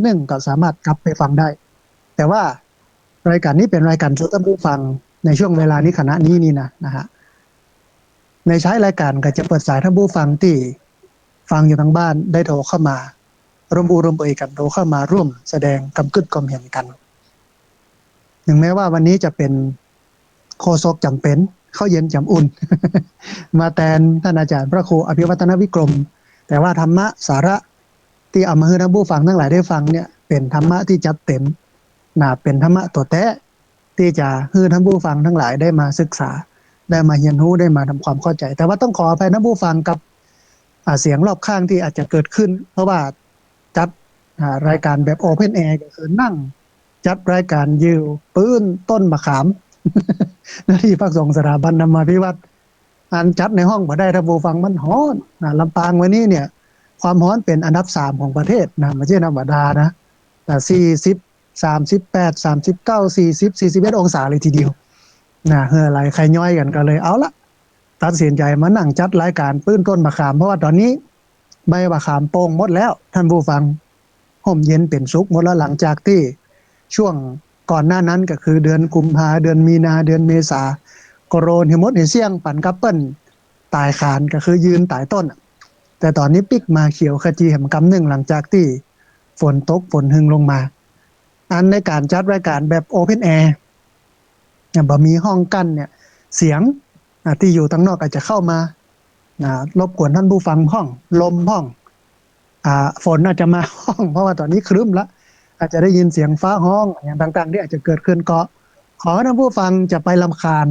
หนึ่งก็สามารถกลับไปฟังได้แต่ว่ารายการนี้เป็นรายการสดท่านผู้ฟังในช่วงเวลานี้ขณะนี้นี่นะฮะในใช้รายการก็จะเปิดสายท่านผู้ฟังที่ฟังอยู่ทางบ้านได้โทรเข้ามาร่วมอูร่วมเอ่ยกันโทรเข้ามาร่วมแสดงกำกึดความเห็นกันถึงแม้ว่าวันนี้จะเป็นโฆษกจำเป็นเข้าเย็นจำอุ่น มาแทนท่านอาจารย์พระครูอภิวัฒนวิกรมแต่ว่าธรรมะสาระที่เอามาให้ท่านผู้ฟังทั้งหลายได้ฟังเนี่ยเป็นธรรมะที่จัดเต็มเป็นธรรมะตัวแท้ที่จะให้ท่านผู้ฟังทั้งหลายได้มาศึกษาได้มาเรียนรู้ได้มาทำความเข้าใจแต่ว่าต้องขออภัยท่านผู้ฟังกับเสียงรอบข้างที่อาจจะเกิดขึ้นเพราะว่าจัดรายการแบบโอเพนแอร์ก็คือนั่งจัดรายการยิวปื้นต้นมะขามหน้าที่พักส่งสถาบันธรรมาภิวัตรอันจัดในห้องบ่ได้ท่านผู้ฟังมันฮ้อนลำปางวันนี้เนี่ยความร้อนเป็นอันดับ3ของประเทศไม่ใช่ธรรมดานะแต่40 38 39 40 41องศาเลยทีเดียวเฮ้ออะไรใครย่อยกันก็เลยเอาละตัดสินใจมานั่งจัดรายการปื้นต้นมะขามเพราะว่าตอนนี้ใบมะขามโป่งหมดแล้วท่านผู้ฟังห่มเย็นเป็นสุขหมดแล้วหลังจากที่ช่วงก่อนหน้านั้นก็คือเดือนกุมภาเดือนมีนาเดือนเมษาโกโรนหิมดหิเสี่ยงปั่นกัปเปิ้ลตายคานก็คือยืนตายต้นแต่ตอนนี้ปิกมาเขียวขจีแหมกำหนึ่งหลังจากที่ฝนตกฝนหึงลงมาอันในการจัดรายการแบบโอเพนแอร์บ่มีห้องกั้นเนี่ยเสียงที่อยู่ทางนอกอาจจะเข้ามารบกวนท่านผู้ฟังห้องลมห้องฝนอาจจะมาห้องเพราะว่าตอนนี้ครึ้มแล้วอาจจะได้ยินเสียงฟ้าห้องอย่างต่างๆที่อาจจะเกิดขึ้นก็ขอท่านผู้ฟังจะไปรำคาญ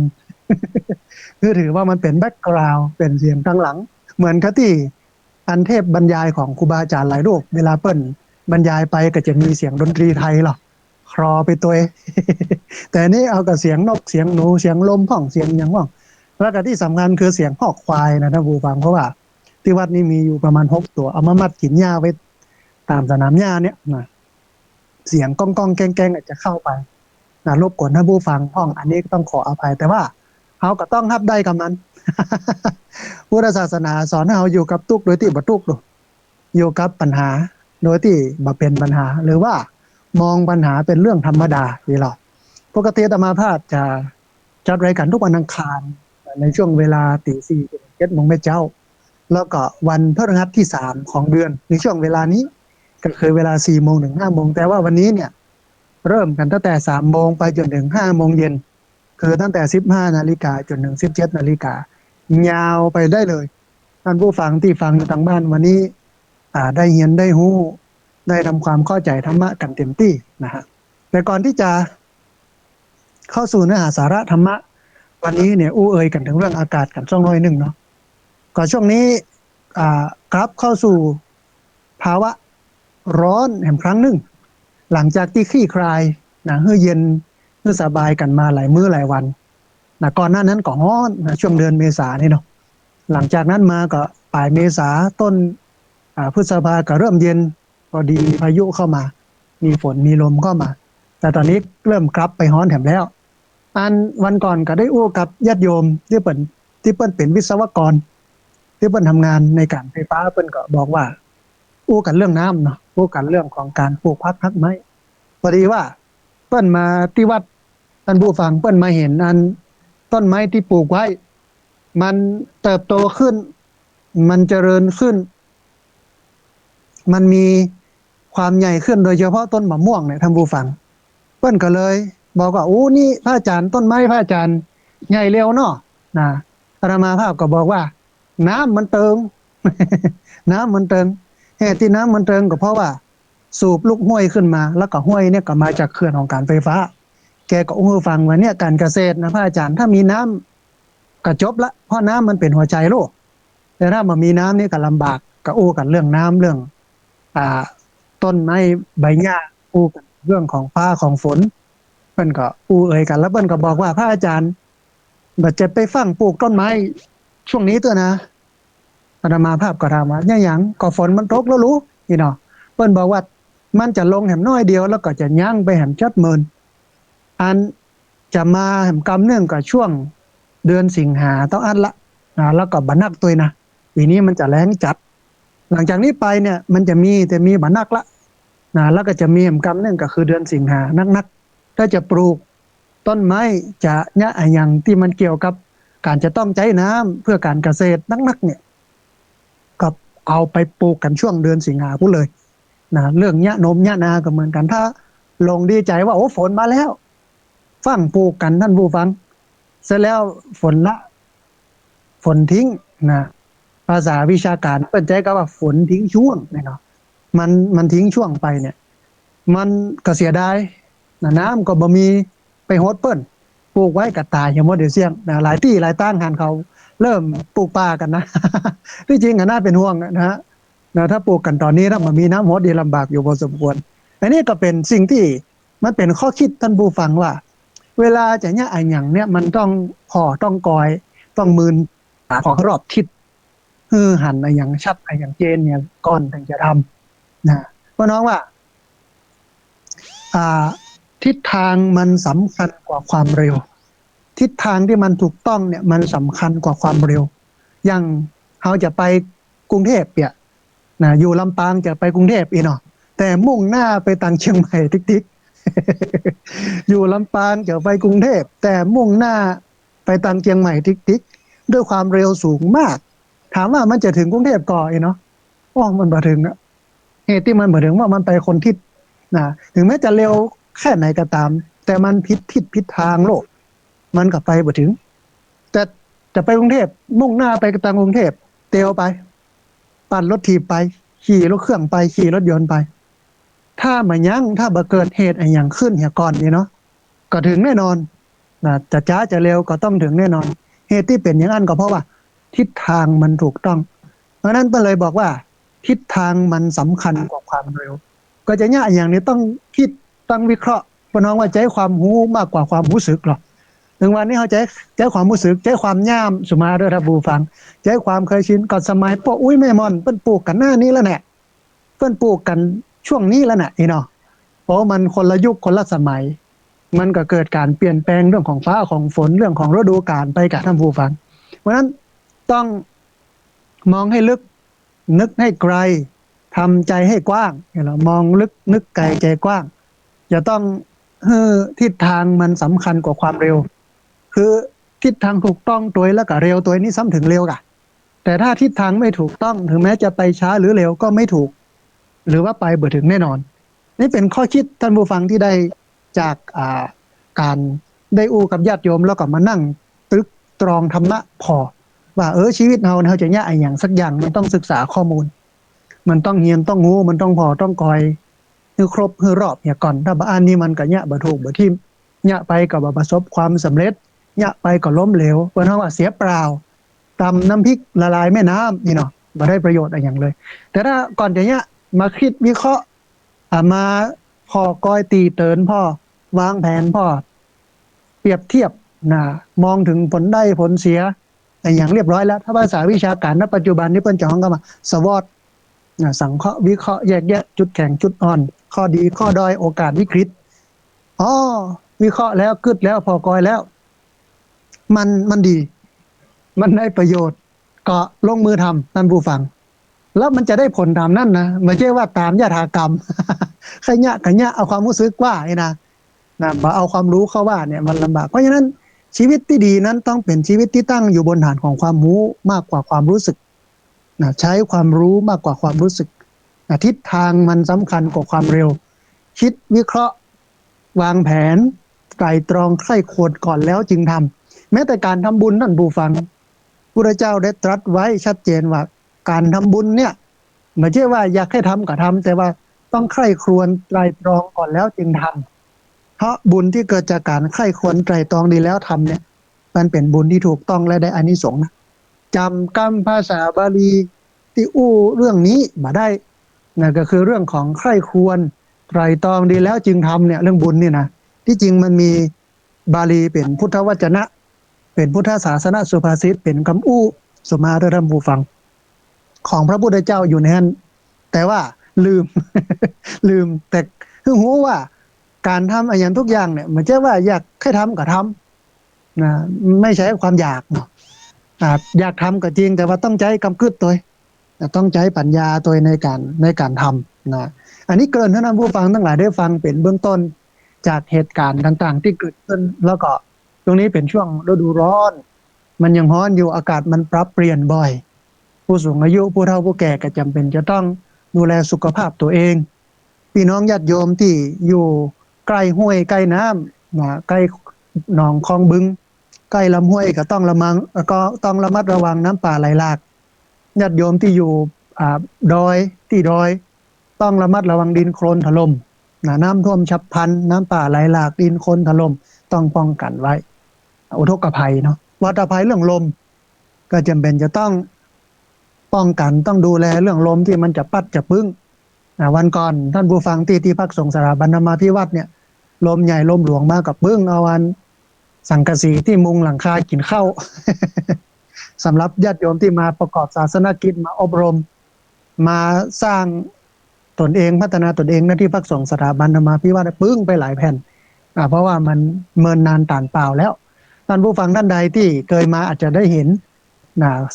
คือถือว่ามันเป็นแบ็กกราวด์เป็นเสียงข้างหลังเหมือนกับที่อันเทพบรรยายของครูบาอาจารย์หลายรูปเวลาเปิ้นบรรยายไปก็จะมีเสียงดนตรีไทยหรอคลอไปตัว แต่นี่เอากับเสียงนกเสียงหนูเสียงลมห้องเสียงอย่างว่างแล้วก็ที่สำคัญคือเสียงหอกควายนะท่านผู้ฟังเพราะว่าที่วัดนี้มีอยู่ประมาณ6ตัวเอามามัดกินหญ้าไว้ตามสนามหญ้าเนี่ยนะเสียงก้องก้องแกงแกงอาจจะเข้าไปรบกวนท่านผู้ฟังห้องอันนี้ต้องขออภัยแต่ว่าเขาก็ต้องรับได้กับมัน พุทธศาสนาสอนให้เราอยู่กับทุกข์โดยที่บ่ทุกข์อยู่กับปัญหาโดยที่บ่เป็นปัญหาหรือว่ามองปัญหาเป็นเรื่องธรรมดานี่หรอปกติอาตมาภาพจะจัดรายการทุกวันอังคารในช่วงเวลา 4:00 ถึง 7:00 นเจ้าแล้วก็วันพฤหัสที่3ของเดือนในช่วงเวลานี้ก็คือเวลา 4:00 นถึง 5:00 นแต่ว่าวันนี้เนี่ยเริ่มกันตั้งแต่ 3:00 นไปจนถึง 5:00 นเย็นคือตั้งแต่ 15 นาฬิกาจนถึง 17 นาฬิกายาวไปได้เลยท่านผู้ฟังที่ฟังอยู่ทางบ้านวันนี้ได้เรียนได้รู้ได้ทำความเข้าใจธรรมะกันเต็มที่นะฮะแต่ก่อนที่จะเข้าสู่เนื้อหาสาระธรรมะวันนี้เนี่ยอู้เอ่ยกันถึงเรื่องอากาศกันช่วงน้อยหนึ่งเนาะก่อนช่วงนี้ครับเข้าสู่ภาวะร้อนแห่งครั้งหนึ่งหลังจากที่คลี่คลายเฮือเย็นเฮือสบายกันมาหลายมื้อหลายวันก่อนหน้านั้นก็ร้อนช่วงเดือนเมษานี่เนาะหลังจากนั้นมาก็ปลายเมษาต้นพฤษภาก็เริ่มเย็นพอดีพายุเข้ามามีฝนมีลมเข้ามาแต่ตอนนี้เริ่มกลับไปร้อนแถมแล้ววันก่อนก็ได้อู้กับญาติโยมที่เปิ้นเป็นวิศวกรที่เปิ้นทำงานในการไฟฟ้าเปิ้นก็บอกว่าอู้กันเรื่องน้ำเนาะอู้กันเรื่องของการปลูกพักไม้พอดีว่าเปิ้นมาที่วัดท่านผู้ฟังเปิ้นมาเห็นต้นไม้ที่ปลูกไว้มันเติบโตขึ้นมันเจริญขึ้นมันมีความใหญ่ขึ้นโดยเฉพาะต้นมะม่วงเนี่ยท่านผู้ฟังเปิ้นก็เลยบอกว่าโอ้นี่พระอาจารย์ต้นไม้พระอาจารย์ใหญ่เร็วเนาะอาตมาภาพก็บอกว่าน้ำมันเติง น้ำมันเติงเหตุที่น้ำมันเติงก็เพราะว่าสูบลูกห้วยขึ้นมาแล้วก็ห้วยเนี่ยก็มาจากเขื่อนของการไฟฟ้าแกก็อู้ฟังว่าเนี่ยการเกษตรนะพระอาจารย์ถ้ามีน้ำก็จบละเพราะน้ำมันเป็นหัวใจโลกแต่ถ้ามันมีน้ำนี่ก็ลำบากก็อู้กันเรื่องน้ำเรื่องต้นไม้ใบหญ้าอู้กันเรื่องของฟ้าของฝนเปิ้นก็อู้เอ่ยกันแล้วเปิ้นก็บอกว่าพระอาจารย์บัดจะไปฟังปลูกต้นไม้ช่วงนี้ตัวนะอาตมาภาพก็ถามว่าเนี่ยหยังก็ฝนมันตกแล้วรู้นี่เนาะเปิ้นบอกว่ามันจะลงแหมน้อยเดียวแล้วก็จะย่างไปแหมจัดเมินอันจะมาแหมกำเนื่องกับช่วงเดือนสิงหาต้องอันละแล้วก็บันนักตัวนะปีนี้มันจะแล้งจัดหลังจากนี้ไปเนี่ยมันจะมีแต่มีบันนักละ แล้วก็จะมีกรรมหนึ่งก็คือเดือนสิงหานักๆถ้าจะปลูกต้นไม้จะเนี่ยอย่างที่มันเกี่ยวกับการจะต้องใช้น้ำเพื่อการเกษตรนักๆเนี่ยก็เอาไปปลูกกันช่วงเดือนสิงหาพูดเลยเรื่องเนี่ยนมเนี่ยนาก็เหมือนกันถ้าลงดีใจว่าโอ้ฝนมาแล้วฟังปลูกกันท่านผู้ฟังเสร็จแล้วฝนละฝนทิ้งนะภาษาวิชาการเปิ้นใจก็ว่าฝนทิ้งช่วงเนี่ยเนาะมันทิ้งช่วงไปเนี่ยมันก็เสียดายน้ำก็บ่มีไปโฮดเปิ้นปลูกไว้ก็ตายอย่างหมดเดี๋ยวเสี่ยงหลายที่หลายตั้งหันเขาเริ่มปลูกป่ากันนะที่จริงก็น่าเป็นห่วงนะฮะถ้าปลูกกันตอนนี้ถ้ามันมีน้ำโฮดดีลำบากอยู่พอสมควรอันนี้ก็เป็นสิ่งที่มันเป็นข้อคิดท่านผู้ฟังว่าเวลาจะเนี่ยไอ้อย่างเนี่ยมันต้องพอต้องกอยต้องมืนของรอบทิศหันไอ้อย่างชัดไอ้อย่างเจนเนี่ยก่อนถึงจะทำเพราะน้องว่าทิศทางมันสำคัญกว่าความเร็วทิศทางที่มันถูกต้องเนี่ยมันสำคัญกว่าความเร็วอย่างเขาจะไปกรุงเทพเนี่ยอยู่ลำปางจะไปกรุงเทพอีกเนาะแต่มุ่งหน้าไปทางเชียงใหม่ติ๊กๆ อยู่ลำปางจะไปกรุงเทพแต่มุ่งหน้าไปทางเชียงใหม่ติ๊กๆด้วยความเร็วสูงมากถามว่ามันจะถึงกรุงเทพก่อนเนาะมันบ่ถึงอะเหตุที่มันบ่ถึงว่ามันไปคนทิศถึงแม้จะเร็วแค่ไหนก็ตามแต่มันผิดทิศผิดทางโลกมันก็ไปบ่ถึงแต่จะไปกรุงเทพมุ่งหน้าไปทางกรุงเทพเตียวไปปั่นรถถีบไปขี่รถเครื่องไปขี่รถยนต์ไปถ้ามันยังถ้าบ่เกิดเหตุอะไรอย่างขึ้นเหี่ยก่อนนี่เนาะก็ถึงแน่นอนจะช้าจะเร็วก็ต้องถึงแน่นอนเหตุที่เป็นอย่างนั้นก็เพราะว่าทิศทางมันถูกต้องเพราะนั้นก็เลยบอกว่าทิศทางมันสำคัญกว่าความเร็วก็จะเนี่ยอย่างนี้ต้องคิดต้องวิเคราะห์พน้องว่าใจความรู้มากกว่าความรู้สึกหรอถึงวันนี้เขาใจความรู้สึกใจความย่ามสุมาด้วยท่านผู้ฟังใจความเคยชินก่อนสมัยพ่ออุ้ยแม่มอนเปิ้นปลูกกันหน้านี้แล้วแหละเปิ้นปลูกกันช่วงนี้แล้วน่ะเนาะเพราะมันคนละยุคคนละสมัยมันก็เกิดการเปลี่ยนแปลงเรื่องของฟ้าของฝนเรื่องของฤดูกาลไปกับท่านผู้ฟังเพราะนั้นต้องมองให้ลึกนึกให้ไกลทำใจให้กว้างเรามองลึกนึกไกลใจกว้างจะต้องทิศทางมันสำคัญกว่าความเร็วคือทิศทางถูกต้องตัวแล้วก็เร็วตัวนี้ซ้ำถึงเร็วกะแต่ถ้าทิศทางไม่ถูกต้องถึงแม้จะไปช้าหรือเร็วก็ไม่ถูกหรือว่าไปบ่ถึงแน่นอนนี่เป็นข้อคิดท่านผู้ฟังที่ได้จากการได้อู้กับญาติโยมแล้วก็มานั่งตึกตรองธรรมะพอว่าชีวิตเราจะเนี่ยไอ้อย่างสักอย่างมันต้องศึกษาข้อมูลมันต้องเรียนต้องรู้มันต้องพอต้องคอยให้ครบให้รอบเนี่ยก่อนถ้าบ้านนี้มันก็เนี่ยบ่ถูกบ่ทิ่มเนี่ยไปก็บ่ประสบความสำเร็จเนี่ยไปก็ล้มเหลวเพราะว่าเสียเปล่าตำน้ำพริกละลายแม่น้ำนี่เนาะบ่ได้ประโยชน์อะไรอย่างเลยแต่ถ้าก่อนจะเนี่ยมาคิดวิเคราะห์มาพอกอยตีเตินพ่อวางแผนพ่อเปรียบเทียบมองถึงผลได้ผลเสียอย่างเรียบร้อยแล้วถ้าภาษาวิชาการณปัจจุบันนี้เปิ้นจะฮ้องกันมาสวอตสังเคราะห์วิเคราะห์แยกแยะจุดแข็งจุดอ่อนข้อดีข้อด้อยโอกาสวิกฤตวิเคราะห์แล้วกึดแล้วพอกอยแล้วมันดีมันได้ประโยชน์ก็ลงมือทำท่านผู้ฟังแล้วมันจะได้ผลตามนั่นนะไม่ใช่ว่าตามยถากรรมขยะเอาความรู้สึกว่านะมาเอาความรู้เข้าว่าเนี่ยมันลำบากเพราะฉะนั้นชีวิตที่ดีนั้นต้องเป็นชีวิตที่ตั้งอยู่บนฐานของความรู้มากกว่าความรู้สึกใช้ความรู้มากกว่าความรู้สึกทิศทางมันสำคัญกว่าความเร็วคิดวิเคราะห์วางแผนไตร่ตรองใคร่ควรก่อนแล้วจึงทำแม้แต่การทำบุญท่านผู้ฟังพระเจ้าได้ตรัสไว้ชัดเจนว่าการทำบุญเนี่ยไม่ใช่ว่าอยากให้ทำก็ทำแต่ว่าต้องใคร่ครวญไตร่ตรองก่อนแล้วจึงทำเพราะบุญที่เกิดจากการใคร่ครวญไตร่ตรองดีแล้วทำเนี่ยมันเป็นบุญที่ถูกต้องและได้อานิสงส์นะจำกรรมภาษาบาลีที่อู้เรื่องนี้มาได้นั่นก็คือเรื่องของใคร่ครวญไตร่ตรองดีแล้วจึงทำเนี่ยเรื่องบุญนี่นะที่จริงมันมีบาลีเป็นพุทธวจนะเป็นพุทธศาสนสุภาษิตเป็นคำอู้สมาธิธรรมผู้ฟังของพระพุทธเจ้าอยู่ในนั้นแต่ว่าลืม ลืมแต่คือรู้ว่าการทำอะไรอย่างทุกอย่างเนี่ยไม่ใช่ว่าอยากให้ทำก็ทำนะไม่ใช่ความอยากเนาะอยากทำก็จริงแต่ว่าต้องใจกำกึดตัวต้องใจปัญญาตัวในการทำนะ อันนี้เกินท่านผู้ฟังทั้งหลายได้ฟังเป็นเบื้องต้นจากเหตุการณ์ต่างๆที่เกิดขึ้นแล้วก็ตรงนี้เป็นช่วงฤดูร้อนมันยังร้อนอยู่อากาศมันปรับเปลี่ยนบ่อยผู้สูงอายุผู้เฒ่าผู้แก่ก็จำเป็นจะต้องดูแลสุขภาพตัวเองพี่น้องญาติโยมที่อยู่ใกล้ห้วยใกล้น้ำนะใกล้หนองคลองบึงใกล้ลำห้วยก็ต้องระมัดระวังน้ำป่าไหลหลากญาติโยมที่อยู่ดอยที่ดอยต้องระมัดระวังดินโคลนถล่มน้ำท่วมฉับพลันน้ำป่าไหลหลากดินโคลนถล่มต้องป้องกันไว้อุทกภัยเนาะวัฏภัยเรื่องลมก็จำเป็นจะต้องป้องกันต้องดูแลเรื่องลมที่มันจะปัดจะปึ้งวันก่อนท่านผู้ฟังที่พักสงฆ์สถาบันธรรมาภิวัตน์เนี่ยลมใหญ่ลมหลวงมากับปึ้งเอาวันสังกะสีที่มุงหลังคากินข้าว สำหรับญาติโยมที่มาประกอบศาสนกิจมาอบรมมาสร้างตนเองพัฒนาตนเองหน้าที่พักสงฆ์สถาบันธรรมาภิวัตน์ปึ้งไปหลายแผ่นเพราะว่ามันเมินนานต่านเปล่าแล้วท่านผู้ฟังท่านใดที่เคยมาอาจจะได้เห็น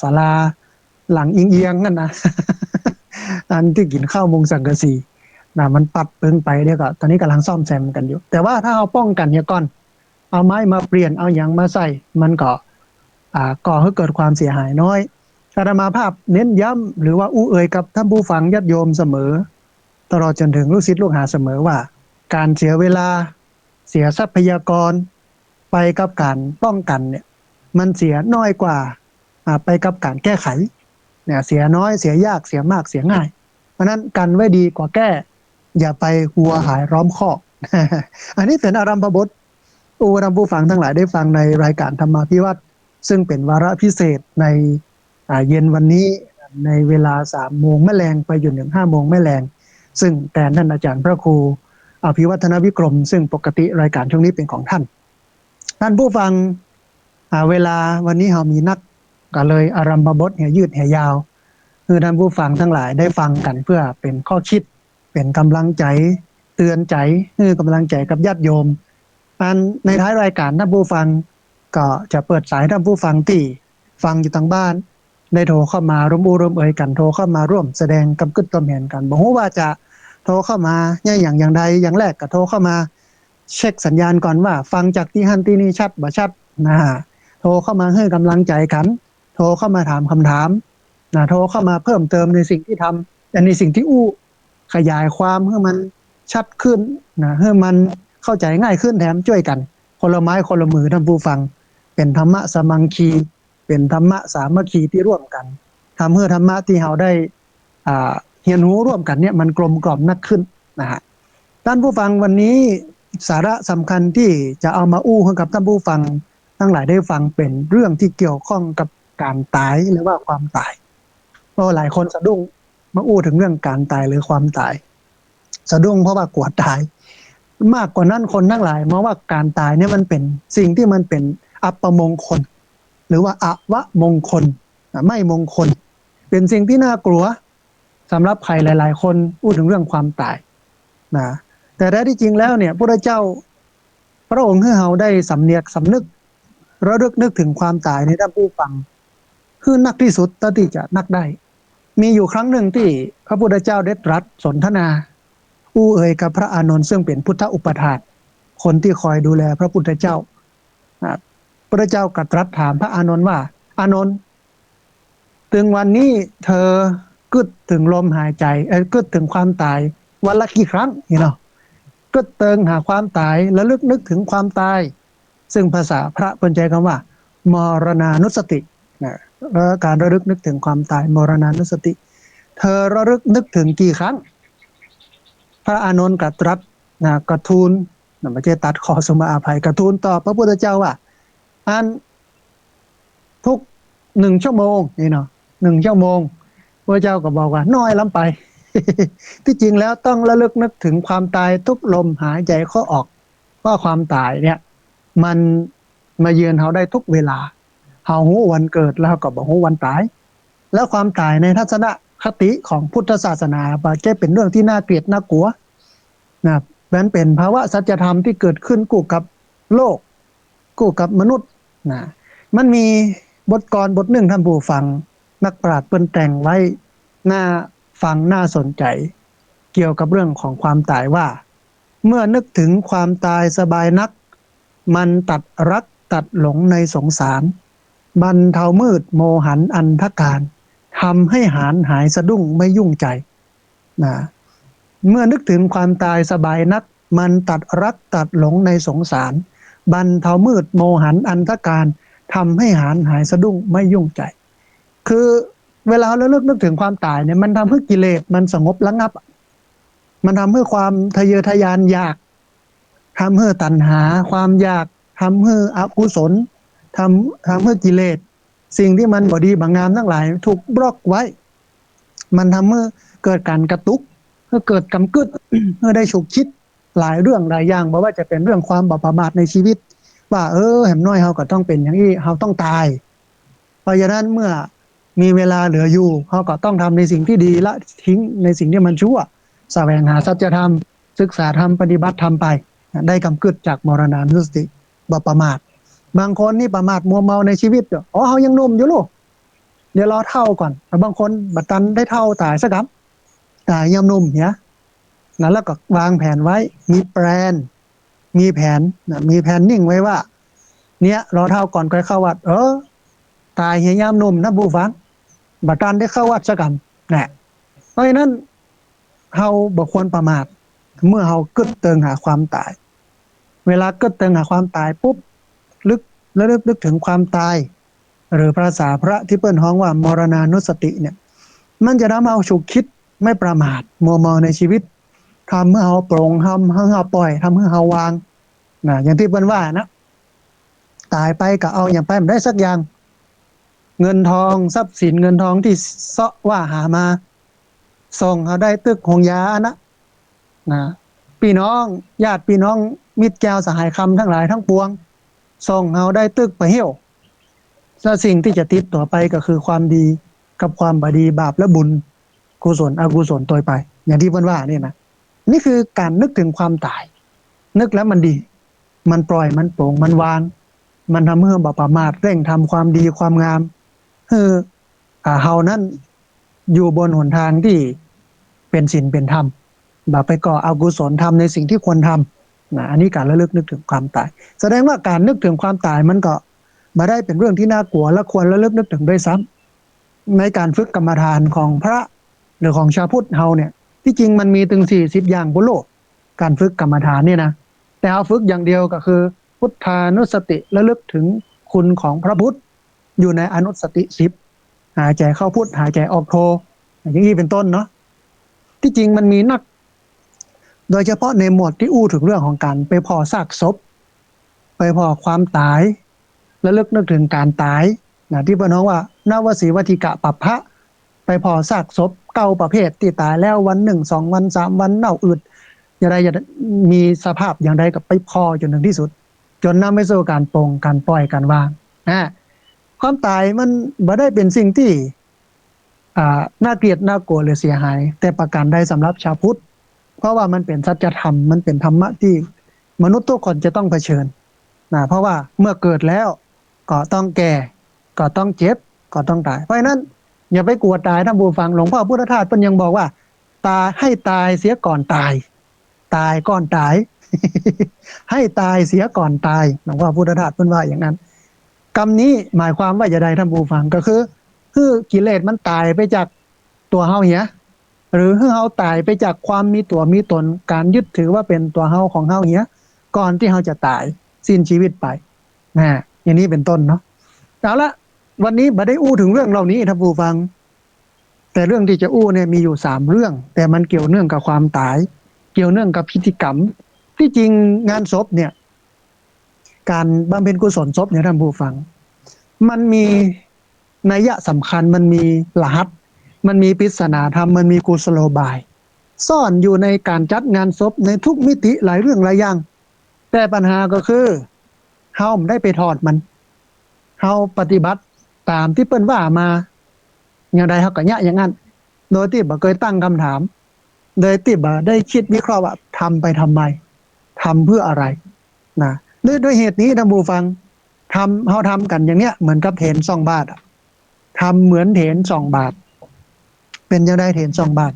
ศาลาหลังอิงเอียงนั่นนะ อันที่กินข้าวมุงสังกะสีมันปัดปึ้งไปเดี๋ยวก็ตอนนี้กำลังซ่อมแซมกันอยู่แต่ว่าถ้าเอาป้องกันเนี่ยก่อนเอาไม้มาเปลี่ยนเอาอย่างมาใส่มันก็ก่อให้เกิดความเสียหายน้อยอาตมาภาพเน้นย้ำหรือว่าอู้เอ่ยกับท่านผู้ฟังญาติโยมเสมอตลอดจนถึงลูกศิษย์ลูกหาเสมอว่าการเสียเวลาเสียทรัพยากรไปกับการป้องกันเนี่ยมันเสียน้อยกว่าไปกับการแก้ไขเนี่ยเสียน้อยเสียยากเสียมากเสียง่ายเพราะนั้นกันไว้ดีกว่าแก้อย่าไปหัวหายร้อมคอก อันนี้เป็นอารัมภบทท่านผู้ฟังทั้งหลายได้ฟังในรายการธรรมาภิวัตน์ซึ่งเป็นวาระพิเศษในเย็นวันนี้ในเวลา3 โมงแม่แรงไปจนถึง5 โมงแม่แรงซึ่งแทนท่านอาจารย์พระครูอภิวัฒนวิกรมซึ่งปกติรายการช่วงนี้เป็นของท่านผู้ฟังเวลาวันนี้เรามีนัดก็เลยอารัมภบทยืดยาวคือท่านผู้ฟังทั้งหลายได้ฟังกันเพื่อเป็นข้อคิดเป็นกำลังใจเตือนใจคือกำลังใจกับญาติโยมในท้ายรายการท่านผู้ฟังก็จะเปิดสายท่านผู้ฟังที่ฟังอยู่ทางบ้านได้โทรเข้ามาร่วมเอ่ยกันโทรเข้ามาร่วมแสดงกำกึ่งกำเห็นกันบอกว่าจะโทรเข้ามาอย่างใดอย่างแรกก็โทรเข้ามาเช็คสัญญาณก่อนว่าฟังจากที่ฮั่นที่นี่ชัดบ่ชัดโทรเข้ามาให้กำลังใจกันโทรเข้ามาถามคำถามโทรเข้ามาเพิ่มเติมในสิ่งที่ทำแต่ในสิ่งที่ขยายความให้มันชัดขึ้นให้มันเข้าใจง่ายขึ้นแถมช่วยกันคนละไม้คนละมือท่านผู้ฟังเป็นธรรมะสมังคีเป็นธรรมะสามัคคีที่ร่วมกันทำให้ธรรมะที่เราได้เรียนรู้ร่วมกันเนี่ยมันกลมกล่อมนักขึ้นนะฮะท่านผู้ฟังวันนี้สาระสำคัญที่จะเอามาให้กับท่านผู้ฟังทั้งหลายได้ฟังเป็นเรื่องที่เกี่ยวข้องกับการตายหรือว่าความตายเพราะหลายคนสะดุ้งมาถึงเรื่องการตายหรือความตายสะดุ้งเพราะว่ากลัวตายมากกว่านั้นคนทั้งหลายมองว่าการตายเนี่ยมันเป็นสิ่งที่มันเป็นอัปมงคลหรือว่าอวมงคลไม่มงคลเป็นสิ่งที่น่ากลัวสำหรับใครหลายๆคนพูดถึงเรื่องความตายนะแต่แท้ที่จริงแล้วเนี่ยพระเจ้าพระองค์ให้เราได้สำเนียกสำนึกระลึกนึกถึงความตายในท่านผู้ฟังคือนักที่สุดที่จะนักได้มีอยู่ครั้งหนึ่งที่พระพุทธเจ้าได้ตรัสสนทนาเอ่ยกับพระอานนท์ซึ่งเป็นพุทธอุปถากคนที่คอยดูแลพระพุทธเจ้าพระเจ้าก็ตรัสถามพระอานนท์ว่าอานนท์ถึงวันนี้เธอกึดถึงลมหายใจกึดถึงความตายวันละกี่ครั้งกึดเติงหาความตายและลึกนึกถึงความตายซึ่งภาษาพระเป็นใจคำว่ามรณานุสติการระลึกนึกถึงความตายมรณานุสติเธอระลึกนึกถึงกี่ครั้งพระอานนท์กตรัสกระทูลไม่ใช่ตัดขอสมาอภัยกระทูลต่อพระพุทธเจ้าว่าอันทุก1 ชั่วโมง1 ชั่วโมงพระเจ้าก็บอกว่าน้อยล้ำไป ที่จริงแล้วต้องระลึกนึกถึงความตายทุกลมหายใจเข้าออกเพราะความตายเนี่ยมันมาเยือนเราได้ทุกเวลาเราหูวันเกิดแล้วก็บอกหูวันตายแล้วความตายในทัศนคติของพุทธศาสนาบาแก้เป็นเรื่องที่น่าเกลียดน่ากลัวมันเป็นภาวะสัจธรรมที่เกิดขึ้นคู่กับโลกคู่กับมนุษย์มันมีบทกลอนบทหนึ่งท่านผู้ฟังนักปราชญ์เปิ้นแต่งไว้น่าฟังน่าสนใจ เกี่ยวกับเรื่องของความตายว่าเมื่อนึกถึงความตายสบายนักมันตัดรักตัดหลงในสงสารบรรเทามืดโมหันอันธการทำให้หายสะดุ้งไม่ยุ่งใจนะเมื่อนึกถึงความตายสบายนักมันตัดรักตัดหลงในสงสารบรรเทามืดโมหันอันธการทำให้หายสะดุ้งไม่ยุ่งใจคือเวลาเรานึกถึงความตายเนี่ยมันทำให้กิเลสมันสงบระงับมันทำให้ความทะเยอทะยานอยากทำให้ตัณหาความอยากทำให้อกุศลทำให้กิเลสสิ่งที่มันบ่ดีบางงามทั้งหลายถูกบล็อกไว้มันทำให้เกิดการกระตุกให้เกิดกำกึดให้ได้ฉุกคิดหลายเรื่องหลายอย่างเพราะว่าจะเป็นเรื่องความบาปประมาทในชีวิตว่าแหมน้อยเฮาก็ต้องเป็นอย่างนี้เฮาต้องตายเพราะฉะนั้นเมื่อมีเวลาเหลืออยู่เฮาก็ต้องทำในสิ่งที่ดีละทิ้งในสิ่งที่มันชั่วแสวงหาสัจธรรมศึกษาธรรมปฏิบัติธรรมไปได้กำกึดจากมรณานุสติบ่ประมาทบางคนนี่ประมาทมัวเมาในชีวิตเฮายังหนุ่มอยู่ลูกเดี๋ยวรอเฒ่าก่อนแต่บางคนบัดตันได้เฒ่าตายซะครับตายยามหนุ่มเนี่ยนั้นแล้วก็วางแผนไว้มีแปลนมีแผนมีแผนนิ่งไว้ว่าเนี่ยรอเฒ่าก่อนค่อยเข้าวัดตายเฮียยามหนุ่มนะผู้ฟังบัดตันได้เข้าวัดซะกันนะเพราะฉะนั้นเฮาบ่ควรประมาทเมื่อเฮากึดเติงหาความตายเวลากึดเติงหาความตายปุ๊บนึกถึงความตายหรือภาษาพระที่เปิ้นฮ้องว่ามรณานุสติเนี่ยมันจะทำให้เราฉุกคิดไม่ประมาทมัวเมาในชีวิตทำให้เราปลงทำให้เราปล่อยทำให้เราวางนะอย่างที่เปิ้นว่านะตายไปก็เอาอย่างไปไม่ได้สักอย่างเงินทองทรัพย์สินเงินทองที่เสาะว่าหามาส่งเขาได้ตึกหงยานะพี่น้องญาติพี่น้องมิตรแก้วสหายคำทั้งหลายทั้งปวงส่งเขาได้ตึกไปเหี่ยวและสิ่งที่จะติดต่อไปก็คือความดีกับความบดีบาปและบุญกุศลอกุศลตัวไปอย่างที่เพิ่นว่านี่นะนี่คือการนึกถึงความตายนึกแล้วมันดีมันปล่อยมันโปร่งมันวางมันทำให้บ่ประมาทเร่งทำความดีความงามเฮานั้นอยู่บนหนทางที่เป็นศีลเป็นธรรมบ่ไปก่ออกุศลทำในสิ่งที่ควรทำอันนี้การระลึกนึกถึงความตายแสดงว่าการนึกถึงความตายมันก็มาได้เป็นเรื่องที่น่ากลัวและควรระลึกนึกถึงด้วยซ้ำในการฝึกกรรมฐานของพระหรือของชาวพุทธเฮาเนี่ยที่จริงมันมีถึง40อย่างบนโลกการฝึกกรรมฐานเนี่ยนะแต่เอาฝึกอย่างเดียวก็คือพุทธานุสติระลึกถึงคุณของพระพุทธอยู่ในอนุสติ10หายใจเข้าพุทธหายใจออกโทอย่างนี้เป็นต้นเนาะที่จริงมันมีนักโดยเฉพาะในหมวดที่อู้ถึงเรื่องของการไปพอซากศพไปพอความตายระลึกนึกถึงการตายที่เพิ่นว่า นวสีวัติกะปัปพะไปพอซากศพเก่าประเภทที่ตายแล้ววัน1 2วัน3วันเน่าอืดอย่างไรมีสภาพอย่างใดก็ไปพอจนถึงที่สุดจนนำไปสู่การปลงการปล่อยการวางความตายมันบ่ได้เป็นสิ่งที่น่าเกลียดน่ากลัวหรือเสียหายแต่ประการใดสำหรับชาวพุทธเพราะว่ามันเป็นสัจธรรมมันเป็นธรรมะที่มนุษย์ทุกคนจะต้องเผชิญเพราะว่าเมื่อเกิดแล้วก็ต้องแก่ก็ต้องเจ็บก็ต้องตายเพราะฉะนั้นอย่าไปกลัวตายท่านผู้ฟังหลวงพ่อพุทธทาสเพิ่นยังบอกว่าตายให้ตายเสียก่อนตายตายก่อนตาย ให้ตายเสียก่อนตายหลวงพ่อพุทธทาสเพิ่นว่าอย่างนั้นกรรมนี้หมายความว่าอย่างไรท่านผู้ฟังก็คือกิเลสมันตายไปจากตัวเฮาเหียหรือเฮาตายไปจากความมีตัวมีตนการยึดถือว่าเป็นตัวเฮาของเฮาเหียก่อนที่เฮาจะตายสิ้นชีวิตไปอย่างนี้เป็นต้นเนาะเอาละวันนี้บ่ได้อู้ถึงเรื่องเหล่านี้ท่านผู้ฟังแต่เรื่องที่จะอู้เนี่ยมีอยู่3เรื่องแต่มันเกี่ยวเนื่องกับความตายเกี่ยวเนื่องกับพิธีกรรมที่จริงงานศพเนี่ยการบำเพ็ญกุศลศพเนี่ยท่านผู้ฟังมันมีนัยสำคัญมันมีรหัสมันมีปริศนาธรรมมันมีกุศโลบายซ่อนอยู่ในการจัดงานศพในทุกมิติหลายเรื่องหลายอย่างแต่ปัญหาก็คือเฮาไม่ได้ไปทอดมันเฮาปฏิบัติตามที่เปิ้นว่ามาอย่างใดเฮาก็ยะอย่างนั้นโดยที่บ่เคยตั้งคำถามโดยที่บ่ได้คิดวิเคราะห์ว่าทำไปทำไมทำเพื่ออะไรนะด้วยเหตุนี้ท่านผู้ฟังเฮาทำกันอย่างเนี้ยเหมือนกับเถน2 บาททำเหมือนเถน2 บาทเป็นจังได๋เถน2 บาท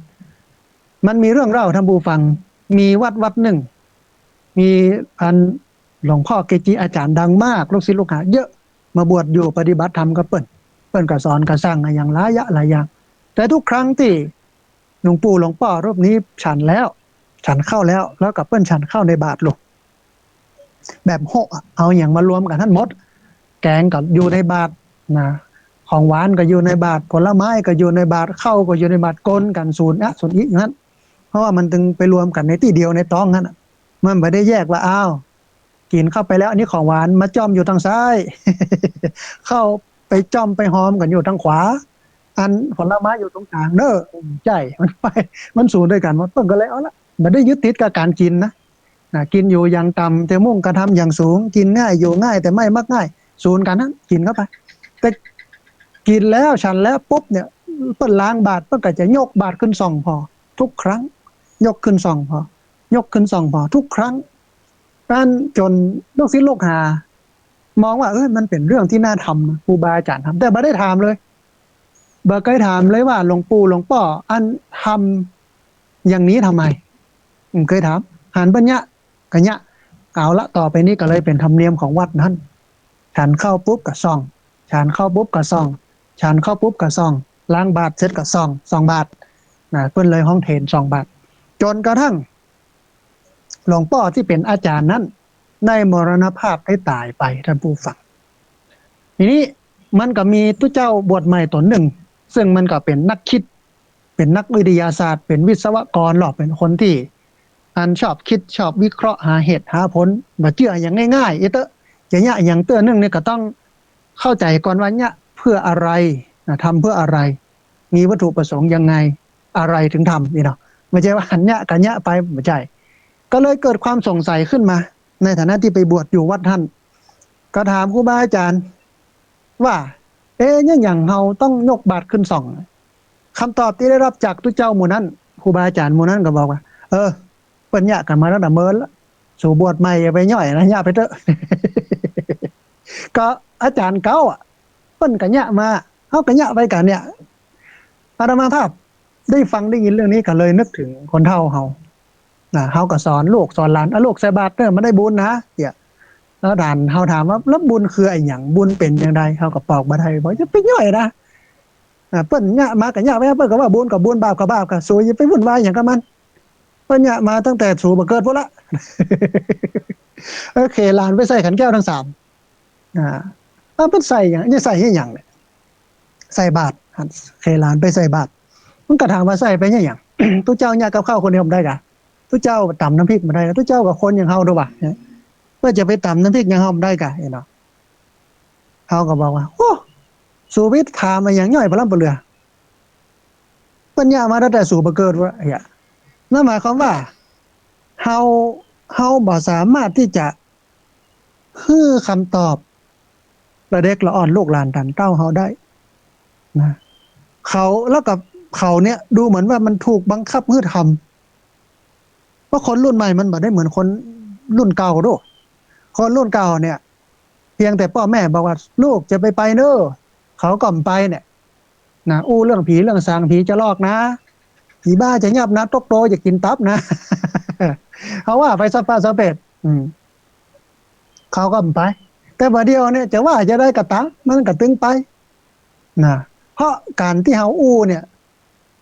มันมีเรื่องเล่าท่านผู้ฟังมีวัดหนึ่งมีอันหลวงพ่อเกจิอาจารย์ดังมากลูกศิษย์ลูกหาเยอะมาบวชอยู่ปฏิบัติธรรมกับเปิ้นก็สอนก็สร้างอย่างหลายอย่างแต่ทุกครั้งที่หลวงปู่หลวงพ่อรูปนี้ฉันแล้วฉันเข้าแล้วกับเปิ้นฉันเข้าในบาตรลูกแบบโหเอาอย่างมารวมกันทั้งหมดแกงกับอยู่ในบาตรนะของหวานก็อยู่ในบาตรผลไม้ก็อยู่ในบาตรข้าวก็อยู่ในบาตรกลกันศูนย์ส่วนอีกอย่างนั้นเพราะว่ามันถึงไปรวมกันในที่เดียวในต้องนั้นมันไม่ได้แยกว่าอ้าวกินเข้าไปแล้วอันนี้ของหวานมาจ้อมอยู่ทางซ้าย เข้าไปจ้อมไปหอมกันอยู่ทางขวาอันผลไม้อยู่ตรงกลางเด้อใจมันไปมันสูนด้วยกันมันเพิ่งก็เลยเอาละไม่ได้ยึดติดกับการกินนะกินอยู่อย่างต่ำแต่มุ่งกระทำอย่างสูงกินง่ายอยู่ง่ายแต่ไม่มักง่ายสูนกันนั้นกินเข้าไปแต่กินแล้วฉันแล้วปุ๊บเนี่ยเปิ้นล้างบาตรเปิ้นก็จะยกบาตรขึ้นส่องพอทุกครั้งยกขึ้นส่องพอยกขึ้นส่องพอทุกครั้งการจนลูกศิษย์ลูกหามองว่ามันเป็นเรื่องที่น่าทำครูบาอาจารย์ทำแต่ไม่ได้ถามเลยบ่เคยถามเลยว่าหลวงปู่หลวงพ่ออันทำอย่างนี้ทำไมเคยถามหันปัญญะกันยะเอาละต่อไปนี้ก็เลยเป็นธรรมเนียมของวัดนั้นฉันเข้าปุ๊บกับซองฉันเข้าปุ๊บกับซองฉันเข้าปุ๊บกับซองล้างบาตรเสร็จกับซองบาตรเพื่อนเลยห้องเทน2 บาทจนกระทั่งหลวงพ่อที่เป็นอาจารย์นั้นได้มรณภาพได้ตายไปท่านผู้ฟังทีนี้มันก็มีตุเจ้าบวชใหม่ตนหนึ่งซึ่งมันก็เป็นนักคิดเป็นนักวิทยาศาสตร์เป็นวิศวกรหรอกเป็นคนที่อันชอบคิดชอบวิเคราะห์หาเหตุหาผลมาเชื่ออย่างง่ายๆอย่างเตื้อนึงเนี่ยก็ต้องเข้าใจก่อนว่าเนี่ยเพื่ออะไรทำเพื่ออะไรมีวัตถุประสงค์ยังไงอะไรถึงทำนี่เนาะไม่ใช่ว่าหันเนี่ยกันเนี่ยไปไม่ใช่ก็เลยเกิดความสงสัยขึ้นมาในฐานะที่ไปบวชอยู่วัดท่านก็ถามครูบาอาจารย์ว่าเนี่ยอย่างเราต้องยกบาตรขึ้นส่องคำตอบที่ได้รับจากตุเจ้าหมู่นั้นครูบาอาจารย์หมู่นั้นก็บอกว่าเปิ้นเนี่ยกันมาตั้งแต่เมินแล้วสู่บวชใหม่อย่าไปย่อยนะย่าไปเถอะ ก็อาจารย์เก่าเปิ้นกันเนี่ยมาเฮากันเนี่ยไปกันเนี่ยอาตมาภาพได้ฟังได้ยินเรื่องนี้ก็เลยนึกถึงคนเฒ่าเฮาเฮาก็สอนลูกสอนหลานลูกใส่บาตรเด้อมันได้บุญนะเนี่ยแล้วเฮาถามว่าแล้วบุญคือไอ้หยังบุญเป็นจังไดเฮาก็ปอกบ่ได้บอกจะไปย่อยนะเปิ้นเนี่ยมากันเนี่ยไปเปิ้นก็ว่าบุญกับบุญบาปกับบาปก็สู้อย่าไปวุ่นวายหยังกับมันเปิ้นเนี่ยมาตั้งแต่สู่บ่เกิดพุ่นละ โอเคหลานไปใส่ขันแก้วทั้ง3เป็นใส่หยังนี่ใส่ให้หยังเนี่ยใส่บาตรเคหลานไปใส่บาตรมันก็ถามว่าใส่ไปให้หยัง ตุเจ้าเนี่ยกับข้าวคนเดียวได้กะตุเจ้าตำน้ำพริกมาได้ตุเจ้ากับคนอย่างเฮาด้วยว่ะเพื่อจะไปตำน้ำพริกอย่างเฮาได้กะเนาะเฮาก็บอกว่าโอ้สูวิทย์ถามมาอย่างย่อยพลังเปลือปัญญามาตั้งแต่สู่บ่เกิดว่านั่นหมายความว่าเฮาบ่สามารถที่จะให้คำตอบละเด็กละอ่อนลูกหลานตันเต้าเฮาได้นะเขาแล้วกับเขาเนี่ยดูเหมือนว่ามันถูกบังคับให้ทำเพราะคนรุ่นใหม่มันบ่ได้เหมือนคนรุ่นเก่าด้วยคนรุ่นเก่าเนี่ยเพียงแต่พ่อแม่บอกว่าลูกจะไปเนอะเขาก็ไปเนี่ยนะเรื่องผีเรื่องสางผีจะลอกนะผีบ้าจะยับนะตกโตจะกินตับนะ เขาว่าไปสัพพะสัพเพเขาก็ไปแต่ประเดี๋ยวเนี่ยจะว่าจะได้กระตังมันกระตึงไปนะเพราะการที่เฮาเนี่ย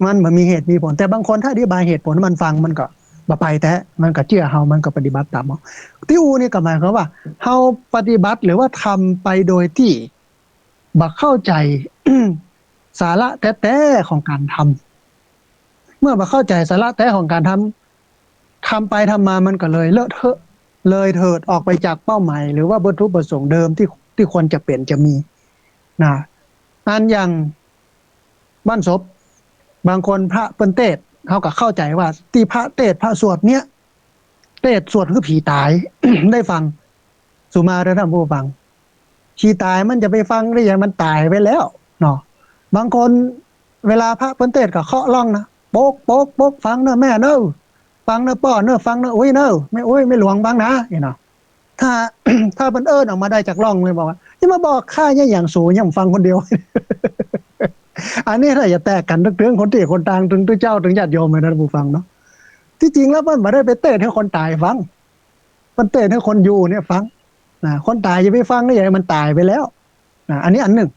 มันมีเหตุมีผลแต่บางคนถ้าอธิบายเหตุผลมันฟังมันก็บ่ไปแต่มันก็เชื่อเฮามันก็ปฏิบัติตามเฮาที่นี่ก็หมายความว่าเฮาปฏิบัติหรือว่าทำไปโดยที่บ่เข้าใจ สาระแท้ๆของการทำเมื่อบ่เข้าใจสาระแท้ของการทำไปทำมามันก็เลยเลอะเทอะเลยเถิดออกไปจากเป้าหมายหรือว่าวัตถุประสงค์เดิมที่ควรจะเป็นจะมีนะอันอย่างบ้านศพบางคนพระเปิ้นเทศเขาก็เข้าใจว่าที่พระเทศพระสวดเนี้ยเทศสวดคือผีตาย ได้ฟังสุมาได้ท่านผู้ฟังผีตายมันจะไปฟังได้ยังมันตายไปแล้วเนาะบางคนเวลาพระเปิ้นเทศก็เคาะล่องนะโป๊กโป๊กโป๊กฟังเนอะแม่เนอะฟังเนอะป้อเนอะฟังเนอะโอ้ยเนอะไม่โอ้ยไม่หลวงฟังนะเนาะถ้า ถ้าเปิ้นออกมาได้จากล่องเลยบอกว่าอย่ามาบอกข้าเนี่ยอย่างสูงอย่างฟังคนเดียว อันนี้ถ้าอย่าแตกกันเรื่องคนที่คนต่างถึงตัวเจ้าถึงญาติโยมเลยนะผู้ฟังเนาะที่จริงแล้วมันไม่ได้ไปเต้นให้คนตายฟังมันเต้นให้คนอยู่เนี่ยฟังนะคนตายอย่าไปฟังได้ยังไงมันตายไปแล้วนะอันนี้อันหนึ่ง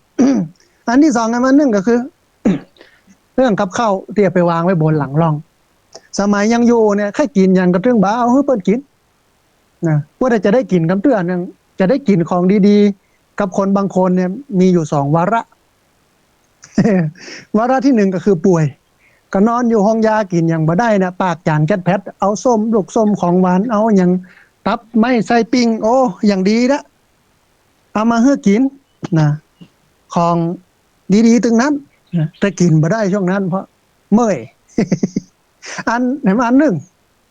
อันที่สองอันหนึ่งก็คือ เรื่องกับข้าวที่ไปวางไว้บนหลังร่องสมัยยังอยู่เนี่ยใครกินอย่างกระเตื้องบ้าเอาให้เปิ้นกินนะว่าจะได้กินกับเตื้อนนึงจะได้กินของดีๆกับคนบางคนเนี่ยมีอยู่สองวาระ วาระที่หนึ่งก็คือป่วยก็นอนอยู่ห้องยากินอย่างบ่ได้นะปากจางแก๊สแพทเอาส้มลูกส้มของหวานเอาอย่างตับไม่ใส่ปิ้งโอ้อย่างดีนะเอามาให้กินนะของดีๆตึงนั้นแต่กินบ่ได้ช่วงนั้นเพราะเมื่อย อันไหนมาอันหนึ่ง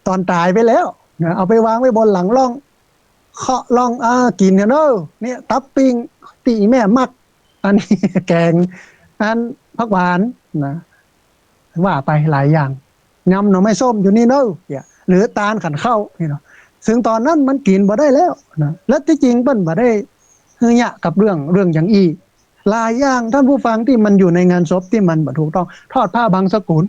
ตอนตายไปแล้วนะเอาไปวางไว้บนหลังร่องเคาะร่องกินกันเนอะเนี่ยตับปิ้งตีแม่มักอันนี้ แกงอันผักหวานนะว่าไปหลายอย่างยำหน่อไม้ส้มอยู่นี่เนอะหรือตาลขันเข้านี่เนาะซึ่งตอนนั้นมันกินบ่ได้แล้วนะและที่จริงเปิ้นบ่ได้เฮือยะกับเรื่องอย่างอีหลายอย่างท่านผู้ฟังที่มันอยู่ในงานศพที่มันบ่ถูกต้องทอดผ้าบางสกุล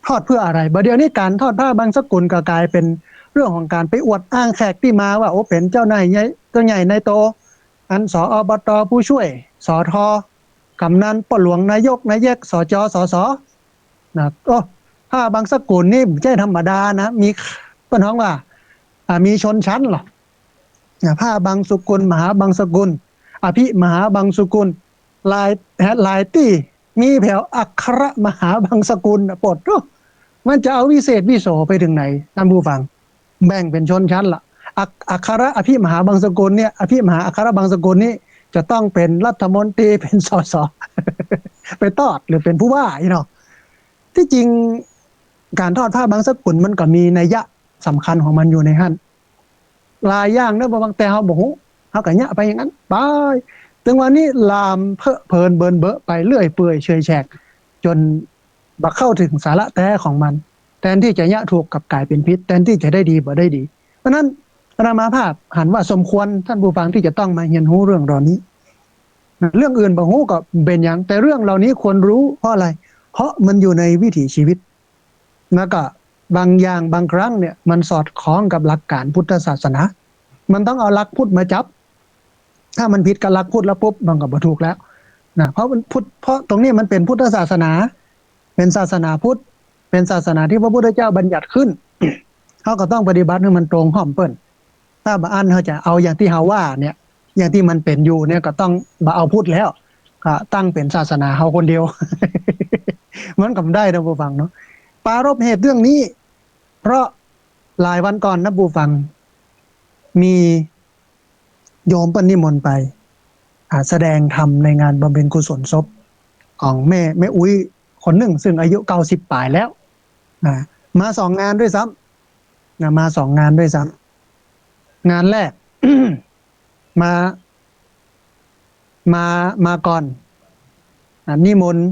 ทอดเพื่ออะไรบ่เดี๋ยวนี้การทอดผ้าบางสกุลก็กลายเป็นเรื่องของการไปอวดอ้างแขกที่มาว่าโอ้เป็นเจ้านายใหญ่ตัวใหญ่ในโตอันสอบตผู้ช่วยสอทกำนันปหลวงนายกนายกสจสสนะก็ผ้าบางสกุลนี่ไม่ใช่ธรรมดานะมีป้าน้องว่ามีชนชั้นหรอผ้าบางสกุลมหาบางสกุลอภิมหาบางสกุลลายตี้มีแถวอักขระมหาบางสกุลปดมันจะเอาวิเศษวิโสไปถึงไหนท่านผู้ฟังแบ่งเป็นชนชั้นละอักขระอภิมหาบางสกุลเนี่ยอภิมหาอักขระบางสกุลนี่จะต้องเป็นรัฐมนตรีเป็นสส ไปทอดหรือเป็นผู้ว่าเนาะที่จริงการทอดผ้าบางสกุลมันก็มีนัยยะสำคัญของมันอยู่ในหั่นหลายอย่างเนอะบางแต่เขาบอกเขาก็เนี่ยไปอย่างนั้นไปถึงวันนี้ลามเพลินเบินเบอะไปเรื่อยเปื่อยเฉยแฉกจนบักเข้าถึงสาระแท้ของมันแทนที่จะยะถูกกับกลายเป็นพิษแทนที่จะได้ดีบ่ได้ดีเพราะนั้นรามาภาพหันว่าสมควรท่านผู้ฟังที่จะต้องมาเรียนรู้เรื่องเหล่านี้เรื่องอื่นบ่ฮู้ก็เป็นอย่างแต่เรื่องเหล่านี้ควรรู้เพราะอะไรเพราะมันอยู่ในวิถีชีวิตแล้วก็บางอย่างบางครั้งเนี่ยมันสอดคล้องกับหลักการพุทธศาสนามันต้องเอาหลักพุทธมาจับถ้ามันผิดกับหลักพุทธแล้วปุ๊บมันก็บ่ถูกแล้วนะเพราะมันพุทธเพราะตรงนี้มันเป็นพุทธศาสนาเป็นศาสนาพุทธเป็นศาสนาที่พระพุทธเจ้าบัญญัติขึ้น เขาก็ต้องปฏิบัติให้มันตรงห้อมเปิ้นถ้าบ่อันเขาจะเอาอย่างที่เฮาว่าเนี่ยอย่างที่มันเป็นอยู่เนี่ยก็ต้องบ่เอาพุทธแล้วก็ตั้งเป็นศาสนาเฮาคนเดียว มันก็ได้นะผู้ฟังเนาะปารภเหตุเรื่องนี้เพราะหลายวันก่อนนะผู้ฟังมีโยมเปิ้นนิมนต์ไปแสดงธรรมในงานบำเพ็ญกุศลศพของแม่อุ้ยคนหนึ่งซึ่งอายุ90ปลายแล้วมา2 งานด้วยซ้ำมา2 งานด้วยซ้ำงานแรก มาก่อนนิมนต์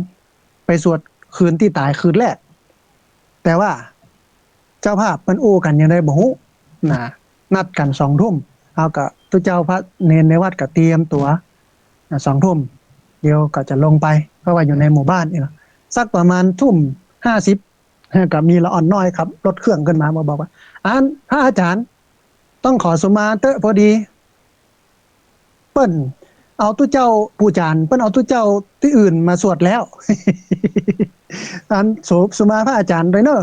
ไปสวดคืนที่ตายคืนแรกแต่ว่าเจ้าภาพมันอู้กันยังได้บ่ฮู้นัดกัน2 ทุ่มเอาก็ทุกเจ้าพระเนรในวัดก็เตรียมตัว2 ทุ่มเดี๋ยวก็จะลงไปเพราะว่าอยู่ในหมู่บ้านนี่นะสักประมาณ 1:50ก็มีละอ่อนน้อยครับรถเครื่องขึ้นมาบอกว่าพระอาจารย์ต้องขอสุมาเตอะพอดีเปิ้นเอาตุเจ้าปูจานเปิ้นเอาตุเจ้าที่อื่นมาสวดแล้ว สุมาพระอาจารย์ด้วยเนอะ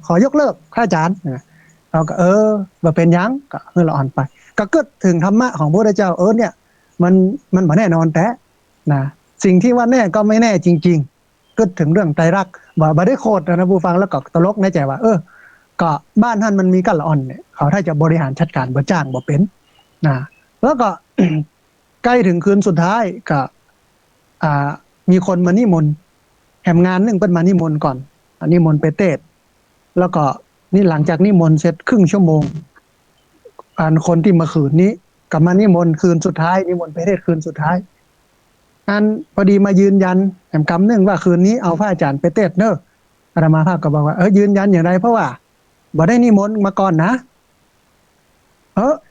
ขอยกเลิกพระอาจารย์เราก็ว่าเป็นยังก็ละอ่อนไปก็เกิดถึงธรรมะของพระพุทธเจ้าเนี่ยมันบ่แน่นอนแต่นะสิ่งที่ว่าแน่ก็ไม่แน่จริงๆก็ถึงเรื่องไตรลักษณ์บ่ได้โคตรนะผู้ฟังแล้วก็ตลกในใจว่าก็บ้านท่านมันมีกันละอ่อนเนี่ยเขาถ้าจะบริหารจัดการบ่จ้างบ่เป็นนะแล้วก็ ใกล้ถึงคืนสุดท้ายก็มีคนมานิมนต์แหมงานนึงเปิ้นมานิมนต์ก่อนนิมนต์ไปเทศน์แล้วก็นี่หลังจากนิมนต์เสร็จครึ่งชั่วโมงคนที่มาคืนนี้กลับมานิมนต์คืนสุดท้ายนิมนต์ไปเทศน์คืนสุดท้ายพอดีมายืนยันแหมกำนึงว่าคืนนี้เอาพระอาจารย์ไปเทศน์เด้ออาตมาภาพก็บอกว่ายืนยันอย่างไรเพราะว่าบ่ได้นิมนต์มาก่อนนะ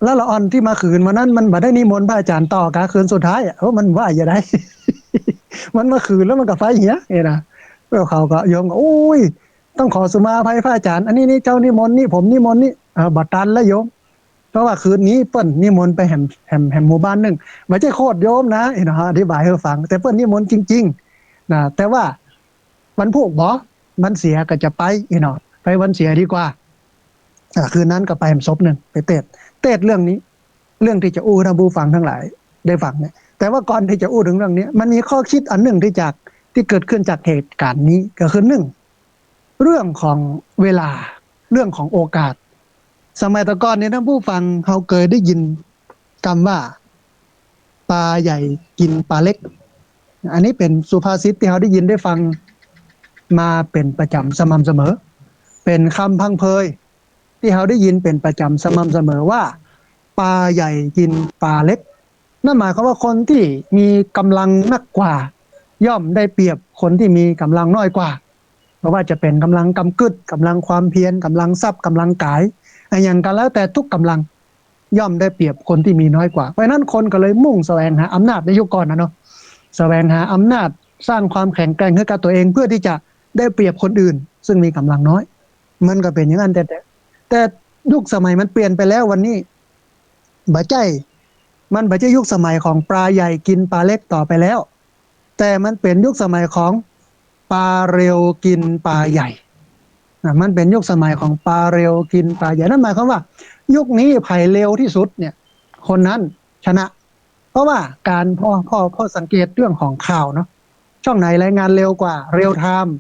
แล้วละอ่อนที่มาคืนวันนั้นมันบ่ได้นิมนต์พระอาจารย์ต่อกะคืนสุดท้ายมันว่าอย่าได้ มันมาคืนแล้วมันก็ไฟเหี้ยนะแล้วเขาก็โยมก็โอ้ยต้องขอสุมาภัยพระอาจารย์อันนี้นี่เจ้านิมนต์นี่ผมนิมนต์นี่บัดตันแล้วโยมเพราะว่าคืนนี้เปิ้นนิมนต์ไปแหมหมู่บ้านนึงไม่ใช่โคตรโยมนะอธิบายให้ฟังแต่เปิ้นนิมนต์จริงๆนะแต่ว่าวันพุธบ่มันเสียก็จะไปไปวันเสียดีกว่าคืนนั้นก็ไปแหมศพนึงไปเตดเรื่องนี้เรื่องที่จะอู้ท่านผู้ฟังทั้งหลายได้ฟังเนี่ยแต่ว่าก่อนที่จะอู้ถึงเรื่องนี้มันมีข้อคิดอันหนึ่งที่เกิดขึ้นจากเหตุการณ์นี้ก็คือหนึ่งเรื่องของเวลาเรื่องของโอกาสสมัยตะก่อนเนี่ยท่านผู้ฟังเขาเคยได้ยินคำว่าปลาใหญ่กินปลาเล็กอันนี้เป็นสุภาษิตที่เขาได้ยินได้ฟังมาเป็นประจำสม่ำเสมอเป็นคำพังเพยที่เขาได้ยินเป็นประจำสม่ำเสมอว่าปลาใหญ่กินปลาเล็กนั่นหมายความว่าคนที่มีกำลังมากกว่าย่อมได้เปรียบคนที่มีกำลังน้อยกว่าเพราะว่าจะเป็นกำลังกำกึดกำลังความเพียรกำลังทรัพย์กำลังกายอย่างกันแล้วแต่ทุกกำลังย่อมได้เปรียบคนที่มีน้อยกว่าเพราะนั้นคนก็เลยมุ่งแสวงหาอำนาจในยุคก่อนนะเนาะแสวงหาอำนาจสร้างความแข็งแกร่งให้กับตัวเองเพื่อที่จะได้เปรียบคนอื่นซึ่งมีกำลังน้อยมันก็เป็นอย่างนั้นแต่ยุคสมัยมันเปลี่ยนไปแล้ววันนี้บ่ใจมันบ่ใช่ยุคสมัยของปลาใหญ่กินปลาเล็กต่อไปแล้วแต่มันเป็นยุคสมัยของปลาเร็วกินปลาใหญ่มันเป็นยุคสมัยของปลาเร็วกินปลาใหญ่นั่นหมายความว่ายุคนี้ไผ่เร็วที่สุดเนี่ยคนนั้นชนะเพราะว่าการพ่อสังเกตเรื่องของข่าวเนาะช่องไหนรายงานเร็วกว่าเร็วไทม์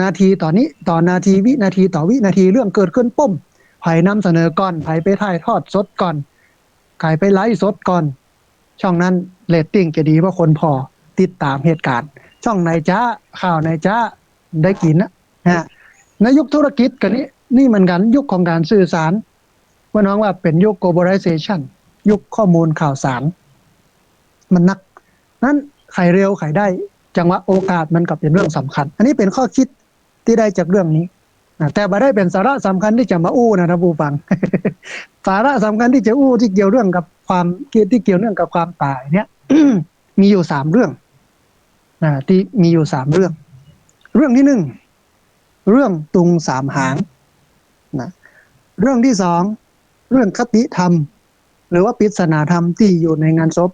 นาทีต่อนี้ต่อนาทีวินาทีต่อวินาทีเรื่องเกิดขึ้นปุ้มไผ่นำเสนอก่อนไผ่ไปถ่ายทอดสดก่อนไผ่ไปไลฟ์สดก่อนช่องนั้นเรตติ้งจะดีเพราะคนพอติดตามเหตุการณ์ช่องไหนจ้าข่าวไหนจ้าได้กินนะในยุคธุรกิจกันนี่เหมือนกันยุคของการสื่อสารว่าน้องว่าเป็นยุค globalization ยุคข้อมูลข่าวสารมันนักนั้นใครเร็วใครได้จังหวะโอกาสมันก็เป็นเรื่องสำคัญอันนี้เป็นข้อคิดที่ได้จากเรื่องนี้แต่ไม่ได้เป็นสาระสำคัญที่จะมาอู้นะท่านผู้ฟัง สาระสำคัญที่จะอู้ที่เกี่ยวเรื่องกับความที่เกี่ยวเรื่องกับความตายเนี่ย มีอยู่3เรื่องที่มีอยู่3เรื่องเรื่องที่1เรื่องตุง3หางนะเรื่องที่2เรื่องคติธรรมหรือว่าปริศนาธรรมที่อยู่ในงานศพ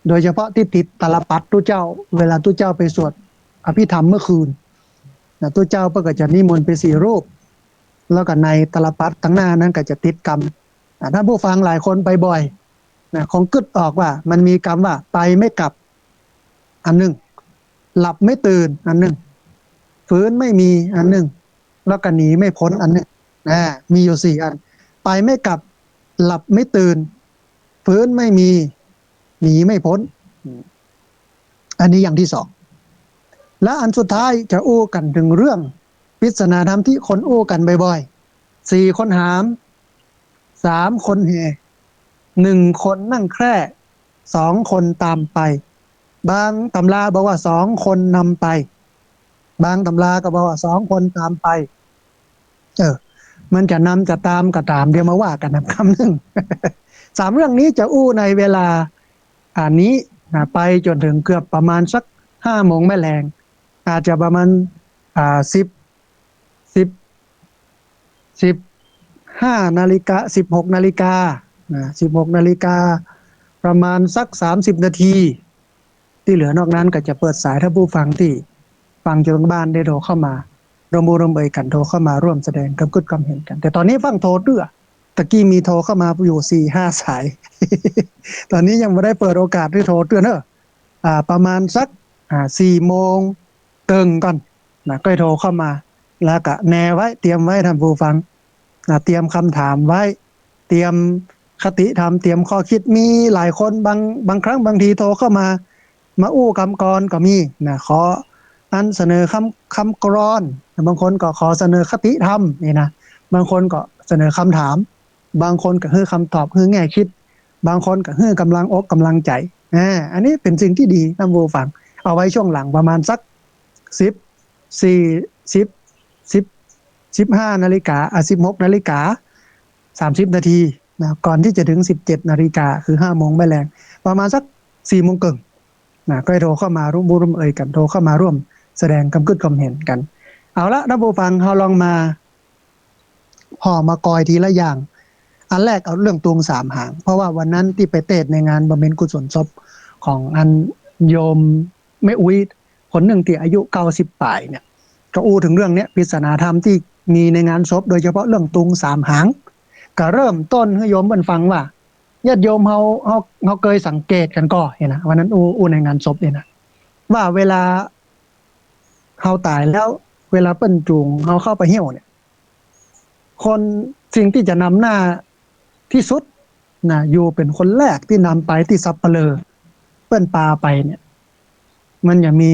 โดยเฉพาะที่ติดตาลปัดตุเจ้าเวลาตุเจ้าไปสวดอภิธรรมเมื่อคืนตุเจ้าก็จะนิมนต์ไป4รูปแล้วก็ในตาลปัดทั้งหน้านั้นก็จะติดกรรมท่านผู้ฟังหลายคนไปบ่อยคงกึดออกว่ามันมีกรรมว่าไปไม่กลับอันหนึ่งหลับไม่ตื่นอันหนึ่งฟื้นไม่มีอันหนึ่งแล้วก็หนีไม่พ้นอันหนึ่งมีอยู่4อันไปไม่กลับหลับไม่ตื่นฟื้นไม่มีหนีไม่พ้นอันนี้อย่างที่2และอันสุดท้ายจะอู้กันถึงเรื่องปริศนาธรรมที่คนอู้กันบ่อยๆ4คนหาม3คนแห่1คนนั่งแคร่2คนตามไปบางตำราบอกว่า2คนนำไปบางตำราก็บอกว่า2คนตามไปมันจะนำจะตามก็ตามเดี๋ยวมาว่ากันนะคำนึง 3เรื่องนี้จะอู้ในเวลานี้ไปจนถึงเกือบประมาณสัก5 โมงแม่แรงอาจจะประมาณ15 นาฬิกา16 นาฬิกา16 นาฬิกาประมาณสัก30 นาทีที่เหลือนอกนั้นก็จะเปิดสายถ้าผู้ฟังที่ฟังจากบ้านได้โทรเข้ามาร่วมเอ่ยกันโทรเข้ามาร่วมแสดงความคิดความเห็นกันแต่ตอนนี้ฟังโทรด้วยตะกี้มีโทรเข้ามาอยู่ 4-5 สาย ตอนนี้ยังไม่ได้เปิดโอกาสที่โทรด้วยเนอะประมาณสัก4 โมงเกิงก่อนก็โทรเข้ามาแล้วก็แนไว้เตรียมไว้ท่านผู้ฟังเตรียมคำถามไว้เตรียมคติธรรมเตรียมข้อคิดมีหลายคนบางครั้งบางทีโทรเข้ามาอู้คำกรก็มีขออันเสนอคำกรอนบางคนก็ขอเสนอคติธรรมนี่นะบางคนก็เสนอคำถามบางคนก็ให้คำตอบให้แง่คิดบางคนก็ให้กำลังอกกำลังใจอันนี้เป็นสิ่งที่ดีท่านผู้ฟังเอาไว้ช่วงหลังประมาณสัก15 นาฬิกา16 นาฬิกา30 นาทีก่อนที่จะถึง17 นาฬิกาคือ5 โมงแม่แรงประมาณสัก4 โมงครึ่ง ก็ให้โทรเข้ามาร่วมร่วมเอ่ยกันโทรเข้ามาร่วมแสดงความเห็นกันเอาละท่านผู้ฟังเราลองมาห่อมากอยทีละอย่างอันแรกเอาเรื่องตูงสามหางเพราะว่าวันนั้นที่ไปเทศในงานบำเพ็ญกุศลศพของอันโยมแม่อุ้ยคนหนึ่งที่อายุ90ปลายเนี่ยก็อู้ถึงเรื่องนี้ปริศนาธรรมที่มีในงานศพโดยเฉพาะเรื่องตูงสามหางก็เริ่มต้นให้โยมเพิ่นฟังว่าญาติโยมเขาเคยสังเกตกันก็เห็นนะวันนั้นอู้ในงานศพเนี่ยนะว่าเวลาเขาตายแล้วเวลาเปิ้นจูงเขาเข้าไปเหี่ยวเนี่ยคนสิ่งที่จะนำหน้าที่สุดนะอยู่เป็นคนแรกที่นำไปที่สัปเหร่อเปิ้นปาไปเนี่ยมันจะมี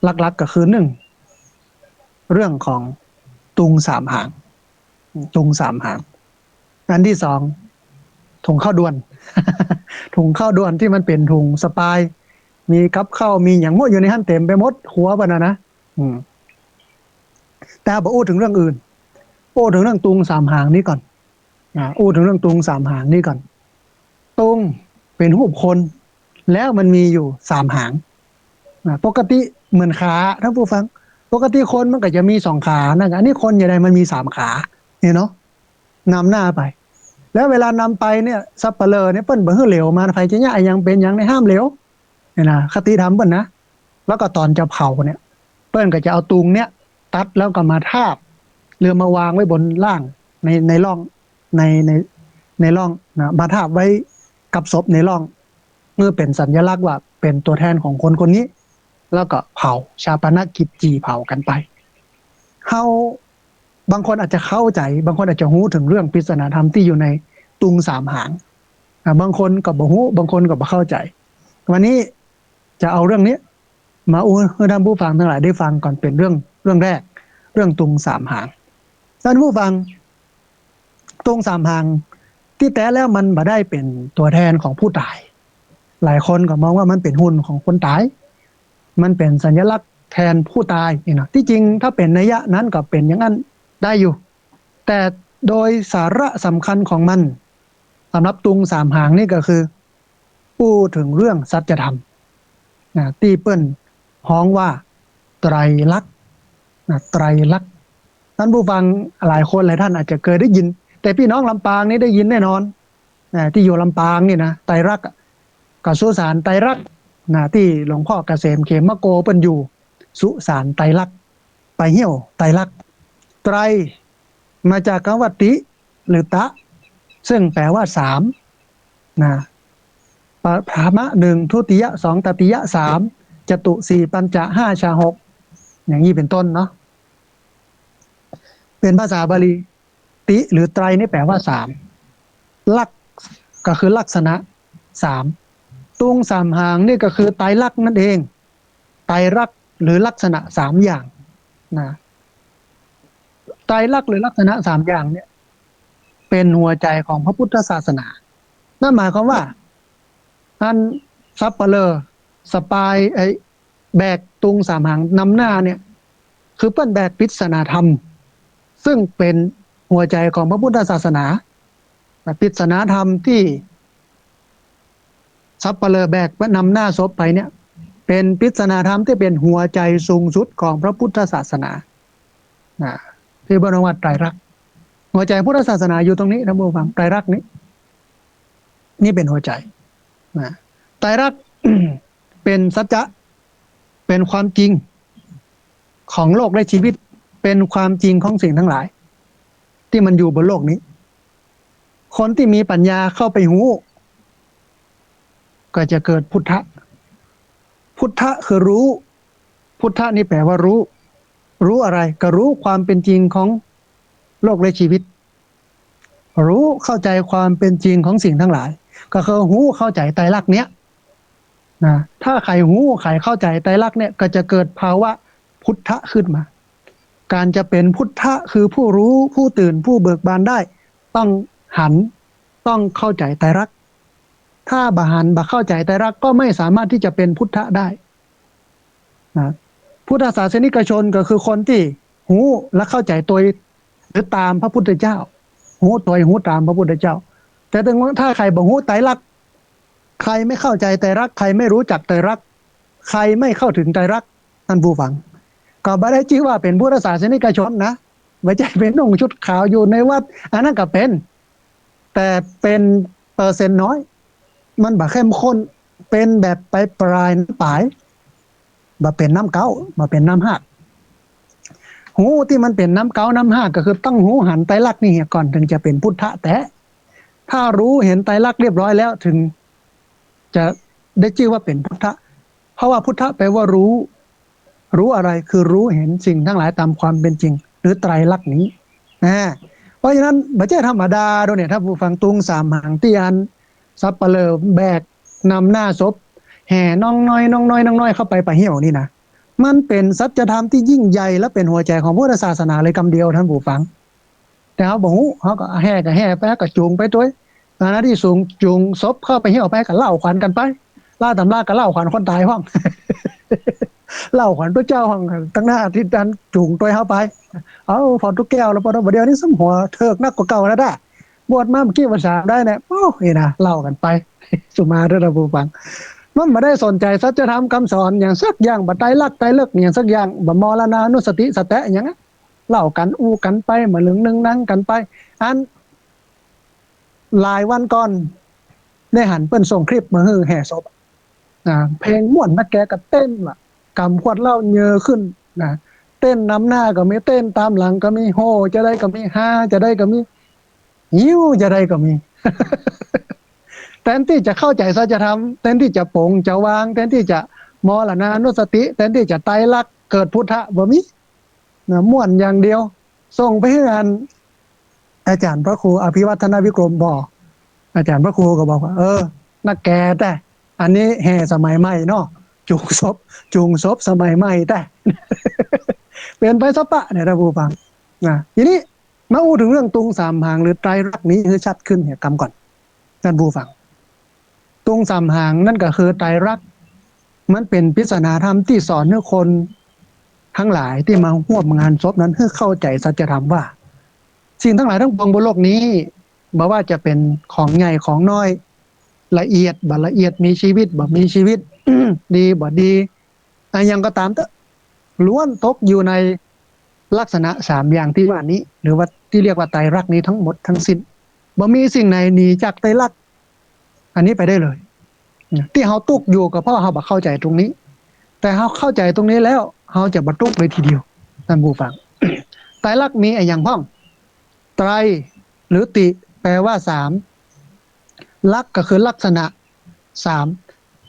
หลักๆก็คือหนึ่งเรื่องของตุงสามหางตุงสามหางอันที่สองถุงข้าวด่วน ถุงข้าวด่วนที่มันเป็นถุงสปายมีกับข้าวมีอย่างมั่วอยู่ในหั่นเต็มไปหมดหัวมันนะแต่บอกอู้ถึงเรื่องอื่นอู้ถึงเรื่องตุงสามหางนี้ก่อนอู้ถึงเรื่องตุงสามหางนี้ก่อนตุงเป็นรูปคนแล้วมันมีอยู่สามหางปกติเหมือนขาท่านผู้ฟังปกติคนมันก็จะมีสองขานะอันนี้คนอย่างไรมันมีสามขาเนี่ยเนาะนำหน้าไปแล้วเวลานำไปเนี่ยสัปเหร่อเนี่ยเปิ้นบ่ฮื้อเหลวมาไผจะย่ายังเป็นยังในห้ามเหลวเนี่ยนะคติธรรมเปิ้นนะแล้วก็ตอนจะเผาเนี่ยเปิ้นก็จะเอาตุงเนี่ยตัดแล้วก็มาทาบเรือมาวางไว้บนล่างในร่องในร่องนะมาทาบไว้กับศพในร่องเมื่อเป็นสัญลักษณ์ว่าเป็นตัวแทนของคนคนนี้แล้วก็เผาชาปนกิจจีเผากันไปเฮาบางคนอาจจะเข้าใจบางคนอาจจะรู้ถึงเรื่องปริศนาธรรมที่อยู่ในตุงสามหางบางคนก็บ่รู้บางคนก็บ่เข้าใจวันนี้จะเอาเรื่องนี้มาให้ท่านผู้ฟังทั้งหลายได้ฟังก่อนเป็นเรื่องแรกเรื่องตุงสามหางท่านผู้ฟังตุงสามหางที่แท้แล้วมันบ่ได้เป็นตัวแทนของผู้ตายหลายคนก็มองว่ามันเป็นหุ่นของคนตายมันเป็นสัญลักษณ์แทนผู้ตายนี่นะที่จริงถ้าเป็นนัยยะนั้นก็เป็นอย่างนั้นได้อยู่แต่โดยสาระสำคัญของมันสำหรับตุงสามหางนี่ก็คือพูดถึงเรื่องสัจธรรมที่เปิ้นฮ้องว่าไตรลักษณ์ไตรลักษณ์ท่านผู้ฟังหลายคนหลายท่านอาจจะเคยได้ยินแต่พี่น้องลำปางนี่ได้ยินแน่นอนที่อยู่ลำปางนี่นะไตรลักษณ์กับสุสานไตรลักษณ์ที่หลวงพ่อเกษมเขมโกเปิ้นอยู่สุสานไตรลักษณ์ไปเหี่ยวไตรลักษณ์ไตรมาจากคำว่าติหรือตะซึ่งแปลว่าสามปฐมะหนึ่งทุติยะสองตติยะสามจตุสี่ปัญจะห้าชาหกอย่างนี้เป็นต้นเนาะเป็นภาษาบาลีติหรือไตรนี่แปลว่าสามลักก็คือลักษณะสามตุงสามหางนี่ก็คือไตรลักษณ์นั่นเองไตรลักษณ์หรือลักษณะสามอย่างไตรลักษณ์หรือลักษณะสามอย่างเนี่ยเป็นหัวใจของพระพุทธศาสนานั่นหมายความว่าท่านสัปเหร่อสปายแบกตุงสามหางนำหน้าเนี่ยคือเปิ้นแบกปริศนาธรรมซึ่งเป็นหัวใจของพระพุทธศาสนาปริศนาธรรมที่สัปเหร่อแบกนำหน้าศพไปเนี่ยเป็นปริศนาธรรมที่เป็นหัวใจสูงสุดของพระพุทธศาสนาที่บรมวัตรไตรลักษณ์หัวใจพุทธศาสนาอยู่ตรงนี้ท่านผู้ฟังไตรลักษณ์นี้นี่เป็นหัวใจไตรลักษณ์ เป็นสัจจะเป็นความจริงของโลกและชีวิตเป็นความจริงของสิ่งทั้งหลายที่มันอยู่บนโลกนี้คนที่มีปัญญาเข้าไปหูก็จะเกิดพุทธะพุทธะคือรู้พุทธะนี่แปลว่ารู้อะไรก็รู้ความเป็นจริงของโลกและชีวิตรู้เข้าใจความเป็นจริงของสิ่งทั้งหลายก็คือหูเข้าใจไตรลักษณ์เนี้ยถ้าใครหูใครเข้าใจไตรลักษณ์เนี่ยก็จะเกิดภาวะพุทธะขึ้นมาการจะเป็นพุทธะคือผู้รู้ผู้ตื่นผู้เบิกบานได้ต้องหันต้องเข้าใจไตรลักษณ์ถ้าบ่หันบ่เข้าใจไตรลักษณ์ก็ไม่สามารถที่จะเป็นพุทธะได้พุทธศาสนิกชนก็คือคนที่หูและเข้าใจตัวหรือตามพระพุทธเจ้าหูตัวหูตามพระพุทธเจ้าแต่ถ้าใครบ่หูไตรลักษณ์ใครไม่เข้าใจไตรลักษณ์ใครไม่รู้จักไตรลักษณ์ ใครไม่เข้าถึงไตรลักษณ์ท่านผู้ฟังก็ไม่ได้ชื่อว่าเป็นพุทธศาสนิกชนนะไม่ใช่เป็นนุ่งชุดขาวอยู่ในวัดอันนั้นก็เป็นแต่เป็นเปอร์เซ็นต์น้อยมันแบบเข้มข้นเป็นแบบไปปลายน้ำปลายมาเป็นน้ำเก้ามาเป็นน้ำหักหูที่มันเป็นน้ำเก้าน้ำหักก็คือต้องหูหันไตรลักษณ์นี่ก่อนถึงจะเป็นพุทธะแต่ถ้ารู้เห็นไตรลักษณ์เรียบร้อยแล้วถึงจะได้ชื่อว่าเป็นพุทธะเพราะว่าพุทธะแปลว่ารู้อะไรคือรู้เห็นสิ่งทั้งหลายตามความเป็นจริงหรือไตรลักษณ์นี้เพราะฉะนั้นบัจเจธรรมดาด้วยเนี่ยถ้าผู้ฟังตุงสามหางที่อันซับเปลือแบกนำหน้าศพแห่น้องน้อยน้องน้อยน้องน้อยเข้าไปปะเหี่ยวนี่นะมันเป็นสัจธรรมที่ยิ่งใหญ่และเป็นหัวใจของพุทธศาสนาเลยคำเดียวท่านผู้ฟังแต่เขาบอกเขาก็แห่กับแห่ไปก็จูงไปด้วยตอนนั้นที่สูงจูงศพเข้าไปเหี่ยวไปก็เล่าขวัญกันไปล่าตำราก็เล่าขวัญคนตายห้อง เล่าขวัญพระเจ้าห้องตั้งหน้าที่ดันจูงตัวเข้าไปเอาพอทุกแก้วแล้วพอเดี๋ยวนี้สมหัวเถิกนักกว่าเก่าแล้วได้บวชมาเมื่อกี้ภาษาได้เนี่ยโอ้ยนะเล่ากันไปสุมาเรื่องผู้ฟังมันไม่ได้สนใจสัจธรรมคำสอนอย่างสักอย่างบัตรไตรลักษณ์ไตรเลิกอย่างสักอย่างบมรณานุสติสแตะอย่างนั้นเล่ากันอู้กันไปมาลึงนึงนั่งกันไปอันหลายวันก่อนได้หันเปิ้นส่งคลิปมาฮือแห่ศพเพลงม่วนนักแกก็เต้นว่ะกำขวดเหล้าเยอะขึ้นนะเต้นนำหน้าก็มีเต้นตามหลังก็มีโฮจะได้ก็มีฮาจะได้ก็มีหิวจะได้ก็มี แทนที่จะเข้าใจสัจธรรมแทนที่จะปรงจะวางแทนที่จะมรณานุสติแทนที่จะไตรลักษณ์เกิดพุทธะบ่มีนะม่วนอย่างเดียวส่งไปให้อาจารย์พระครูอภิวัฒนวิกรมบอกอาจารย์พระครูก็บอกว่านักแกแต่อันนี้แห่สมัยใหม่เนาะจูงศพสมัยใหม่แต่ เป็นไปซะปะเนี่ยท่านผู้ฟังทีนี้มาอู้ถึงเรื่องตุงสามหางหรือไตรลักษณ์นี้ให้ชัดขึ้นเนี่ยกำก่อนท่านผู้ฟังตุงสามหางนั่นก็คือไตรลักษณ์มันเป็นปริศนาธรรมที่สอนให้คนทั้งหลายที่มาร่วมงานศพนั้นให้เข้าใจสัจธรรมว่าสิ่งทั้งหลายทั้งปวงบนโลกนี้บ่ว่าจะเป็นของใหญ่ของน้อยละเอียดบ่ละเอียดมีชีวิตบ่มีชีวิต ดีบ่ดีอะไรยังก็ตามเถอะล้วนตกอยู่ในลักษณะสามอย่างที่ว่านี้หรือว่าที่เรียกว่าไตรลักษณ์นี้ทั้งหมดทั้งสิ้นบ่มีสิ่งไหนหนีจากไตรลักษณ์อันนี้ไปได้เลยที่เฮาตุกอยู่ก็เพราะเฮาบ่เข้าใจตรงนี้แต่เฮาเข้าใจตรงนี้แล้วเฮาจะบ่ตุกเลยทีเดียวท่านผู้ฟัง ไตรลักษณ์มีอย่างพ้องไตรหรือติแปลว่าสามลักษณ์ก็คือลักษณะสาม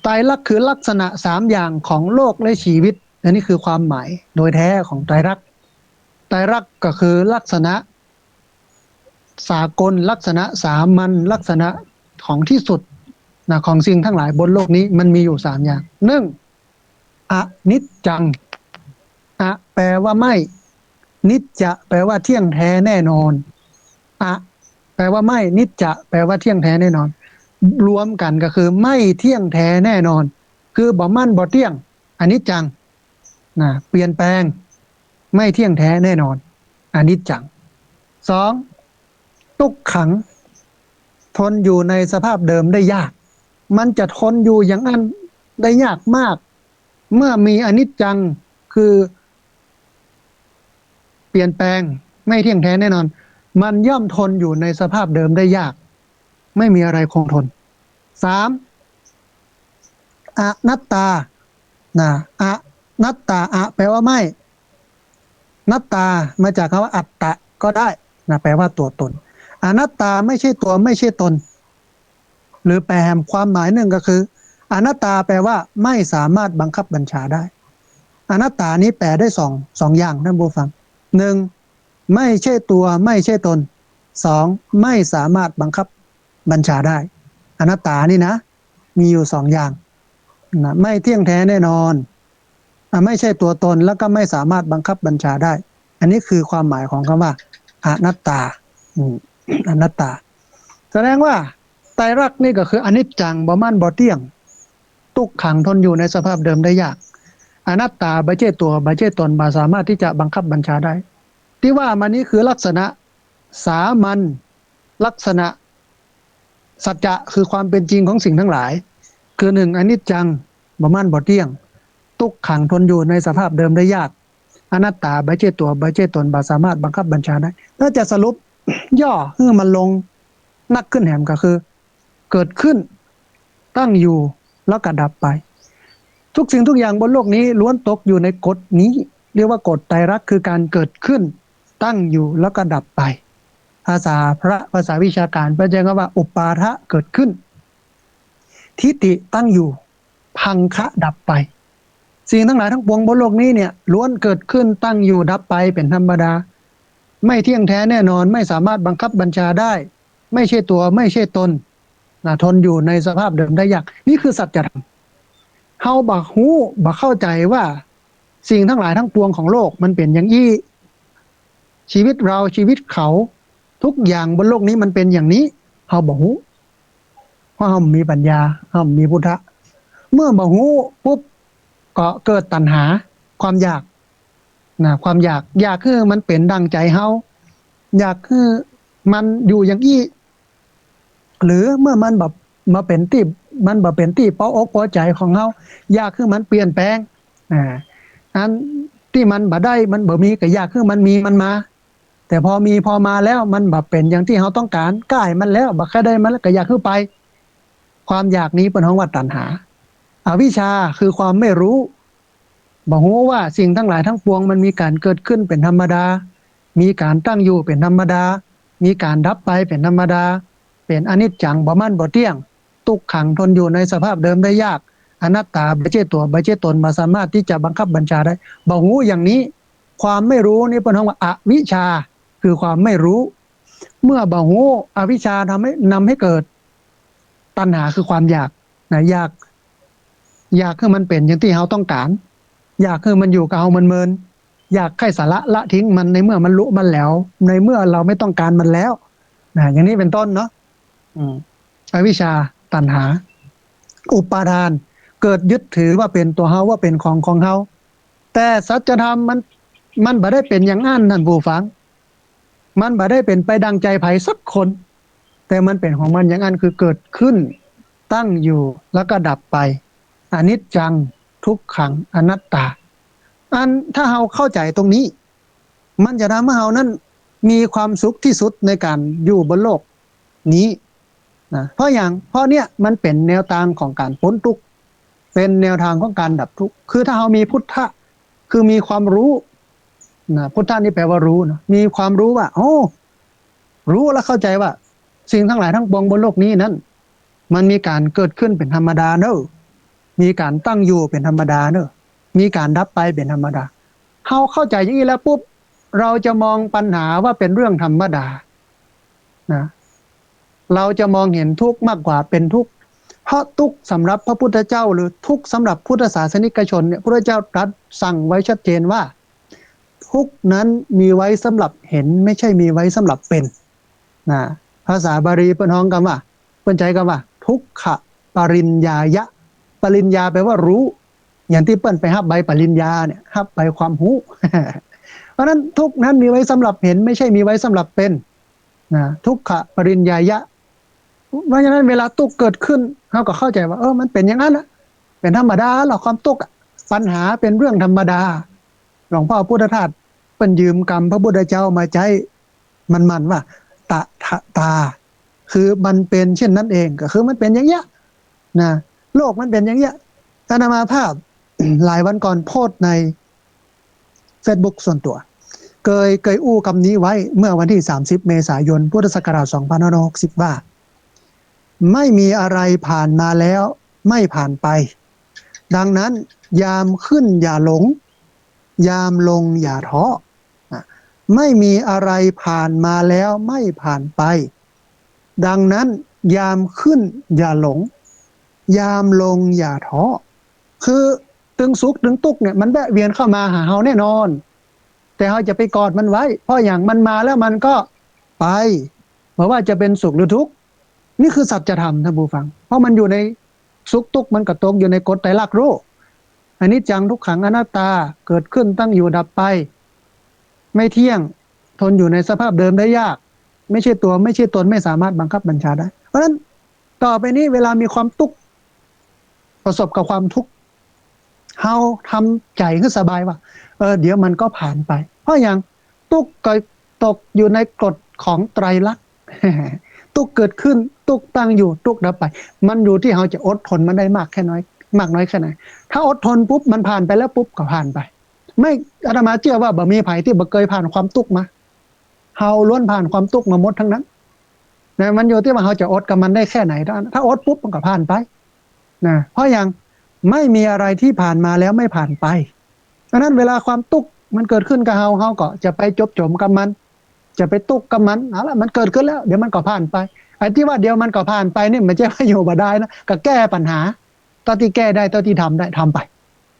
ไตรลักษณ์คือลักษณะสามอย่างของโลกและชีวิตอันนี้คือความหมายโดยแท้ของไตรลักษณ์ไตรลักษณ์ก็คือลักษณะสากลลักษณะสามัญลักษณะของที่สุดนะของสิ่งทั้งหลายบนโลกนี้มันมีอยู่สามอย่างหนึ่งอนิจจังแปลว่าไม่นิจจะแปลว่าเที่ยงแท้แน่นอนแปลว่าไม่นิจจะแปลว่าเที่ยงแท้แน่นอนรวมกันก็คือไม่เที่ยงแท้แน่นอนคือบ่มั่นบ่เที่ยงอนิจจังเปลี่ยนแปลงไม่เที่ยงแท้แน่นอนอนิจจังสองทุกขังทนอยู่ในสภาพเดิมได้ยากมันจะทนอยู่อย่างนั้นได้ยากมากเมื่อมีอนิจจังคือเปลี่ยนแปลงไม่เที่ยงแท้แน่นอนมันย่อมทนอยู่ในสภาพเดิมได้ยากไม่มีอะไรคงทนสามอนัตตาอนัตตาแปลว่าไม่นัตตามาจากคำว่าอัตตะก็ได้แปลว่าตัวตนอนัตตาไม่ใช่ตัวไม่ใช่ตนหรือแปลความหมายหนึ่งก็คืออนัตตาแปลว่าไม่สามารถบังคับบัญชาได้อนัตตานี้แปลได้สองอย่างท่านผู้ฟังหนึ่งไม่ใช่ตัวไม่ใช่ตนสองไม่สามารถบังคับบัญชาได้อนัตตานี่นะมีอยู่สองอย่างไม่เที่ยงแท้แน่นอนไม่ใช่ตัวตนแล้วก็ไม่สามารถบังคับบัญชาได้อันนี้คือความหมายของคำว่าอนัตตาอนัตตาแสดงว่าไตรลักษณ์นี่ก็คืออนิจจังบ่มั่นบ่เที่ยงทุกขังทนอยู่ในสภาพเดิมได้ยากอนัตตาไม่ใช่ตัวไม่ใช่ตนบ่สามารถที่จะบังคับบัญชาได้ที่ว่ามานี้คือลักษณะสามัญลักษณะสัจจะคือความเป็นจริงของสิ่งทั้งหลายคือหนึ่งอนิจจังบ่มั่นบ่เที่ยง ทุกขังทนอยู่ในสภาพเดิมได้ยากอนัตตาไม่ใช่ตัวไม่ใช่ตนบ่สามารถบังคับบัญชาได้ถ้าจะสรุป ย่อให้มันลงนักขึ้นแหมก็คือเกิดขึ้นตั้งอยู่แล้วก็ดับไปทุกสิ่งทุกอย่างบนโลกนี้ล้วนตกอยู่ในกฎนี้เรียกว่ากฎไตรลักษณ์คือการเกิดขึ้นตั้งอยู่แล้วก็ดับไปภาษาวิชาการแปลว่าอุปาทะเกิดขึ้นทิฏฐิตั้งอยู่พังคะดับไปสิ่งทั้งหลายทั้งปวงบนโลกนี้เนี่ยล้วนเกิดขึ้นตั้งอยู่ดับไปเป็นธรรมดาไม่เที่ยงแท้แน่นอนไม่สามารถบังคับบัญชาได้ไม่ใช่ตัวไม่ใช่ตนทนอยู่ในสภาพเดิมได้ยากนี่คือสัจธรรมเฮาบักฮู้บักเข้าใจว่าสิ่งทั้งหลายทั้งปวงของโลกมันเป็นอย่างนี้ชีวิตเราชีวิตเขาทุกอย่างบนโลกนี้มันเป็นอย่างนี้เฮาบ่ฮู้เพราะเฮามีปัญญาเฮามีพุทธะเมื่อบ่ฮู้ปุ๊บก็เกิดตัณหาความอยากความอยากคือมันเป็นดังใจเฮาอยากคือมันอยู่อย่างอี้หรือเมื่อมันแบบมาเป็นที่มันบ่เป็นที่พออกพอใจของเฮาอยากคือมันเปลี่ยนแปลงอันที่มันบ่ได้มันบ่มีก็อยากคือมันมีมันมาแต่พอมีพอมาแล้วมันบ่เป็นอย่างที่เฮาต้องการใกล้มันแล้วบ่แค่ได้มันแล้วก็อยากคือไปความอยากนี้เป็นของว่าตัณหาอวิชชาคือความไม่รู้บ่ฮู้ว่าสิ่งทั้งหลายทั้งปวงมันมีการเกิดขึ้นเป็นธรรมดามีการตั้งอยู่เป็นธรรมดามีการดับไปเป็นธรรมดาเป็นอนิจจังบ่มั่นบ่เที่ยงทุกขังทนอยู่ในสภาพเดิมได้ยากอนัตตาไม่ใช่ตัวไม่ใช่ตนบ่สามารถที่จะบังคับบัญชาได้บ่ฮู้อย่างนี้ความไม่รู้นี่เป็นคำว่าอวิชชาคือความไม่รู้เมื่อบ่ฮู้อวิชชานำให้เกิดตัณหาคือความอยากอยากคือมันเป็นอย่างที่เฮาต้องการอยากคือมันอยู่กับเฮามันเมินอยากให้สาระละทิ้งมันในเมื่อมันรู้มันแล้วในเมื่อเราไม่ต้องการมันแล้วอย่างนี้เป็นต้นเนาะอวิชชาตัณหาอุปาทานเกิดยึดถือว่าเป็นตัวเฮาว่าเป็นของเฮาแต่สัจธรรมมันบ่ได้เป็นอย่างนั้นนั่นผู้ฟังมันบ่ได้เป็นไปดังใจไผสักคนแต่มันเป็นของมันอย่างนั้นคือเกิดขึ้นตั้งอยู่แล้วก็ดับไปอนิจจังทุกขังอนัตตาถ้าเราเข้าใจตรงนี้มันจะทำให้เรานั้นมีความสุขที่สุดในการอยู่บนโลกนี้นะเพราะเนี่ยมันเป็นแนวทางของการพ้นทุกข์เป็นแนวทางของการดับทุกข์คือถ้าเรามีพุทธะคือมีความรู้นะพุทธะนี่แปลว่ารู้นะมีความรู้ว่าโอ้รู้แล้วเข้าใจว่าสิ่งทั้งหลายทั้งปวงบนโลกนี้นั้นมันมีการเกิดขึ้นเป็นธรรมดาเนอะมีการตั้งอยู่เป็นธรรมดาเนอะมีการดับไปเป็นธรรมดาเราเข้าใจอย่างนี้แล้วปุ๊บเราจะมองปัญหาว่าเป็นเรื่องธรรมดานะเราจะมองเห็นทุกข์มากกว่าเป็นทุกข์เพราะทุกข์สำหรับพระพุทธเจ้าหรือทุกข์สำหรับพุทธศาสนิกชนเนี่ยพระพุทธเจ้าตรัสสั่งไว้ชัดเจนว่าทุกข์นั้นมีไว้สำหรับเห็นไม่ใช่มีไว้สำหรับเป็นนะภาษาบาลีเปิ้นฮ้องกันว่าเปิ้นใช้คำว่าทุกขปริญญายะปริญญาแปลว่ารู้อย่างที่เปิ้นไปรับใบปริญญาเนี่ยรับใบความรู้ เพราะนั้นทุกนั้นมีไว้สำหรับเห็นไม่ใช่มีไว้สำหรับเป็นนะทุกขปริญญายะเพราะฉะนั้นเวลาทุกข์เกิดขึ้นเขาก็เข้าใจว่ามันเป็นอย่างนั้นนะเป็นธรรมดาหรอกความทุกข์ปัญหาเป็นเรื่องธรรมดาหลวงพ่อพุทธทาสเปิ้นยืมกรรมพระพุทธเจ้ามาใช้มันว่าตาคือมันเป็นเช่นนั้นเองก็คือมันเป็นอย่างเงี้ยนะโลกมันเป็นอย่างเงี้ยอาตมาภาพ หลายวันก่อนโพสต์ใน Facebook ส่วนตัวเคยอู้คำนี้ไว้เมื่อวันที่30เมษายนพุทธศักราช2560ว่าไม่มีอะไรผ่านมาแล้วไม่ผ่านไปดังนั้นยามขึ้นอย่าหลงยามลงอย่าท้อไม่มีอะไรผ่านมาแล้วไม่ผ่านไปดังนั้นยามขึ้นอย่าหลงยามลงอย่าท้อคือตึงสุขตึงทุกข์เนี่ยมันแวะเวียนเข้ามาหาเฮาแน่นอนแต่เฮาจะไปกอดมันไว้เพราะอย่างมันมาแล้วมันก็ไปไม่ว่าจะเป็นสุขหรือทุกข์นี่คือสัจธรรมท่านผู้ฟังเพราะมันอยู่ในสุขทุกข์มันก็ตกอยู่ในกฎไตรลักษณ์รู้อนิจจังทุกขังอนัตตาเกิดขึ้นตั้งอยู่ดับไปไม่เที่ยงทนอยู่ในสภาพเดิมได้ยากไม่ใช่ตัวไม่ใช่ตนไม่สามารถบังคับบัญชาได้เพราะฉะนั้นต่อไปนี้เวลามีความทุกข์ประสบกับความทุกข์ เฮาทำใจให้สบายว่าเดี๋ยวมันก็ผ่านไปเพราะอย่างตุกก็ตกอยู่ในกฎของไตรลักษณ์ ตุกเกิดขึ้นตุกตั้งอยู่ตุกดับไปมันอยู่ที่เราจะอดทนมันได้มากแค่น้อยมากน้อยแค่ไหนถ้าอดทนปุ๊บมันผ่านไปแล้วปุ๊บก็ผ่านไปไม่อาตมาเชื่อว่าบ่มีไผที่บ่เคยผ่านความตุกมาเฮาล้วนผ่านความตุกมาหมดทั้งนั้นนะมันอยู่ที่ว่าเราจะอดกับมันได้แค่ไหนถ้าอดปุ๊บมันก็ผ่านไปนะเพราะอย่างไม่มีอะไรที่ผ่านมาแล้วไม่ผ่านไปเพราะนั้นเวลาความตุกมันเกิดขึ้นกับเฮาก็จะไปจบจมกับมันจะไปตุกกับมันเอาละมันเกิดขึ้นแล้วเดี๋ยวมันก็ผ่านไปไอ้ที่ว่าเดี๋ยวมันก็ผ่านไปนี่มันจะไม่อยู่บ่ได้นะก็แก้ปัญหาตอนที่แก้ได้ตอนที่ทำได้ทำไป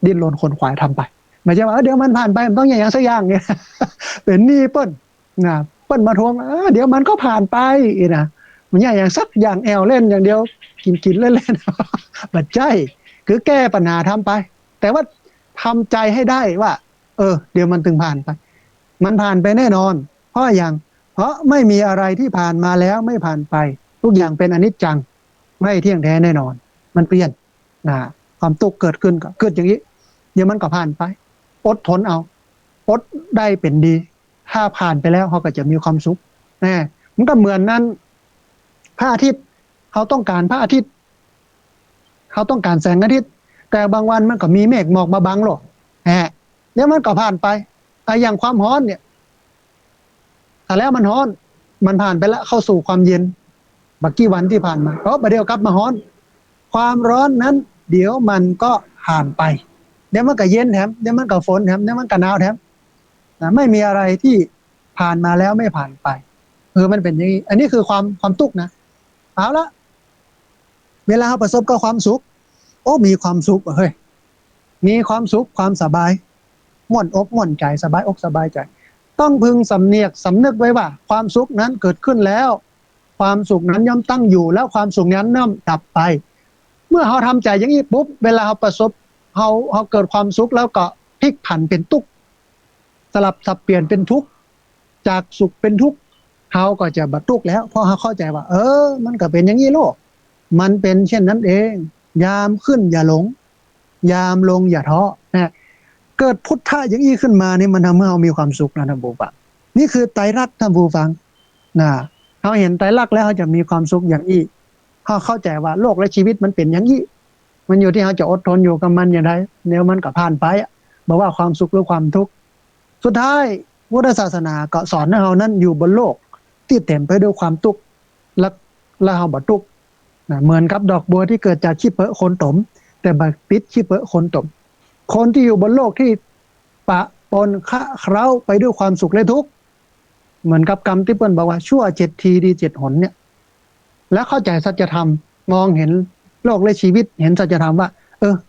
ดิ้นรนขนขวายทำไปไม่ใช่ว่าเดี๋ยวมันผ่านไปมันต้องอย่างสักอย่างเนี่ย เป็นหนี้เปิ้นนะเปิ้นมาทวงเดี๋ยวมันก็ผ่านไปนะมันอย่างสักอย่างแอลเล่นอย่างเดียวกินเล่นๆ บัดใจคือแก้ปัญหาทำไปแต่ว่าทำใจให้ได้ว่าเดี๋ยวมันถึงผ่านไปมันผ่านไปแน่นอนเพราะไม่มีอะไรที่ผ่านมาแล้วไม่ผ่านไปทุกอย่างเป็นอนิจจังไม่เที่ยงแท้แน่นอนมันเปลี่ยนนะความทุกข์เกิดขึ้นก็เกิดอย่างนี้เดี๋ยวมันก็ผ่านไปอดทนเอาอดได้เป็นดีถ้าผ่านไปแล้วเขาก็จะมีความสุขมันก็เหมือนนั้นพระอาทิตย์เขาต้องการพระอาทิตย์เขาต้องการแสงอาทิตย์แต่บางวันมันก็มีเมฆหมอกมาบังหรอกเดี๋ยวมันก็ผ่านไปอย่างความร้อนเนี่ยแต่แล้วมันร้อนมันผ่านไปแล้วเข้าสู่ความเย็นบักกี่วันที่ผ่านมาประเดี๋ยวกลับมาร้อนความร้อนนั้นเดี๋ยวมันก็ผ่านไปเดี๋ยวมันก็เย็นแถมเดี๋ยวมันก็ฝนแถมเดี๋ยวมันก็หนาวแถมไม่มีอะไรที่ผ่านมาแล้วไม่ผ่านไปมันเป็นอย่างนี้อันนี้คือความทุกข์นะเอาละเวลาประสบกับความสุขมีความสุขเฮ้ยมีความสุขความสบายม่วนอกม่วนใจสบายอกสบายใจต้องพึงสำนึกไว้ว่าความสุขนั้นเกิดขึ้นแล้วความสุขนั้นย่อมตั้งอยู่แล้วความสุขนั้นย่อมดับไปเมื่อเราทำใจอย่างนี้ปุ๊บเวลาเราประสบเราเกิดความสุขแล้วก็พลิกผันเป็นทุกข์สลับสับเปลี่ยนเป็นทุกข์จากสุขเป็นทุกข์เราก็จะบรรทุกแล้วเพราะเราเข้าใจว่ามันก็เป็นอย่างนี้โลกมันเป็นเช่นนั้นเองยามขึ้นอย่าหลงยามลงอย่าท้อนะเกิดพุทธะอย่างนี้ขึ้นมานี่มันทำให้เรามีความสุขนะท่านผู้ฟังนี่คือไตรลักษณ์ท่านผู้ฟังนะเขาเห็นไตรลักษณ์แล้วเขาจะมีความสุขอย่างนี้เขาเข้าใจว่าโลกและชีวิตมันเป็นอย่างนี้มันอยู่ที่เขาจะอดทนอยู่กับมันอย่างไรเดี๋ยวมันก็ผ่านไปบอกว่าความสุขหรือความทุกข์สุดท้ายพุทธศาสนาก็สอนให้เรานั้นอยู่บนโลกที่เต็มไปด้วยความทุกข์และเราบ่ทุกข์เหมือนกับดอกบัวที่เกิดจากขี้เปอะโคนตมแต่บัดปิดขี้เปอะโคนตมคนที่อยู่บนโลกที่ปะปนคะเคล้าไปด้วยความสุขและทุกข์เหมือนกับกรรมที่เปิ้นบอกว่าชั่ว7 ทีดี7 หนเนี่ยแล้วเข้าใจสัจธรรมมองเห็นโลกและชีวิตเห็นสัจธรรมว่า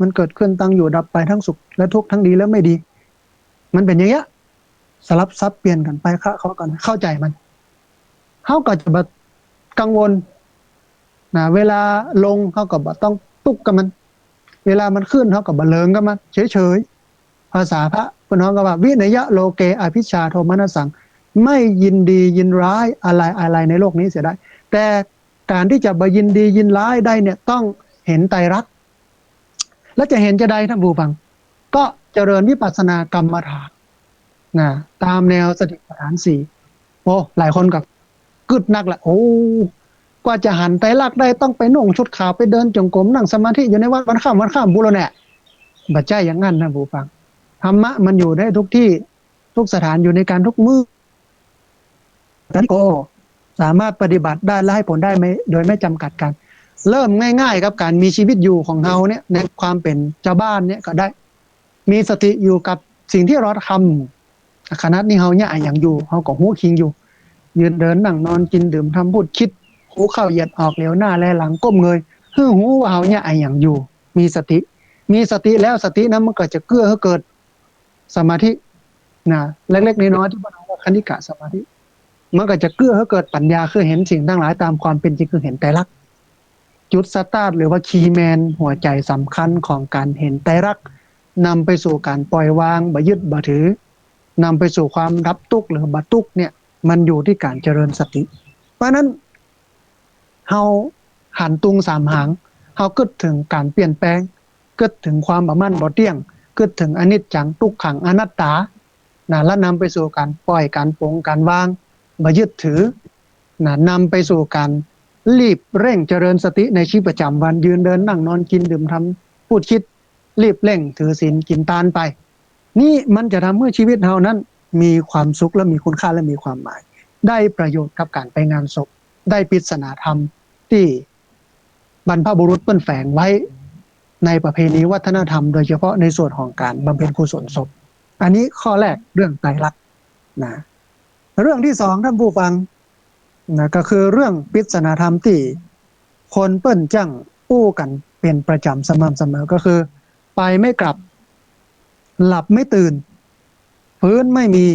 มันเกิดขึ้นตั้งอยู่ดับไปทั้งสุขและทุกข์ทั้งดีและไม่ดีมันเป็นอย่างเงี้ยสลับซับเปลี่ยนกันไปเขากันเข้าใจมันเขาก็จะแบบกังวลเวลาลงเขาก็บ่ต้องตุกกับมันเวลามันขึ้นเขาก็บ่เลิงกับมันเฉยๆภาษาพระพน้องก็ว่าวินยะโลเกอภิชาโทมนัสสังไม่ยินดียินร้ายอะไรในโลกนี้เสียได้แต่การที่จะบ่ยินดียินร้ายได้เนี่ยต้องเห็นไตรลักษณ์แล้วจะเห็นจะได้ท่านผู้ฟังก็เจริญวิปัสสนากรรมฐานตามแนวสติปัฏฐาน4หลายคนกับกึดนักแหละกว่าจะหันไตรลักษณ์ได้ต้องไปนุ่งชุดขาวไปเดินจงกรมนั่งสมาธิอยู่ในวัดวันข้ามบุรณะบัดใจอย่างนั้นนะผู้ฟังธรรมะมันอยู่ได้ทุกที่ทุกสถานอยู่ในการทุกมื้อท่านก็สามารถปฏิบัติได้และให้ผลได้ไม่โดยไม่จำกัดกันเริ่มง่ายๆกับการมีชีวิตอยู่ของเราเนี่ยในความเป็นเจ้าบ้านเนี่ยก็ได้มีสติอยู่กับสิ่งที่เราทำขณะนี้เราเนี่ยอย่างอยู่เราก็หูคิงอยู่ยืนเดินนั่งนอนกินดื่มทำพูดคิดหูเข้าเหยียดออกเหลียวหน้าแลหลังก้มเงยหูว่าเราเนี่ยอย่างอยู่มีสติแล้วสตินั้นมันก็จะเกื้อให้เกิดสมาธิเล็กๆน้อยๆที่ว่าเราคณิกะสมาธิมันก็จะเกื้อให้เกิดปัญญาคือเห็นสิ่งทั้งหลายตามความเป็นจริงคือเห็นไตรลักษณ์จุดสตาร์ทหรือว่าคีย์แมนหัวใจสำคัญของการเห็นไตรลักษณ์นำไปสู่การปล่อยวางบ่ยึดบ่ถือนำไปสู่ความรับทุกข์หรือบ่ทุกข์เนี่ยมันอยู่ที่การเจริญสติเพราะนั้นเฮาหันตุง3 หางเฮาคิดถึงการเปลี่ยนแปลงคิดถึงความบ่มั่นบ่เที่ยง คิดถึงอนิจจังทุกขังอนัตตานะและนำไปสู่การปล่อยการปลงการวางมายึดถือนะนำไปสู่การรีบเร่งเจริญสติในชีวิตประจำวันยืนเดินนั่งนอนกินดื่มทำพูดคิดรีบเร่งถือศีลกินทานไปนี่มันจะทำให้ชีวิตเรานั้นมีความสุขและมีคุณค่าและมีความหมายได้ประโยชน์กับการไปงานศพได้ปริศนาธรรมที่บรรพบุรุษเปิ้นแฝงไว้ในประเพณีวัฒนธรรมโดยเฉพาะในส่วนของการบำเพ็ญกุศลศพอันนี้ข้อแรกเรื่องไตรลักษณ์นะเรื่องที่สองท่านผู้ฟังนะก็คือเรื่องปริศนาธรรมที่คนเปิ้นจั่งอู้กันเป็นประจำสม่ำเสมอก็คือไปไม่กลับหลับไม่ตื่นฟื้นไม่มี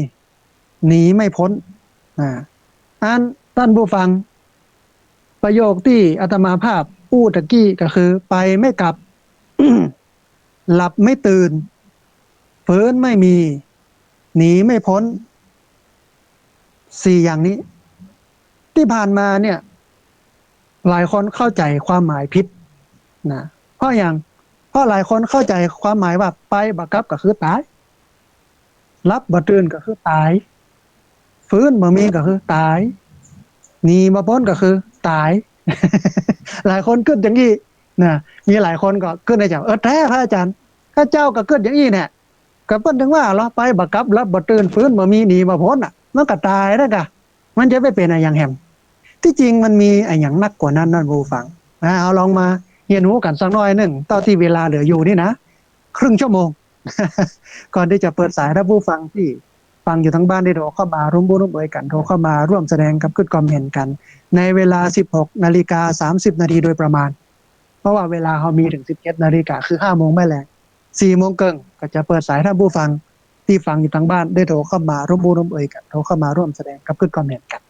หนีไม่พ้นอันท่านผู้ฟังประโยคที่อาตมาภาพพูดตะกี้ก็คือไปไม่กลับ หลับไม่ตื่นฟื้นไม่มีหนีไม่พ้นสี่อย่างนี้ที่ผ่านมาเนี่ยหลายคนเข้าใจความหมายผิดนะเพราะหลายคนเข้าใจความหมายว่าไปบักกับก็คือตายรับบ่ตื่นก็คือตายฟื้นบ่มีก็คือตายหนีบ่พ้นก็คือตาย หลายคนคิดอย่างนี้นะมีหลายคนก็คิดในใจแท้พระอาจารย์ข้าเจ้าก็คิดอย่างนี้เนี่ยก็เพิ่นถึงว่าเราไปบักกับรับบ่ตื่นฟื้นบ่มีหนีบ่พ้นมันก็ตายแล้วก็มันจะไม่เป็นอะไรอย่างแหมที่จริงมันมีอะไรอย่างนักกว่านั้นนั่นผู้ฟังเอาลองมาเรียนรู้กันสักหน่อยหนึ่งตอนที่เวลาเหลืออยู่นี่นะครึ่งชั่วโมง ก่อนที่จะเปิดสายถ้าผู้ฟังที่ฟังอยู่ทั้งบ้านได้โทรเข้ามาร่วมบุญร่วมเอ่ยกันโทรเข้ามาร่วมแสดงกับขึ้นความเห็นกันในเวลา 16:30 นาทีโดยประมาณเพราะว่าเวลาเขามีถึง 17 นาฬิกาคือ 5 โมงไม่แลง4 โมงเกิงก็จะเปิดสายถ้าผู้ฟังที่ฟังอยู่ทั้งบ้านได้โทรเข้ามาร่วมบุญร่วมเอ่ยกันโทรเข้ามาร่วมแสดงกับขึ้นความเห็นกัน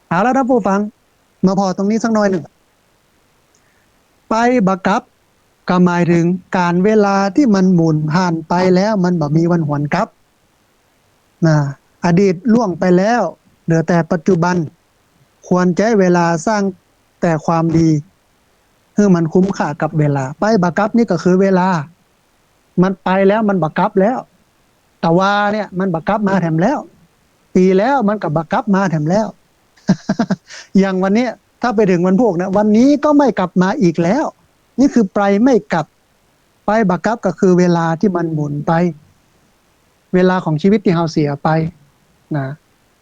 เอาแล้วถ้าผู้ฟังมาพอตรงนี้สักหน่อยหนึ่งไปบักกับก็หมายถึงการเวลาที่มันหมุนผ่านไปแล้วมันบ่มีวันหวนกลับอดีตล่วงไปแล้วเหลือแต่ปัจจุบันควรใช้เวลาสร้างแต่ความดีเพื่อมันคุ้มค่ากับเวลาไปบักกับนี่ก็คือเวลามันไปแล้วมันบักกับแล้วแต่ว่าเนี่ยมันบักกับมาแถมแล้วปีแล้วมันกับบักกับมาแถมแล้ว อย่างวันนี้ถ้าไปถึงวันพวกนะวันนี้ก็ไม่กลับมาอีกแล้วนี่คือไปไม่กลับไปบักกับก็คือเวลาที่มันหมุนไปเวลาของชีวิตที่เราเสียไปนะ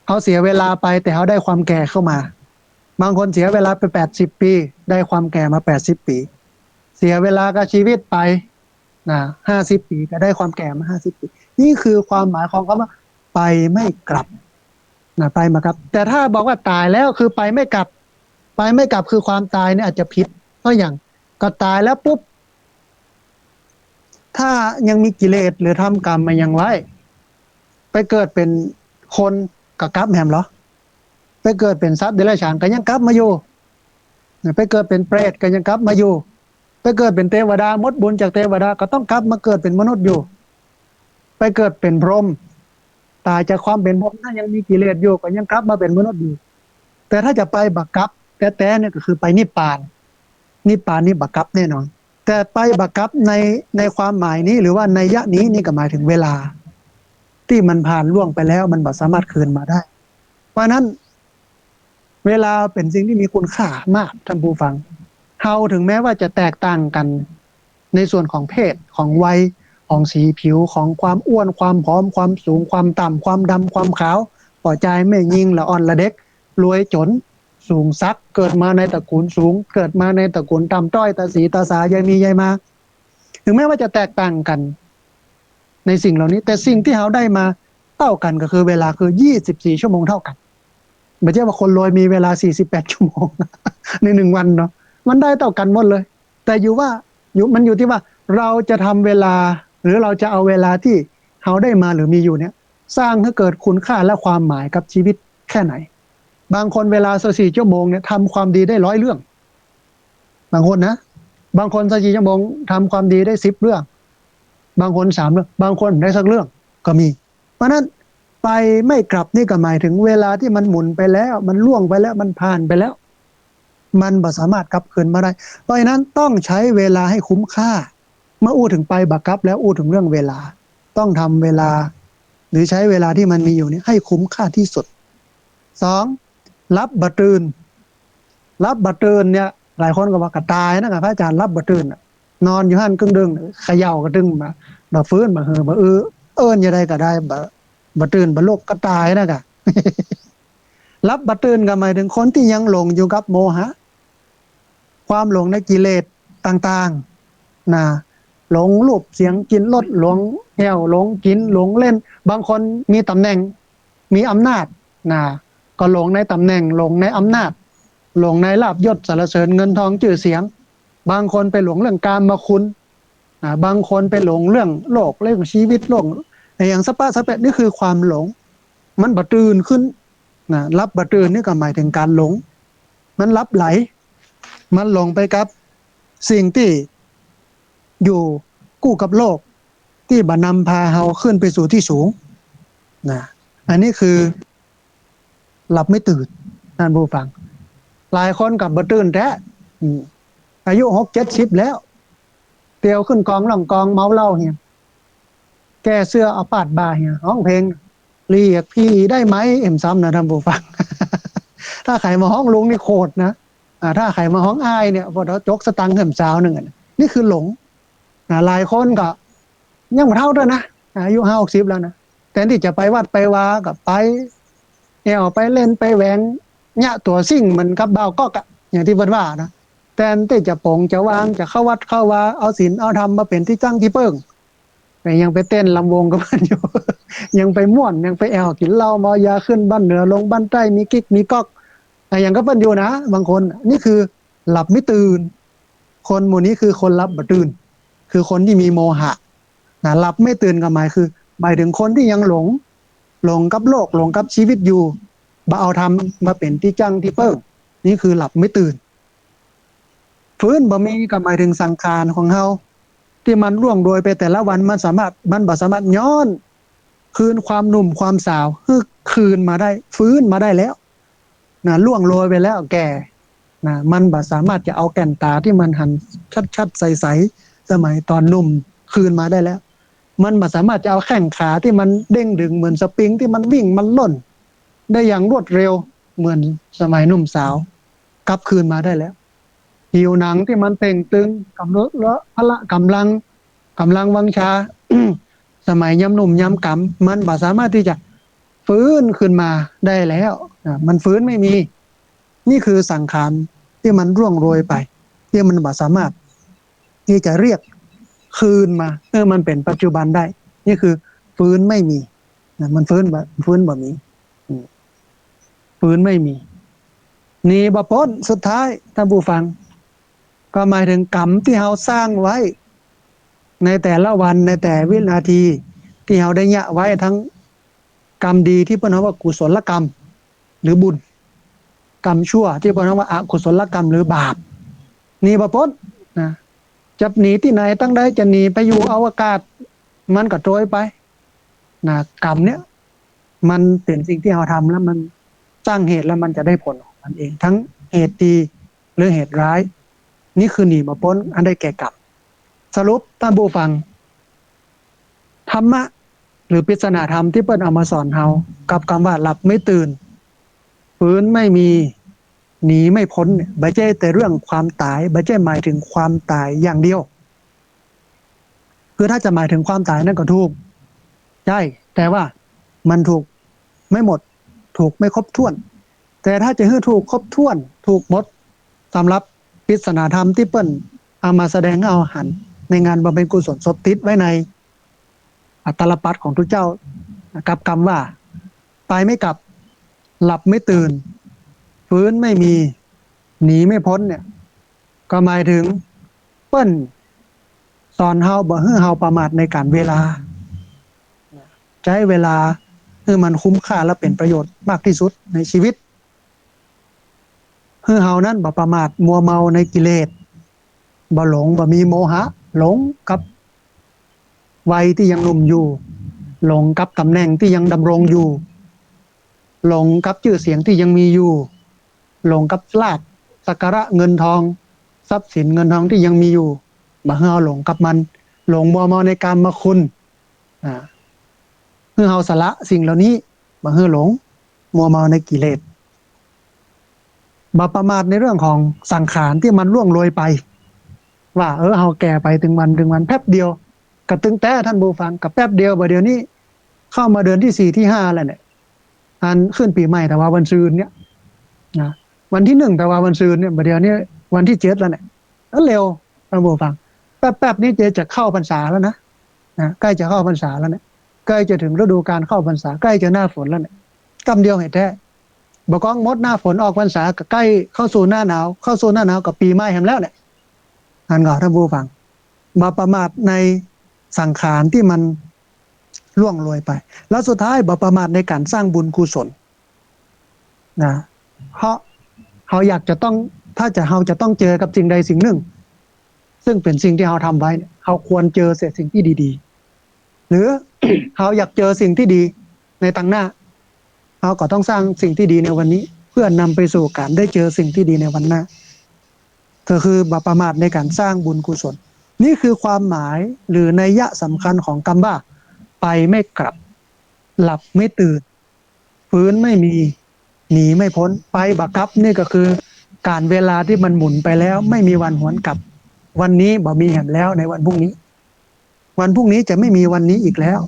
เขาเสียเวลาไปแต่เขาได้ความแก่เข้ามาบางคนเสียเวลาไป80 ปีได้ความแก่มา80 ปีเสียเวลากับชีวิตไปนะ50 ปีก็ได้ความแก่มา50 ปีนี่คือความหมายของคำว่าไปไม่กลับนะไปมาครับแต่ถ้าบอกว่าตายแล้วคือไปไม่กลับไปไม่กลับคือความตายเนี่ยอาจจะผิดเพราะอย่างก็ตายแล้วปุ๊บถ้ายังมีกิเลสหรือทำกรรมมายังไว้ไปเกิดเป็นคนกับกลับแหมเหรอไปเกิดเป็นสัตว์เดรัจฉานก็ยังกลับมาอยู่ไปเกิดเป็นเปรตก็ยังกลับมาอยู่ไปเกิดเป็นเทวดามดบุญจากเทวดาก็ต้องกลับมาเกิดเป็นมนุษย์อยู่ไปเกิดเป็นพรหมตายจากความเป็นพรหมถ้ายังมีกิเลสอยู่ก็ยังกลับมาเป็นมนุษย์อยู่แต่ถ้าจะไปบักกับแต่เนี่ยก็คือไปนิพพานนี่บักกับแน่นอนแต่ไปบักกับในความหมายนี้หรือว่าในยะนี้นี่ก็หมายถึงเวลาที่มันผ่านล่วงไปแล้วมันบ่สามารถคืนมาได้เพราะนั้นเวลาเป็นสิ่งที่มีคุณค่ามากท่านผู้ฟังเฮาถึงแม้ว่าจะแตกต่างกันในส่วนของเพศของวัยของสีผิวของความอ้วนความผอมความสูงความต่ำความดำความขาวป่อใจไม่ยิงละอ่อนละเด็กรวยจนสูงซักเกิดมาในตระกูลสูงเกิดมาในตระกูลต่ำต้อยตาสีตาสายายมียายมาถึงแม้ว่าจะแตกต่างกันในสิ่งเหล่านี้แต่สิ่งที่เราได้มาเท่ากันก็คือเวลาคือ24 ชั่วโมงเท่ากันไม่ใช่ว่าคนรวยมีเวลา48 ชั่วโมง ใน1 วันเนาะมันได้เท่ากันหมดเลยแต่มันอยู่ที่ว่าเราจะทำเวลาหรือเราจะเอาเวลาที่เราได้มาหรือมีอยู่เนี่ยสร้างให้เกิดคุณค่าและความหมายกับชีวิตแค่ไหนบางคนเวลา4 ชั่วโมงเนี่ยทำความดีได้100 เรื่องบางคนนะบางคน4 ชั่วโมงทำความดีได้10 เรื่องบางคน3 เรื่องบางคนได้สักเรื่องก็มีเพราะนั้นไปไม่กลับนี่ก็หมายถึงเวลาที่มันหมุนไปแล้วมันล่วงไปแล้วมันผ่านไปแล้วมันบ่สามารถกลับคืนมาได้เพราะฉะนั้นต้องใช้เวลาให้คุ้มค่าเมื่ออู้ถึงไปบักกับแล้วอู้ถึงเรื่องเวลา ต้องทำเวลาหรือใช้เวลาที่มันมีอยู่นี้ให้คุ้มค่าที่สุดสองรับบัตรตื่นรับบัตรตื่นเนี่ยหลายคนก็ว่ากระตายนะครับพระอาจารย์รับบัตรตื่นนอนอยู่หันกึ่งดึงเขย่ากระดึงมาฟื้นมาเฮอมาเอิ้นยังไงก็ได้บัตรตื่นบัตรโลกกระตายนะครับ รับบัตรตื่นก็หมายถึงคนที่ยังหลงอยู่กับโมหะความหลงในกิเลสต่างๆนะหลงรูปเสียงกลิ่นรสหลงแก้วหลงกินหลงเล่นบางคนมีตำแหน่งมีอำนาจนะก็หลงในตำแหน่งหลงในอำนาจหลงในลาภยศสรรเสริญเงินทองชื่อเสียงบางคนไปหลงเรื่องกามคุณบางคนไปหลงเรื่องโลกเรื่องชีวิตโลกอย่างสปะสเปะนี่คือความหลงมันบัตรตื่นขึ้นนะรับบัตรตื่นนี่ก็หมายถึงการหลงมันรับไหลมันหลงไปกับสิ่งที่อยู่กู้กับโลกที่บันำพาเฮาขึ้นไปสู่ที่สูงนะอันนี้คือหลับไม่ตื่นท่านผู้ฟังหลายคนกับบัตรตื่นแท้อายุ60-70แล้วเตียวขึ้นกองหลังกองเมาเหล้าเนี่ยแก้เสื้อเอาปาดบ่าเนี่ยร้องเพลงเรียกพี่ได้ไหมเอ็มซ้ำนะท่านผู้ฟัง ถ้าใครมาห้องลุงนี่โคตรนะถ้าใครมาห้องอ้ายเนี่ยพอเราจกสตังค์เหิมสาวหนึ่งนี่คือหลงหลายคนก็ยังไม่เท่าด้วยนะอายุ50แล้วนะแต่ที่จะไปวัดไปวากับไปแอวไปเล่นไปแหวงเนี่ยตัวซิ่งมันกับเบาก็กะอย่างที่เพิ่นว่านะแต่ที่จะปงจะวางจะเข้าวัดเข้าวาเอาศีลเอาธรรมมาเป็นที่ตั้งที่เปิ้งแต่ยังไปเต้นลำวงกับมันอยู่ ยังไปม่วนยังไปแอวกินเหล้าเมายาขึ้นบ้านเหนือลงบ้านใต้มีกิ๊กมีก๊อกอย่างก็เปิ้นอยู่นะบางคนนี่คือหลับไม่ตื่นคนหมู่นี้คือคนหลับบ่ตื่นคือคนที่มีโมหะหลับไม่ตื่นก็หมายถึงคนที่ยังหลงกับโลกหลงกับชีวิตอยู่บ่เอาทำมาเป็นที่จังที่เปิ้งนี่คือหลับไม่ตื่นฟื้นบ่มีก็หมายถึงสังขารของเฮาที่มันล่วงโรยไปแต่ละวันมันบ่สามารถย้อนคืนความหนุ่มความสาวคืนมาได้ฟื้นมาได้แล้วนะล่วงโรยไปแล้วแก่นะมันบ่สามารถจะเอาแก่นตาที่มันหันชัดๆใสๆสมัยตอนหนุ่มคืนมาได้แล้วมันบ่สามารถจะเอาแข้งขาที่มันเด้งดึงเหมือนสปริงที่มันวิ่งมันล่นได้อย่างรวดเร็วเหมือนสมัยหนุ่มสาวกลับคืนมาได้แล้วผิวหนังที่มันเต่งตึงกำลังพละกำลังวังชา สมัยย้ำหนุ่มย้ำกำมันบ่สามารถที่จะฟื้นขึ้นมาได้แล้วมันฟื้นไม่มีนี่คือสังขารที่มันร่วงโรยไปที่มันบ่สามารถที่จะเรียกคืนมามันเป็นปัจจุบันได้นี่คือฟื้นไม่มีมันฟื้นบ่มีฟื้นไม่มีนี่บ่พ้นสุดท้ายท่านผู้ฟังก็หมายถึงกรรมที่เราสร้างไว้ในแต่ละวันในแต่วินาทีที่เราได้ยะไว้ทั้งกรรมดีที่เพิ่นว่ากุศลกรรมหรือบุญกรรมชั่วที่เพิ่นว่าอกุศลกรรมหรือบาปนี่บ่พ้นนะจะหนีที่ไหนตั้งใดจะหนีไปอยู่อวกาศมันก็โตยไปนะกรรมเนี้ยมันเป็นสิ่งที่เราทำแล้วมันสร้างเหตุแล้วมันจะได้ผลของมันเองทั้งเหตุดีหรือเหตุร้ายนี่คือหนีบ่พ้นอันได้แก่กรรมสรุปท่านผู้ฟังธรรมะหรือปริศนาธรรมที่เปิ้นเอามาสอนเฮากับคำว่าหลับไม่ตื่นฟื้นไม่มีหนีไม่พ้นเนี่ยบ่ใช่แต่เรื่องความตายบ่ใช่หมายถึงความตายอย่างเดียวคือถ้าจะหมายถึงความตายนั่นก็ถูกใช่แต่ว่ามันถูกไม่หมดถูกไม่ครบถ้วนแต่ถ้าจะให้ถูกครบถ้วนถูกหมดสำหรับปริศนาธรรมที่เปิ้นเอามาแสดงเอาหันในงานบำเพ็ญกุศลศพติดไว้ในอัตตลปัฏฐของทุกเจ้ากับคำว่าตายไม่กลับหลับไม่ตื่นฟื้นไม่มีหนีไม่พ้นเนี่ยก็หมายถึงเปิ้นสอนเฮาบ่ให้เฮาประมาทในการเวลาใช้เวลาให้มันคุ้มค่าและเป็นประโยชน์มากที่สุดในชีวิตให้เฮานั้นบ่ประมาทมัวเมาในกิเลสบ่หลงบ่มีโมหะหลงกับวัยที่ยังหนุ่มอยู่หลงกับตำแหน่งที่ยังดำรงอยู่หลงกับชื่อเสียงที่ยังมีอยู่หลงกับลาภสักการะเงินทองทรัพย์สินเงินทองที่ยังมีอยู่บ่ให้เฮาหลงกับมันหลงมัวเมาในกามคุณ อ่าคือเฮาสละสิ่งเหล่านี้บ่ให้หลงมัวเมาในกิเลสบ่ประมาทในเรื่องของสังขารที่มันล่วงโรยไปว่าเฮาแก่ไปถึงวันแป๊บเดียวกระตึงแต่ท่านผู้ฟังกับแป๊บเดียวบ่เดี๋ยวนี้เข้ามาเดือนที่4ที่5แล้วเนี่ยอันขึ้นปีใหม่แต่ว่าวันซืนเนี่ยนะวันที่1แต่ว่าวันซืนเนี่ยบ่เดี๋ยวนี้วันที่7แล้วเนี่ยแล้วเร็วท่านผู้ฟังแป๊บๆนี้จะเข้าพรรษาแล้วนะใกล้จะเข้าพรรษาแล้วเนี่ยใกล้จะถึงฤดูการเข้าพรรษาใกล้จะหน้าฝนแล้วเนี่ยกำเดียวเห็นแท้บอกกองมดหน้าฝนออกพรรษาก็ใกล้เข้าสู่หน้าหนาวเข้าสู่หน้าหนาวกับปีใหม่แฮมแล้วเนี่ยอันก็ท่านผู้ฟังมาประมาทในสังขารที่มันล่วงโรยไปแล้วสุดท้ายบ่ประมาทในการสร้างบุญกุศลนะเพราะเขาอยากจะต้องถ้าจะเขาจะต้องเจอกับสิ่งใดสิ่งหนึ่งซึ่งเป็นสิ่งที่เขาทำไว้เขาควรเจอเสียสิ่งที่ดีๆหรือ เขาอยากเจอสิ่งที่ดีในตั้งหน้าเขาก็ต้องสร้างสิ่งที่ดีในวันนี้เพื่อนำไปสู่การได้เจอสิ่งที่ดีในวันหน้าก็คือบ่ประมาทในการสร้างบุญกุศลนี่คือความหมายหรือนัยยะสำคัญของคำว่าไปไม่กลับหลับไม่ตื่นฟื้นไม่มีหนีไม่พ้นไปบักกับนี่ก็คือการเวลาที่มันหมุนไปแล้วไม่มีวันหวนกลับวันนี้บ่มีแห่งแล้วในวันพรุ่งนี้วันพรุ่งนี้จะไม่มีวันนี้อีกแล้ว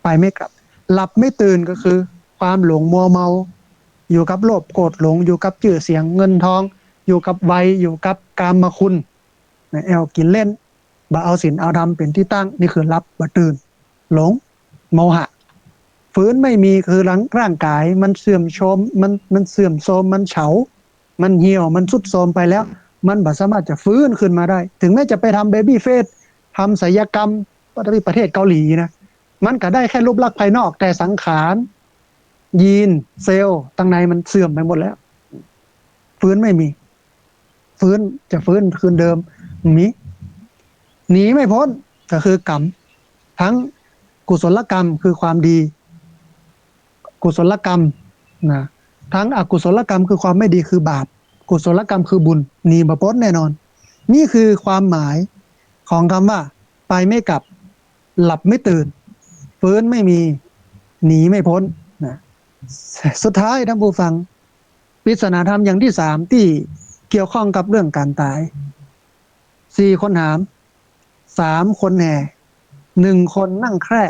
ไปไม่กลับหลับไม่ตื่นก็คือความหลงมัวเมาอยู่กับโลภโกรธหลงอยู่กับชื่อเสียงเงินทองอยู่กับวัยอยู่กับกามคุณแอลกินเล่นบ่เอาศีลเอาธรรมเป็นที่ตั้งนี่คือหลับบ่ตื่นหลงโมหะฟื้นไม่มีคือร่างกายมันเสื่อมโทรมมันเสื่อมโทรมมันเฉามันเหี่ยวมันทรุดโทรมไปแล้วมันบ่สามารถจะฟื้นขึ้นมาได้ถึงแม้จะไปทำเบบี้เฟสทำศัลยกรรมประเทศเกาหลีนะมันก็ได้แค่รูปลักษณ์ภายนอกแต่สังขารยีนเซลล์ตั้งในมันเสื่อมไปหมดแล้วฟื้นไม่มีฟื้นจะฟื้นคืนเดิมมีหนีไม่พ้นก็คือกรรมทั้งกุศลกรรมคือความดีกุศลกรรมนะทั้งอกุศลกรรมคือความไม่ดีคือบาปกุศลกรรมคือบุญหนีบ่พ้นแน่นอนนี่คือความหมายของคำว่าไปไม่กลับหลับไม่ตื่นฟื้นไม่มีหนีไม่พ้นนะสุดท้ายท่านผู้ฟังปริศนาธรรมอย่างที่3ที่เกี่ยวข้องกับเรื่องการตาย4คนหาม3คนแห่1คนนั่งแคร่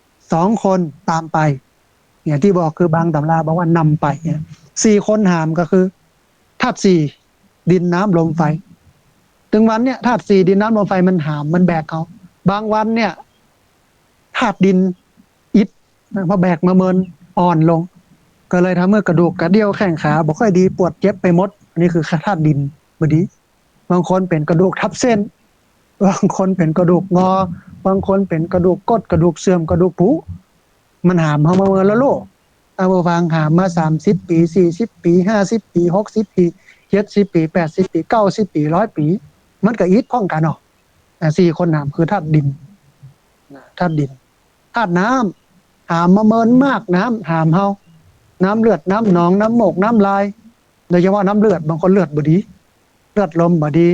2คนตามไปเนี่ยที่บอกคือบางตำราบอกว่านำไปเนี่ย4คนหามก็คือธาตุ4ดินน้ำลมไฟถึงวันเนี่ยธาตุ4ดินน้ำลมไฟมันหามมันแบกเขาบางวันเนี่ยธาตุดินอิฐพอแบกมาเมินอ่อนลงก็เลยทำให้กระดูกกระเดี่ยวแข้งขาบ่ค่อยดีปวดเจ็บไปหมดอันนี้คือธาตุดินบ่ดีบางคนเป็นกระดูกทับเส้นบางคนเป็นกระดูกงอบางคนเป็นกระดูกก้นกระดูกเสื่อมกระดูกผุมันหามเฮามาเมินแล้วโลกเอาบ่ฟังหามมา30ปี40ปี50ปี60ปี70ปี80ปี90ปี100ปีมันก็อิฐพ้องกันเนาะ4คนหามคือธาตุดินธาตุดินธาตุน้ำหามมาเมินมากน้ำหามเฮาน้ำเลือดน้ำหนองน้ำหมกน้ำลายโดยเฉพาะน้ำเลือดบางคนเลือดบ่ดีเลือดลมบ่ดี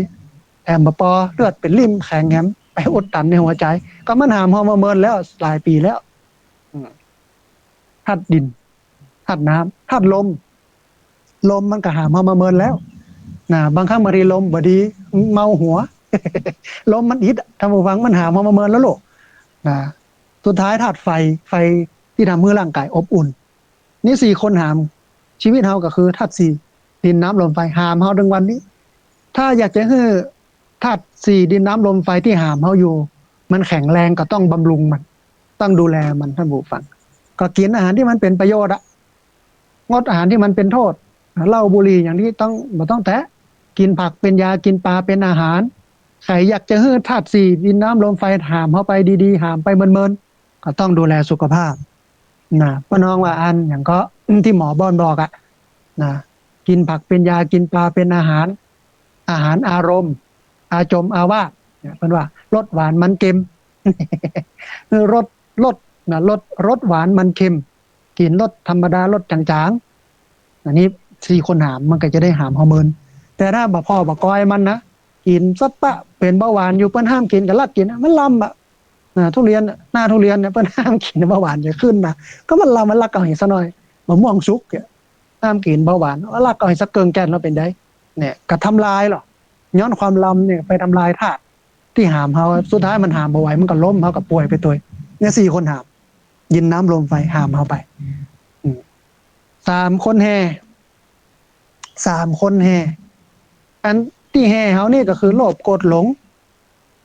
แอมบ่ปอเลือดเป็นริ่มแข็งแหมไปอุดตันในหัวใจก็มันหามเฮามาเมินแล้วหลายปีแล้วธาตุดินธาตุน้ำธาตุลมมันก็หามเฮามาเมินแล้วบางครั้งบางทีลมบ่ดีเมาหัว ลมมันอิดท่านผู้ฟังมันหามเฮามาเมินแล้วโลกสุดท้ายธาตุไฟที่ทำให้ร่างกายอบอุ่นนี่4คนหามชีวิตเฮาก็คือธาตุ4ดินน้ำลมไฟหามเฮาถึงวันนี้ถ้าอยากจะให้ธาตุ4ดินน้ำลมไฟที่หามเฮาอยู่มันแข็งแรงก็ต้องบำรุงมันต้องดูแลมันท่านผู้ฟังก็กินอาหารที่มันเป็นประโยชน์งดอาหารที่มันเป็นโทษเหล้าบุหรี่อย่างนี้ต้องบ่ต้องแตะกินผักเป็นยากินปลาเป็นอาหารใครอยากจะให้ธาตุ4ดินน้ำลมไฟหามเฮาไปดีๆหามไปเมินๆก็ต้องดูแลสุขภาพป้าน้องว่าอันอย่างก็ที่หมอบอนบอกกินผักเป็นยากินปลาเป็นอาหารอารมณ์อาจมอาวาสเนี่ยเพิ่นว่ารสหวานมันเค็ม รสรสหวานมันเค็มกินรสธรรมดารสจางๆอันนี้4คนหามมันก็จะได้หามฮอร์โมนแต่ถ้าบ่พ่อบ่ก้อยมันนะกินซับปะเป็นเบาหวานอยู่เปิ้นห้ามกินก็ลักกินมันลำ ทุเรียนหน้าทุเรียนเนี่ยเปิ้นห้ามกินเบาหวานจะขึ้นมาก็มันรักเอาให้ซะหน่อยมะม่วงสุกเนี่ยห้ามกินเบาหวานรักเอาให้สักเกิงแก่นแล้วเป็นได้เนี่ยก็ทำลายหรอย้อนความลำเนี่ยไปทำลายธาตุที่หามเฮาสุดท้ายมันหามบ่ไหวมันก็ล้มเฮาก็ป่วยไปตัวเนี่ย4 คนหามยินน้ำลมไฟหามเฮาไป3 คนแห่3 คนแห่อันที่แห่เฮานี่ก็คือโลภโกรธหลง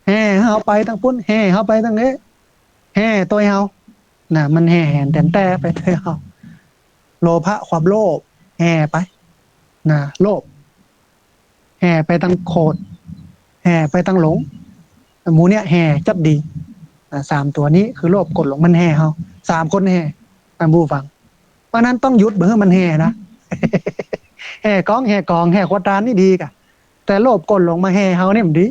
แห่เฮาไปทั้งพุ่นแห่เฮาไปทั้งนี้แห่ตัวเฮาน่ะมันแห่แหนแต่ไปตัวเฮาโลภะความโลภแห่ไปน่ะโลภแห่ไปตั้งโคตรแห่ไปตั้งหลงหมูเนี่ยแห่จับดี3 ตัวนี้คือโลภโกรธหลงมันแห่เฮา3 คนแห่ตามผู้ฟังเพราะนั้นต้องหยุดเบื่อมันแห่นะ แห่กองแห่กองแห่ขวดตานนี่ดีกะแต่โลภโกรธหลงมาแห่เฮาเนี่ยมันดี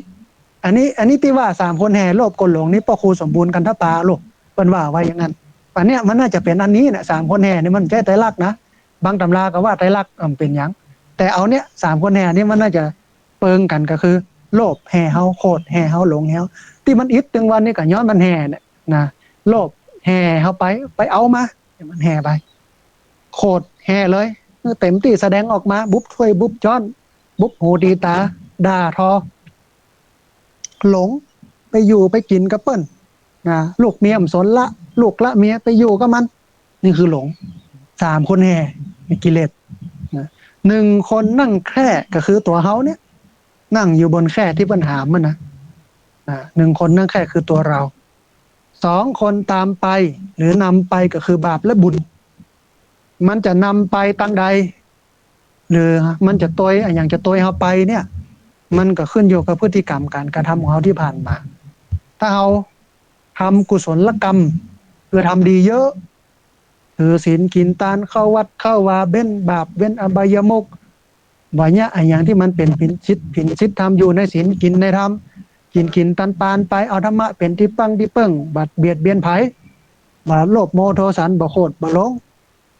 อันนี้ที่ว่า3 คนแห่โลภโกรธหลงนี่พ่อครูสมบูรณ์กันทปาลูกเปิ้นว่าไว้อย่างนั้นอันเนี้ยมันน่าจะเป็นอันนี้นะ3 คนแห่นี่มันแค่ไตรลักษณ์นะบางตำราก็ว่าไตรลักษณ์เป็นหยังแต่เอาเนี้ย3 คนแห่นี่มันน่าจะเปิงกันก็คือโลภแห่เฮาโคตรแห่เฮาหลงเฮาที่มันอิดตึงวันนี่ก็ย้อนมันแห่เนี่ยนะโลภแห่เฮาไปเอามามันแห่ไปโคตรแห่เลยเต็มที่แสดงออกมาบุ๊บถ้วยบุ๊บจ้อนบุ๊บหูดีตาด่าทอหลงไปอยู่ไปกินกับเปิ้นนะลูกเมียมสนละลูกละเมียไปอยู่กับมันนี่คือหลง3 คนแห่กิเลสนะ1 คนนั่งแคร่ก็คือตัวเฮาเนี่ยนั่งอยู่บนแคร่ที่ปัญหามันนะ1 คนนั่งแคร่คือตัวเรา2 คนตามไปหรือนำไปก็คือบาปและบุญมันจะนำไปตั้งใดหรือมันจะตัวอย่างจะตัวเฮาไปเนี่ยมันก็ขึ้นอยู่กับพฤติกรรมการกระทำของเขาที่ผ่านมาถ้าเราทำกุศลกรรมคือทำดีเยอะถือศีลกินทานเข้าวัดเข้าวาเบ้นบาปเว้นอบายมุขว่าเนี่ยอย่างที่มันเป็นผิดศีลทำอยู่ในศีลกินในธรรมกินตันปานไปเอาธรรมะเป็นที่ปังที่เปิ้งบัดเบียดเบียนไผบ่โลภโมโทสันบ่โคตรบ่หลง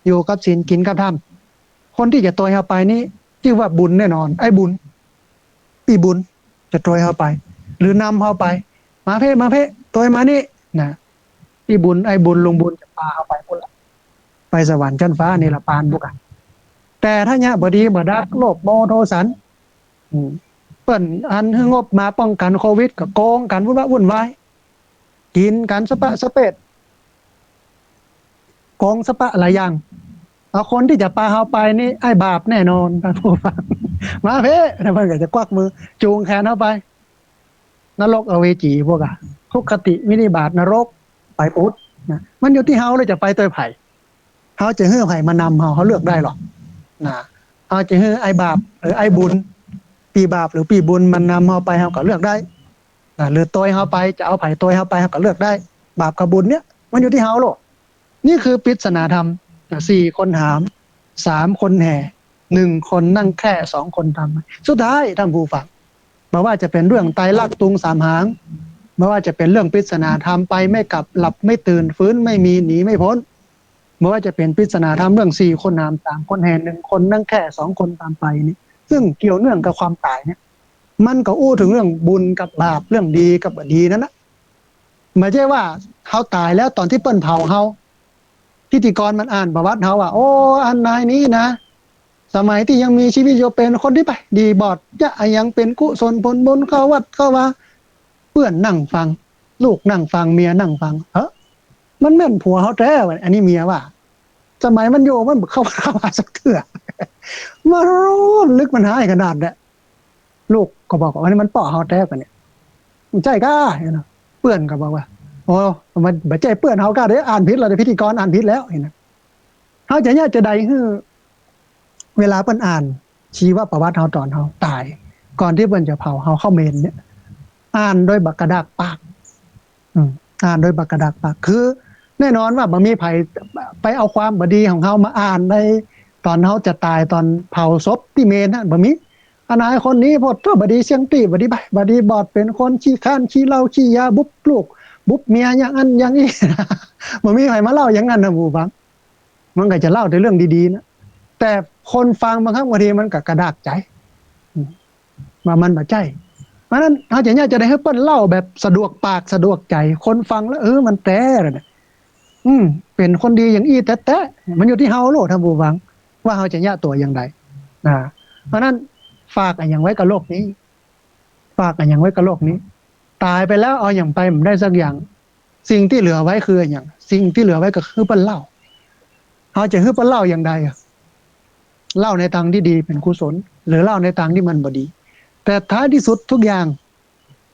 อยู่กับศีลกินกับธรรมคนที่จะตัวเฮาไปนี่ชื่อว่าบุญแน่นอนไอ้บุญปีบุญจะตัวเฮาไปหรือนำเฮาไปมาเพ่ตัวมานี่นะปีบุญไอ้บุญลงบุญจะพาเฮาไปพุ่นละไปสวรรค์ชั้นฟ้านี่ละปานบุกอะแต่ถ้าเนี่ยบดีบดักโลภโมโทสันเปิ้นอันงบมาป้องกันโควิดก็โกงกันวุ่นวายกินกันสปะสเปดโกงสปะหลายอย่างเอาคนที่จะพาเฮาไปนี่ไอ้บาปแน่นอนท่านผู้ฟังมาเพ่แล้วมันก็จะควักมือจูงแขนเฮาไปนรกอเวจีพวกอะทุกขติวินิบาตนรกไปพุทธนะมันอยู่ที่เฮาเลยจะไปตัวไผ่เฮาจะเฮือไผ่มานำเฮาเลือกได้หรอกนะเฮาจะเฮือไอ้บาปหรือไอ้บุญปีบาปหรือปีบุญมันนำเฮาไปเฮาก็เลือกได้นะหรือตัวเฮาไปจะเอาไผ่ตัวเฮาไปเฮาก็เลือกได้บาปกับบุญเนี่ยมันอยู่ที่เฮาหรอกนี่คือปริศนาธรรม4 คนหาม3 คนแห่1 คนนั่งแค่2 คนทำสุดท้ายท่านผู้ฟังไม่ว่าจะเป็นเรื่องไตรลักษณ์ตุง3 หางไม่ว่าจะเป็นเรื่องปริศนาธรรมไปไม่กลับหลับไม่ตื่นฟื้นไม่มีหนีไม่พ้นไม่ว่าจะเป็นปริศนาธรรมเรื่อง4 คนหาม3 คนแห่1 คนนั่งแค่2 คนตามไปนี่ซึ่งเกี่ยวเนื่องกับความตายเนี่ยมันก็อู้ถึงเรื่องบุญกับบาปเรื่องดีกับบดีนั่นนะไม่ใช่ว่าเขาตายแล้วตอนที่เปิ้นเผาเขาพิธีกรมันอ่านประวัติเขาว่าโอ้อันนายนี้นะสมัยที่ยังมีชีวิตอยู่เป็นคนที่ไปดีบอดจะยังเป็นกุศลผลบุญเข้าวัดเข้าว่าเพื่อนนั่งฟังลูกนั่งฟังเมียนั่งฟังมันแม่นผัวเขาแท้อันนี้เมียว่าสมัยมันโยมันเข้ามาสักเถื่อมาร้อนลึกมันหายขนาดเนี่ยลูกก็บอกว่าอันนี้มันป่อเขาแท้กันเนี่ยใจกล้าเพื่อนก็บอกว่าโอ้มันบ่ใจเปื้อนเฮาก็ได้อ่านผิดแล้วพิธีกรอ่านผิดแล้วเห็นนะเฮาจะเนี่ยจะใดคือเวลาเปิ้นอ่านชีวประวัติเฮาตอนเฮาตายก่อนที่เปิ้นจะเผาเฮาเข้าเมนเนี่ยอ่านโดยบักกระดากปากอ่านโดยบักกระดากปากคือแน่นอนว่าบ่มีไผไปเอาความบ่ดีของเฮามาอ่านในตอนเฮาจะตายตอนเผาศพที่เมนน่ะบ่มีอันนายคนนี้พดบ่ดีเสียงตีบ่ดีบ่ดีบอดเป็นคนขี้ข้านขี้เหล้าขี้ยาบุบลูกบุบเมียอย่างนั้นอย่างนี้มันมีใครมาเล่าอย่างนั้นนะหมู่ฟังมันก็จะเล่าแต่เรื่องดีๆนะแต่คนฟังบางครั้งบางทีมันก็กระดากใจว่ามันบ่ใจ ราะนั้นเขาจะได้ให้เปิ้นเล่าแบบสะดวกปากสะดวกใจคนฟังแล้วมันแต่เลยอืมเป็นคนดีอย่างอี้แต่มันอยู่ที่เฮาโลดท่านผู้ฟังว่าเฮาจะแยกตัวอย่างไรนะเพราะนั้นฝากอย่างไว้กับโลกนี้ฝากอย่างไว้กับโลกนี้ตายไปแล้วเอาอย่างไปมันได้สักอย่างสิ่งที่เหลือไว้คืออย่างสิ่งที่เหลือไว้ก็คือเปิ้นเล่าเฮาจะคือเปิ้นเล่าอย่างใดเล่าในทางที่ดีเป็นกุศลหรือเล่าในทางที่มันบ่ดีแต่ท้ายที่สุดทุกอย่าง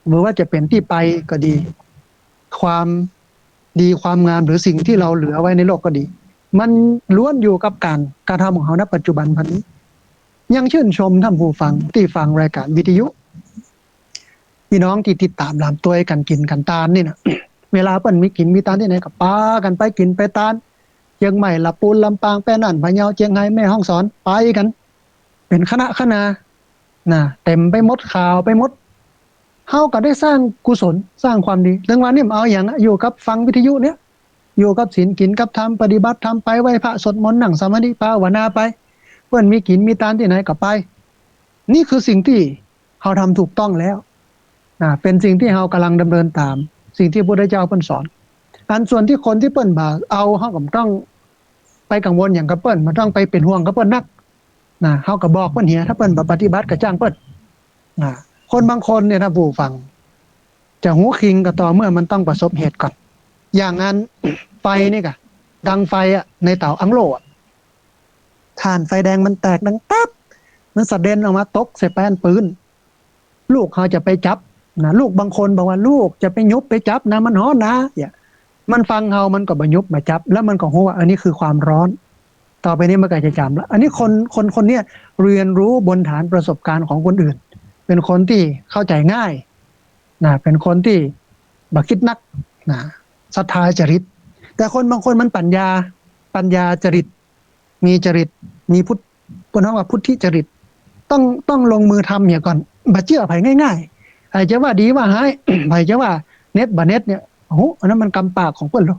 ไม่ว่าจะเป็นที่ไปก็ดีความดีความงามหรือสิ่งที่เราเหลือไว้ในโลกก็ดีมันล้วนอยู่กับการกระทำของเขาณปัจจุบันพันนี้ยังชื่นชมท่านผู้ฟังที่ฟังรายการวิทยุพี่น้องที่ติดตามลามตัวกันกินกันตาลนี่นะ เวลาเปิ้นมีกินมีตาลที่ไหนกับป้ากันไปกินไปตาลเชียงใหม่ละปูนลำปางแป้นั่นพะเยาเชียงไฮ้แม่ฮ่องสอนไปกันเป็นคณะนะเต็มไปหมดข่าวไปหมดเฮาก็ได้สร้างกุศลสร้างความดีถึงวันนี้เอาอย่างอยู่กับฟังวิทยุเนี้ยอยู่กับศีลกินกับธรรมปฏิบัติธรรมไปไหว้พระสวดมนต์นั่งสมาธิภาวนาไปเพื่อนมีกินมีตานที่ไหนก็ไปนี่คือสิ่งที่เฮาทำถูกต้องแล้วเป็นสิ่งที่เฮากำลังดำเนินตามสิ่งที่พระพุทธเจ้าเพิ่นสอนอันส่วนที่คนที่เปิ้นบ่าเอาเฮาก็ต้องไปกังวลอย่างกับเปิ้นมันต้องไปเป็นห่วงกับเปิ้นนักเฮาก็บอกเปิ้นเหียถ้าเปิ้นบ่ปฏิบัติก็จ้างเปิ้นคนบางคนเนี่ยถ้าผู้ฟังจะหูคิงก็ต่อเมื่อมันต้องประสบเหตุก่อนอย่างนั้นไฟนี่ก็ดังไฟในเตาอังโลถ่านไฟแดงมันแตกดังตับมันสะเด็นออกมาตกใส่แป้นปืนลูกเขาจะไปจับลูกบางคนบอกว่าลูกจะไปยุบไปจับนะมันร้อนนะมันฟังเฮามันก็บยุบมาจับแล้วมันก็รู้ว่าอันนี้คือความร้อนต่อไปนี้มันก็จะจำแล้วอันนี้คนเนี้ยเรียนรู้บนฐานประสบการณ์ของคนอื่นเป็นคนที่เข้าใจง่ายเป็นคนที่บักคิดนักศรัทธาจริตแต่คนบางคนมันปัญญาจริตมีจริตมีพุทธคนเขาว่าพุทธิจริตต้องลงมือทำเนี่ยก่อนบัดเชื่อไผง่ายๆไอ้จะว่าดีว่าหาย ไผจะว่าเน็ตบ่เน็ตเนี่ยโอ้โหอันนั้นมันกำปากของเพิ่นหรอ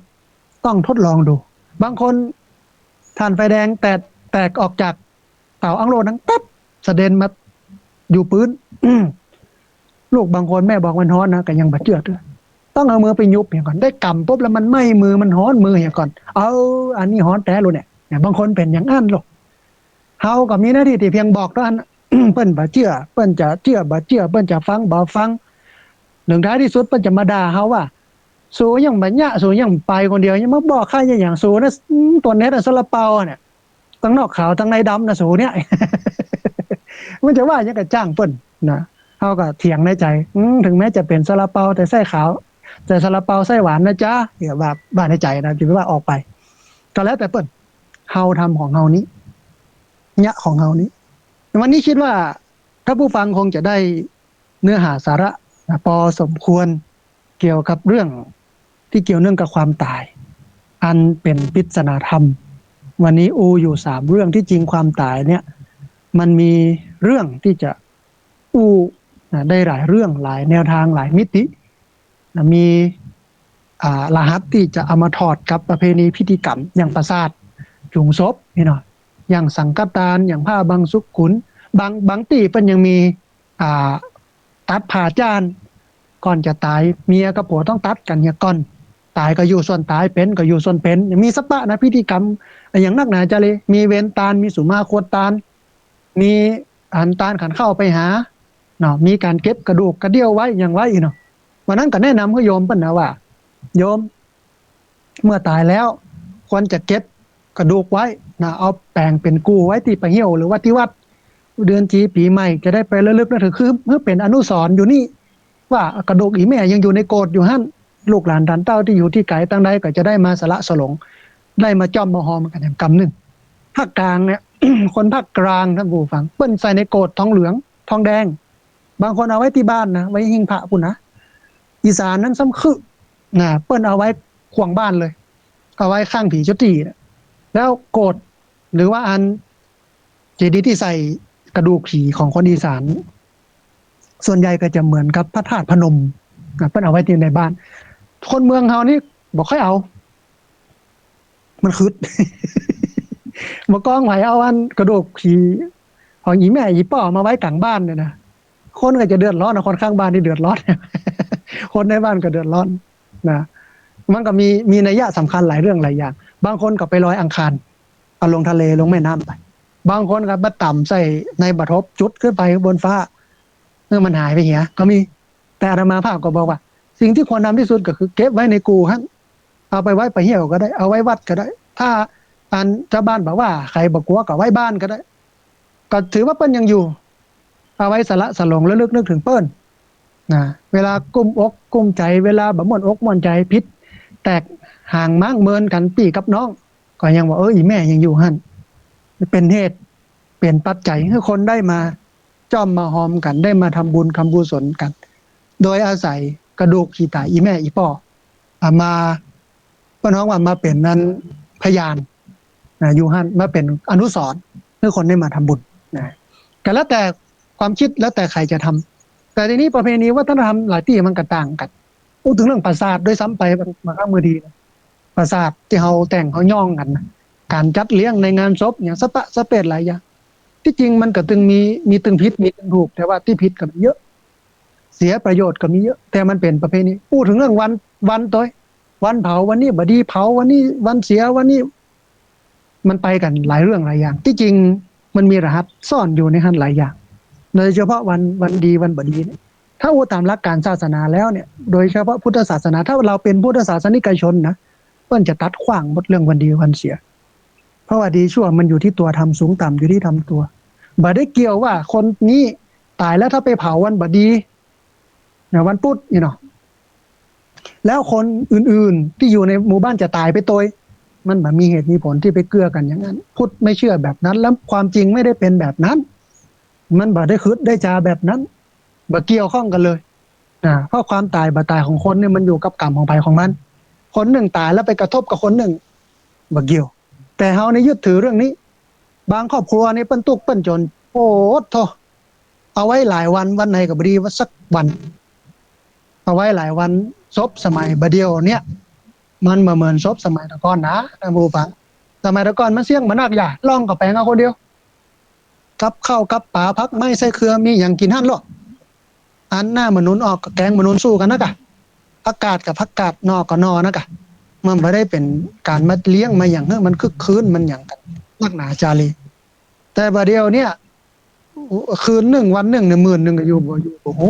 ต้องทดลองดูบางคนถ่านไฟแดงแตกออกจากเตาอังโลนั้นปั๊บสะเด็นมาอยู่ปืนลูกบางคนแม่บอกมันร้อนนะก็ยังบัดเชื่อด้วยต้องเอามือไปยุบอย่างก่อนได้กำปุ๊บแล้วมันไหม้มือมันร้อนมืออย่างก่อนอันนี้ร้อนแท้เลยเนี่ยบางคนเป็นอย่างนั้นหรอกเฮาก็มีหน้าที่ที่เพียงบอกเท่านั้น เปิ้นบ่เชื่อเปิ้นจะเชื่อบ่เชื่อเปิ้นจะฟังบ่ฟังหนึ่งท้ายที่สุดเปิ้นจะมาด่าเฮาว่าสูยังบ่ยะสูยังไปคนเดียวยังมาบอกใครอย่างสูนะตัวเน็ตซาลาเปาเนี่ยทั้งนอกขาวทั้งในดำนะสูเนี่ย มันจะว่ายังก็จ้างเปิ้นนะเฮาก็เถียงในใจถึงแม้จะเป็นซาลาเปาแต่ไส้ขาวแต่ซาลาเปาไส้หวานนะจ๊ะอย่าว่าในใจนะคิดว่าออกไปก็แล้วแต่เปิ้นเฮาทำของเฮานี้ยะของเฮานี้วันนี้คิดว่าถ้าผู้ฟังคงจะได้เนื้อหาสาระพอสมควรเกี่ยวกับเรื่องที่เกี่ยวเนื่องกับความตายอันเป็นปริศนาธรรมวันนี้อยู่3เรื่องที่จริงความตายเนี่ยมันมีเรื่องที่จะได้หลายเรื่องหลายแนวทางหลายมิติมีรหัสที่จะเอามาถอดกับประเพณีพิธีกรรมอย่างประสาทจุงศพนี่เนาะอย่างสังฆทานอย่างผ้าบางสุขุนบางตีเพิ่นยังมีตัดผ่าจานก่อนจะตายเมียกับผัวต้องตัดกันเนี่ยก่อนตายก็อยู่ส่วนตายเป็นก็อยู่ส่วนเป็นมีสปะนะพิธีกรรมอย่างนักหนาจะเลยมีเวรตาลมีสุมาโคตาลมีหันตาลขันเข้าไปหาเนาะมีการเก็บกระดูกกระเดี่ยวไว้อย่างไว้เนาะวันนั้นก็แนะนำให้โยมเพิ่นนะว่าโยมเมื่อตายแล้วควรจะเก็บกระดูกไว้นะเอาแป้งเป็นกูไว้ที่ไปเหี่ยวหรือว่าที่วัดเดือนจีปีใหม่จะได้ไประลึกนึกถึงคือเพื่อเป็นอนุสรณ์อยู่นี่ว่ากระดูกอีแม่ยังอยู่ในโกฏอยู่หั่นลูกหลานท่านเต้าที่อยู่ที่ไกลตั้งใดก็จะได้มาสละสลงได้มาจ้อมมาหอมกันอย่างกำนึงภาคกลางเนี่ย คนภาคกลางท่านผู้ฟังเปิ้นใส่ในโกฏทองเหลืองทองแดงบางคนเอาไว้ที่บ้านนะไว้หิ้งพระพุ่นนะอีสานนั้นซ้ำคือเปิ้นเอาไว้ขวางบ้านเลยเอาไว้ข้างผีจุตีแล้วโกฏหรือว่าอันเจดีย์ที่ใส่กระดูกผีของคนอีสานส่วนใหญ่ก็จะเหมือนกับพระธาตุพนมเปิ้นเอาไว้ที่ในบ้านคนเมืองเฮานี่บอกค่อยเอามันคืด มากองไว้เอาอันกระดูกผีของอีแม่อีป่อมาไว้กลางบ้านเนี่ยนะ คนก็จะเดือดร้อนนะคนข้างบ้านที่เดือดร้อน คนในบ้านก็เดือดร้อนนะมันก็มีนัยยะสำคัญหลายเรื่องหลายอย่างบางคนก็ไปลอยอังคารเอาลงทะเลลงแม่น้ำไปบางคนก็มาต่ำใส่ในบัตรทบจุดขึ้นไปบนฟ้ามันหายไปเหี้ยก็มีแต่อาตมาภาพก็บอกว่าสิ่งที่ควรทำที่สุดก็คือเก็บไว้ในกูฮะเอาไปไว้ไปเหี่ยวก็ได้เอาไว้วัดก็ได้ถ้าอันเจ้าบ้านบอกว่าใครบอกกลัวก็ไว้บ้านก็ได้ก็ถือว่าเปิ้นยังอยู่เอาไว้สละสลงแล้วนึกถึงเปิ้นนะเวลากุ้มอกกุ้มใจเวลาแบบม่วนอกม่วนใจพิษแตกห่างมั่งเมินกันปีกับน้องก็ยังว่าอีแม่ยังอยู่หั่นเป็นเหตุเป็นปัจจัยให้คนได้มาจ้อมมาหอมกันได้มาทำบุญทำกุศลกันโดยอาศัยกระดูกขี้ตาอีแม่อีป่อมาป้าน้องว่ามาเป็นนั้นพยานอยู่หั่นมาเป็นอนุสรณ์ให้คนได้มาทำบุญนะก็แล้วแต่ความคิดแล้วแต่ใครจะทำแต่ทีนี้ประเพณีวัฒนธรรมหลายที่มันก็ต่างกันพูดถึงเรื่องปราสาทด้วยซ้ำไปบางครั้งบางทีปราสาทที่เขาแต่งเขาย่องกันนะการจัดเลี้ยงในงานศพอย่างสปะสเปดหลายอย่างที่จริงมันก็ตึงมีตึงพิษมีตึงถูกแต่ว่าที่พิษก็มีเยอะเสียประโยชน์ก็มีเยอะแต่มันเป็นประเพณีพูดถึงเรื่องวันตัววันเผาวันนี้บดีเผาวันนี้วันเสียวันนี้มันไปกันหลายเรื่องหลายอย่างที่จริงมันมีรหัสซ่อนอยู่ในหันหลายอย่างโดยเฉพาะวันดีวันบดีเนี่ยถ้าว่าตามหลักการศาสนาแล้วเนี่ยโดยเฉพาะพุทธศาสนาถ้าเราเป็นพุทธศาสนิกชนนะเพิ่นจะตัดขว้างหมดเรื่องวันดีวันเสียเพราะว่าดีชั่วมันอยู่ที่ตัวทำสูงต่ำอยู่ที่ทำตัวบ่ได้เกี่ยวว่าคนนี้ตายแล้วถ้าไปเผาวันบดีนะวันพุธเนาะแล้วคนอื่นๆที่อยู่ในหมู่บ้านจะตายไปโดยมันแบบมีเหตุมีผลที่ไปเกื้อกันอย่างนั้นพุทธไม่เชื่อแบบนั้นแล้วความจริงไม่ได้เป็นแบบนั้นมันบ่ได้คิดได้จาแบบนั้นบ่เกี่ยวข้องกันเลยเพราะความตายบ่ตายของคนเนี่ยมันอยู่กับกรรมของใครของมันคนหนึ่งตายแล้วไปกระทบกับคนหนึ่งบ่เกี่ยวแต่เฮานี่ยึดถือเรื่องนี้บางครอบครัวนี่เปิ้นทุกข์เปิ้นจนโอ้โธ่เอาไว้หลายวันวันไหนก็บ่ดีว่าสักวันเอาไว้หลายวันศพสมัยบ่เดียวเนี่ยมันบ่เหมือนศพสมัยตะก่อนนะท่านผู้ฟังสมัยตะก่อนมันเสี่ยงมันนักอย่าล่องกับแปลงเอาคนเดียวกับข้าวกับปลาพักไม้ใส่เครือมีหยังกินหั่นหรอกอันหน้ามนุษย์ออกกับแกงมนุษย์สู้กันนะกะผักกาดกับผักกาดนอกกับนอนะกะมันไม่ได้เป็นการมาเลี้ยงมาอย่างเฮ้ยมันคึกคืนมันอย่างกันนักหนาจารีแต่ประเดี๋ยวเนี่ยคืนหนึ่งวันหนึ่งเนี่ย10,000ก็อยู่โอ้โห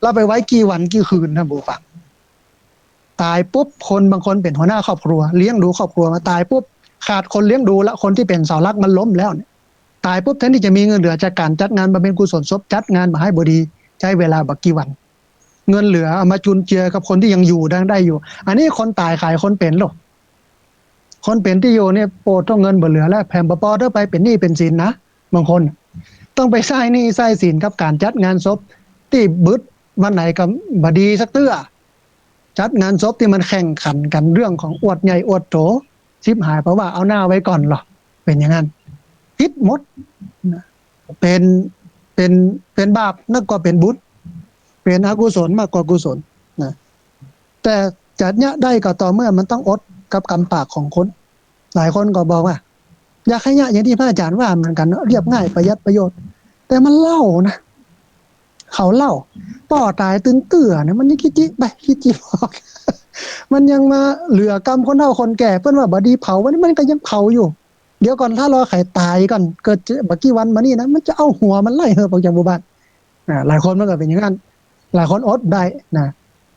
เราไปไว้กี่วันกี่คืนนะบูฟังตายปุ๊บคนบางคนเป็นหัวหน้าครอบครัวเลี้ยงดูครอบครัวมาตายปุ๊บขาดคนเลี้ยงดูละคนที่เป็นเสาหลักมันล้มแล้วเนี่ยตายปุ๊บแทนที่จะมีเงินเหลือจากการจัดงานบำเพ็ญกุศลศพจัดงานมาให้บดีใช้เวลาบักกี่วันเงินเหลือเอามาจุนเจือกับคนที่ยังอยู่ได้อยู่อันนี้คนตายขายคนเป็นหรอกคนเป็นที่อยู่เนี่ยโปรดต้องเงินบ่เหลือแล้วแผ่นปอเด้อไปเป็นหนี้เป็นสินนะบางคนต้องไปใช้หนี้ใช้สินกับการจัดงานศพที่บึดวันไหนก็บ่ดีสักเตื้อจัดงานศพที่มันแข่งขันกันเรื่องของอวดใหญ่อวดโตชิบหายเพราะว่าเอาหน้าไว้ก่อนหรอเป็นอย่างนั้นผิดหมดเป็นบาปนักกว่าเป็นบุญเป็นอกุศลมากกว่ากุศลนะแต่จัดเนี้ยได้ก็ต่อเมื่อมันต้องอดกับกรรมปากของคนหลายคนก็บอกว่าอยากให้เนี้ยอย่างที่พระอาจารย์ว่าเหมือนกันเรียบง่ายประหยัดประโยชน์แต่มันเล่านะเขาเล่าป่อตายตึงเตื่อเนี่ยมันยังคิดจิไปคิดจิบอกมันยังมาเหลือกรรมคนเฒ่าคนแก่เพิ่นว่าบ่ดีเผาวันนี้มันก็ยังเผาอยู่เดี๋ยวก่อนถ้ารอไข่ตายก่อนเกิดบักกี่วันมานี่นะมันจะเอาหัวมันไล่เฮอออกจากหมู่บ้านหลายคนมันก็เป็นอย่างนั้นหลายคนอดได้นะ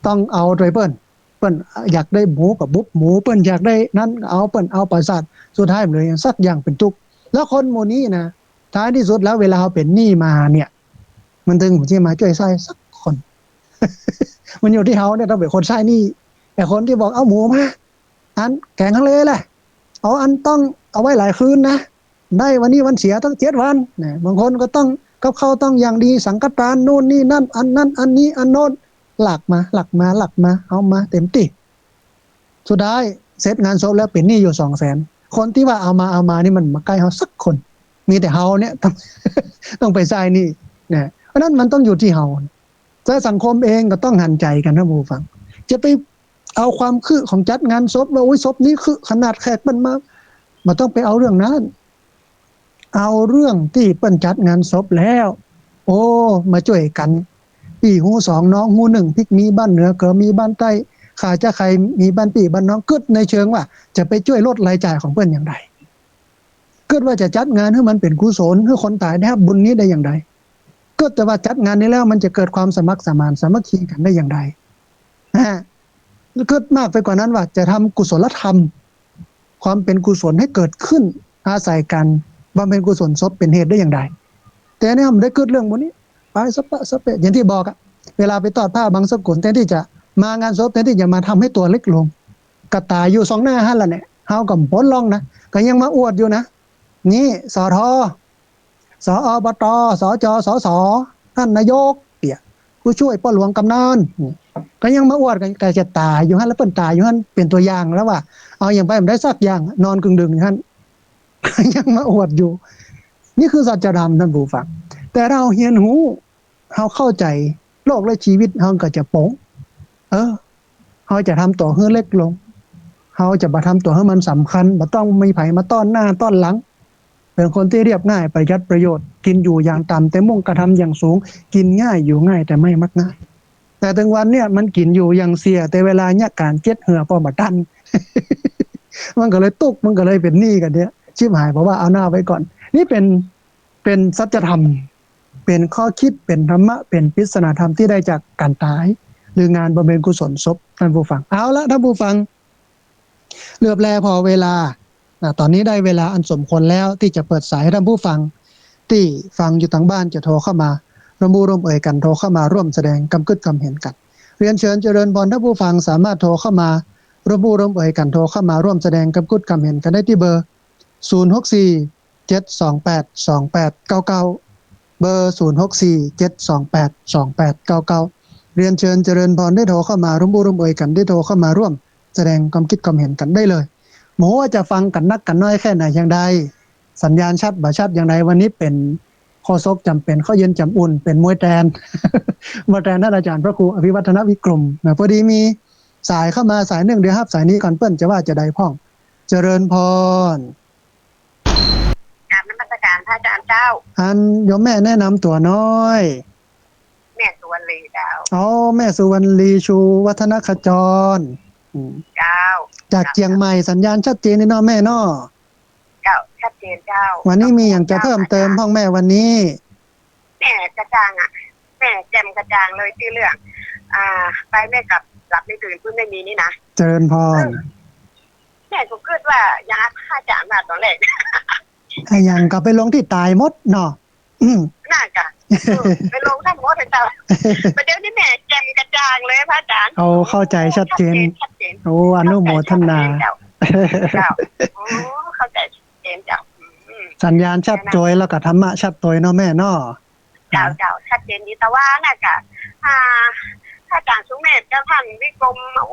ต้องเอาโดยเปิ้นอยากได้หมูกับบุบหมูเปิ้นอยากได้นั้นเอาเปิ้นเอาประสาทสุดท้ายเลยสักอย่างเป็นทุกข์แล้วคนหมู่นี้นะท้ายที่สุดแล้วเวลาเขาเป็นหนี้มาเนี่ยมันถึงที่มาช่วยใช้สักคน มันอยู่ที่เขาเนี่ยต้องเป็นคนใช้หนี้แต่คนที่บอกเอาหมูมาอันแกงทะเลแหละเอาอันต้องเอาไว้หลายคืนนะได้วันนี้วันเสียต้อง7 วันนะบางคนก็ต้องกับเขาต้องอย่างดีสังฆทานนู่นนี่นั่นอันนั้นอันนี้อันโน้นหลักมาเอามาเต็มที่สุดท้ายเสร็จงานศพแล้วเป็นหนี้อยู่200,000คนที่ว่าเอามานี่มันมาใกล้เฮาสักคนมีแต่เฮาเนี่ยต้องไปใช้หนี้นะเพราะนั้นมันต้องอยู่ที่เฮาแต่สังคมเองก็ต้องหันใจกันนะผู้ฟังจะไปเอาความคือของจัดงานศพว่าโอ้ยศพนี้คือขนาดแขกมันมาต้องไปเอาเรื่องนั้นเอาเรื่องที่เปิ้นจัดงานศพแล้ว โอ้มาช่วยกันปีหูสองน้องหูหนึ่งพริกมีบ้านเหนือเกิดมีบ้านใต้ข้าจะใครมีบ้านปีบ้านน้องกึดในเชิงว่าจะไปช่วยลดรายจ่ายของเพื่อนอย่างไรกึดว่าจะจัดงานให้มันเป็นกุศลให้คนตายได้รับบุญนี้ได้อย่างไรก็แต่ว่าจัดงานนี้แล้วมันจะเกิดความสมัครสมานสามัคคีกันได้อย่างไรก็มากไปกว่านั้นว่าจะทำกุศลธรรมความเป็นกุศลให้เกิดขึ้นอาศัยกันบำเพ็ญกุศลศพเป็นเหตุได้อย่างไรแต่เนี่ยมันได้เกิดเรื่องพวกนี้ไปสเปะสเปะอย่างที่บอกอะเวลาไปตอดผ้าบางสกุลแทนที่จะมางานศพแทนที่จะมาทำให้ตัวเล็กลงกระตายอยู่สองหน้าฮั่นละเนี่ยเฮากับพ้นลองนะก็ยังมาอวดอยู่นะนี่สทสอบตสจสสท่านนายกเปียผู้ช่วยพ่อหลวงกำนันก็ยังมาอวดกันแต่จะตายอยู่ฮั่นแล้วเปิ้นตายอยู่ฮั่นเป็นตัวอย่างแล้วว่าเอาอย่างไปมันได้สักอย่างนอนกึ่งดึงฮั่นยังมาอวดอยู่นี่คือสัจธรรมท่านผู้ฟังแต่เราเฮียนหูเราเข้าใจโลกและชีวิตเราก็จะโป๋งเราจะทำตัวให้เล็กลงเราจะมาทำตัวให้มันสำคัญบ่ต้องมีไผมาต้อนหน้าต้อนหลังเป็นคนที่เรียบง่ายประหยัดประโยชน์กินอยู่อย่างต่ำแต่มุ่งกระทำอย่างสูงกินง่ายอยู่ง่ายแต่ไม่มักง่ายแต่ถึงวันเนี่ยมันกินอยู่อย่างเสียแต่เวลาเนี่ยการเจ็ดเหือพอมาดัน มันก็เลยตุกมันก็เลยเป็นหนี้กันเนี่ยชิบหายเพราะว่าเอาหน้าไว้ก่อนนี่เป็นสัจธรรมเป็นข้อคิดเป็นธรรมะเป็นปริศนาธรรมที่ได้จากการตายหรืองานบำเพ็ญกุศลศพท่านผู้ฟังเอาละท่านผู้ฟังเหลือบแลพอเวลาตอนนี้ได้เวลาอันสมควรแล้วที่จะเปิดสายให้ท่านผู้ฟังที่ฟังอยู่ทางบ้านจะโทรเข้ามาร่วมเอ่ยกันโทรเข้ามาร่วมแสดงกำกึดกำเห็นกันเรียนเชิญเจริญพรท่านผู้ฟังสามารถโทรเข้ามาร่วมเอ่ยกันโทรเข้ามาร่วมแสดงกำกึดกำเห็นกันได้ที่เบอร์064 728 2899เบอร์064 728 2899เรียนเชิญเจริญพรได้โทรเข้ามาร่วมเอ่ยกันได้โทรเข้ามาร่วมแสดงความคิดความเห็นกันได้เลยหมูว่าจะฟังกันนักกันน้อยแค่ไหนอย่างใดสัญญาณชัดบ่ชัดอย่างไรวันนี้เป็นข้อซกจำเป็นข้อเย็นจำอุ่นเป็นมวยแทน มวยแทนท่านอาจารย์พระครูอภิวัฒนวิกรมนะพอดีมีสายเข้ามาสายหนึ่งเดี๋ยวครับสายนี้ก่อนเปิ้นจะว่าจะได้พ่องเจริญพรกราบนมัสการพระอาจารย์เจ้าอันโยมแม่แนะนำตัวน้อยแม่สุวรรณลีเจ้าอ๋อแม่สุวรรณลีชูวัฒนขจรเจ้าจากเชียงใหม่สัญญาณชัดเจนนี่เนาะแม่เนาะเจ้าชัดเจนเจ้าวันนี้มีอย่างจะเพิ่มเติมพ่องแม่วันนี้แม่กระจ่างแม่แจ่มกระจ่างเลยที่เรื่องไปแม่กับหลับไม่ตื่นเพิ่งไม่มีนี่นะเจริญพรแม่ก็คิดว่าอยากพระอาจารย์มาตอนแรกไอ้ยังก็ไปลงที่ตายมดเนาะน่าจะไปลงท่านหมดเลยเจ้าประเดี๋ยวนี้แม่แจ่มกระจ่างเลยพระอาจารย์เอาเข้าใจชัดเจนโอ้อนุโมทนาเจ้าเข้าใจชัดเจนเจ้าสัญญาณชัดโจยแล้วก็ธรรมะชัดโจยเนาะแม่เนาะเจ้าชัดเจนดีแต่ว่าน่ะกะถ้าอาจารย์สุเมธเจ้าท่านวิกรมมา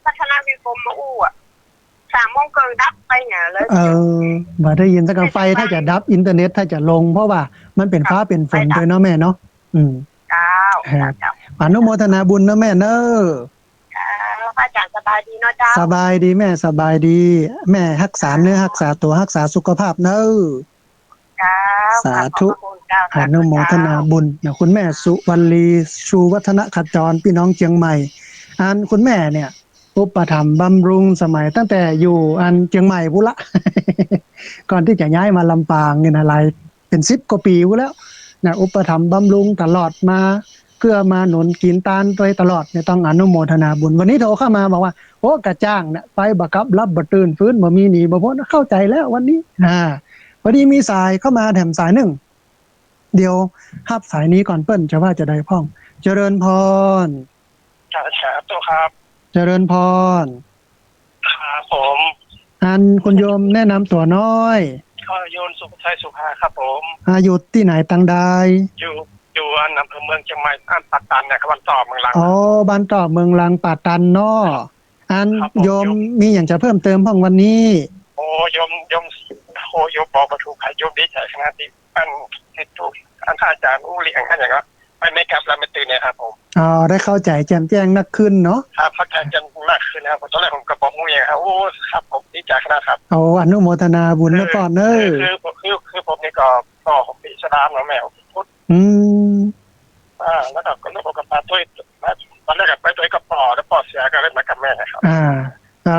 พัฒนาวิกรมมา3 โมงเกินดับไปเนี่ยเลยมาได้ยินสักไฟถ้าจะดับอินเทอร์เน็ตถ้าจะลงเพราะว่ามันเป็นฟ้าเป็นฝนด้วยเนาะแม่เนาะเจ้าอนุโมทนาบุญนะแม่เนอะพระอาจารย์สบายดีเนาะเจ้าสบายดีแม่สบายดีแม่รักษาเนื้อรักษาตัวรักษาสุขภาพเนอะสาธุอนุโมทนาบุญนะคุณแม่สุวรรณลีชูวัฒนขจรพี่น้องเชียงใหม่อันคุณแม่เนี่ยอุปถัมภ์บำรุงสมัยตั้งแต่อยู่อันเชียงใหม่พุละ ก่อนที่จะย้ายมาลำปางเนี่ยอะไรเป็น10 กว่าปีแล้วนะอุปถัมภ์บำรุงตลอดมาเกื้อมาหนุนกินตาลโดยตลอดเนี่ยต้องอนุโมทนาบุญวันนี้โทรเข้ามาบอกว่าโอ้กระจ้างเนี่ยไปบักกับรับบ่ตื่นฟื้นบ่มีหนีบ่พ้นเข้าใจแล้ววันนี้พอดีมีสายเข้ามาแถมสายหนึ่งเดี๋ยวฮับสายนี้ก่อนเปิ้ลจะว่าจะได้พ่องเจริญพรตัวครับเจริญพรครับผม อันคุณโยมแนะนำตัวน้อยก็โยนสุภชัยสุภาครับผมอยู่ที่ไหนตังใดอยู่อำเภอเมืองเชียงใหม่บ้านปาตันเนี่ยครับบ้านต่อเมืองลังอ๋อบ้านต่อเมืองลังปาตันเนาะอันโยมมีอย่างจะเพิ่มเติมพ่องวันนี้โอ้โยมโยมบอกประถูกโยมดีใจขนาดที่อันที่ถูกอาจารย์อู้เลี้ยงท่านอย่างก็ไปไม่กลับแล้วไม่ตื่นเนี่ยครับผมได้เข้าใจแจ่มแจ้งนักขึ้นเนาะครับเข้าใจแจ่มมากขึ้นนะครับตอนแรกผมก็บอกงูอย่างครับโอ้ครับผมดีใจขนาดครับอนุโมทนาบุญนะก่อนคือผมนี่ก็ผมเป็นอิสลามเนาะแม่พุทธ อืม แล้วก็ลูกกับป้าตุ้ยตอนแรกกับไปตุ้ยกับป่อแล้วป่อเสียก็เลยมากับแม่ครับ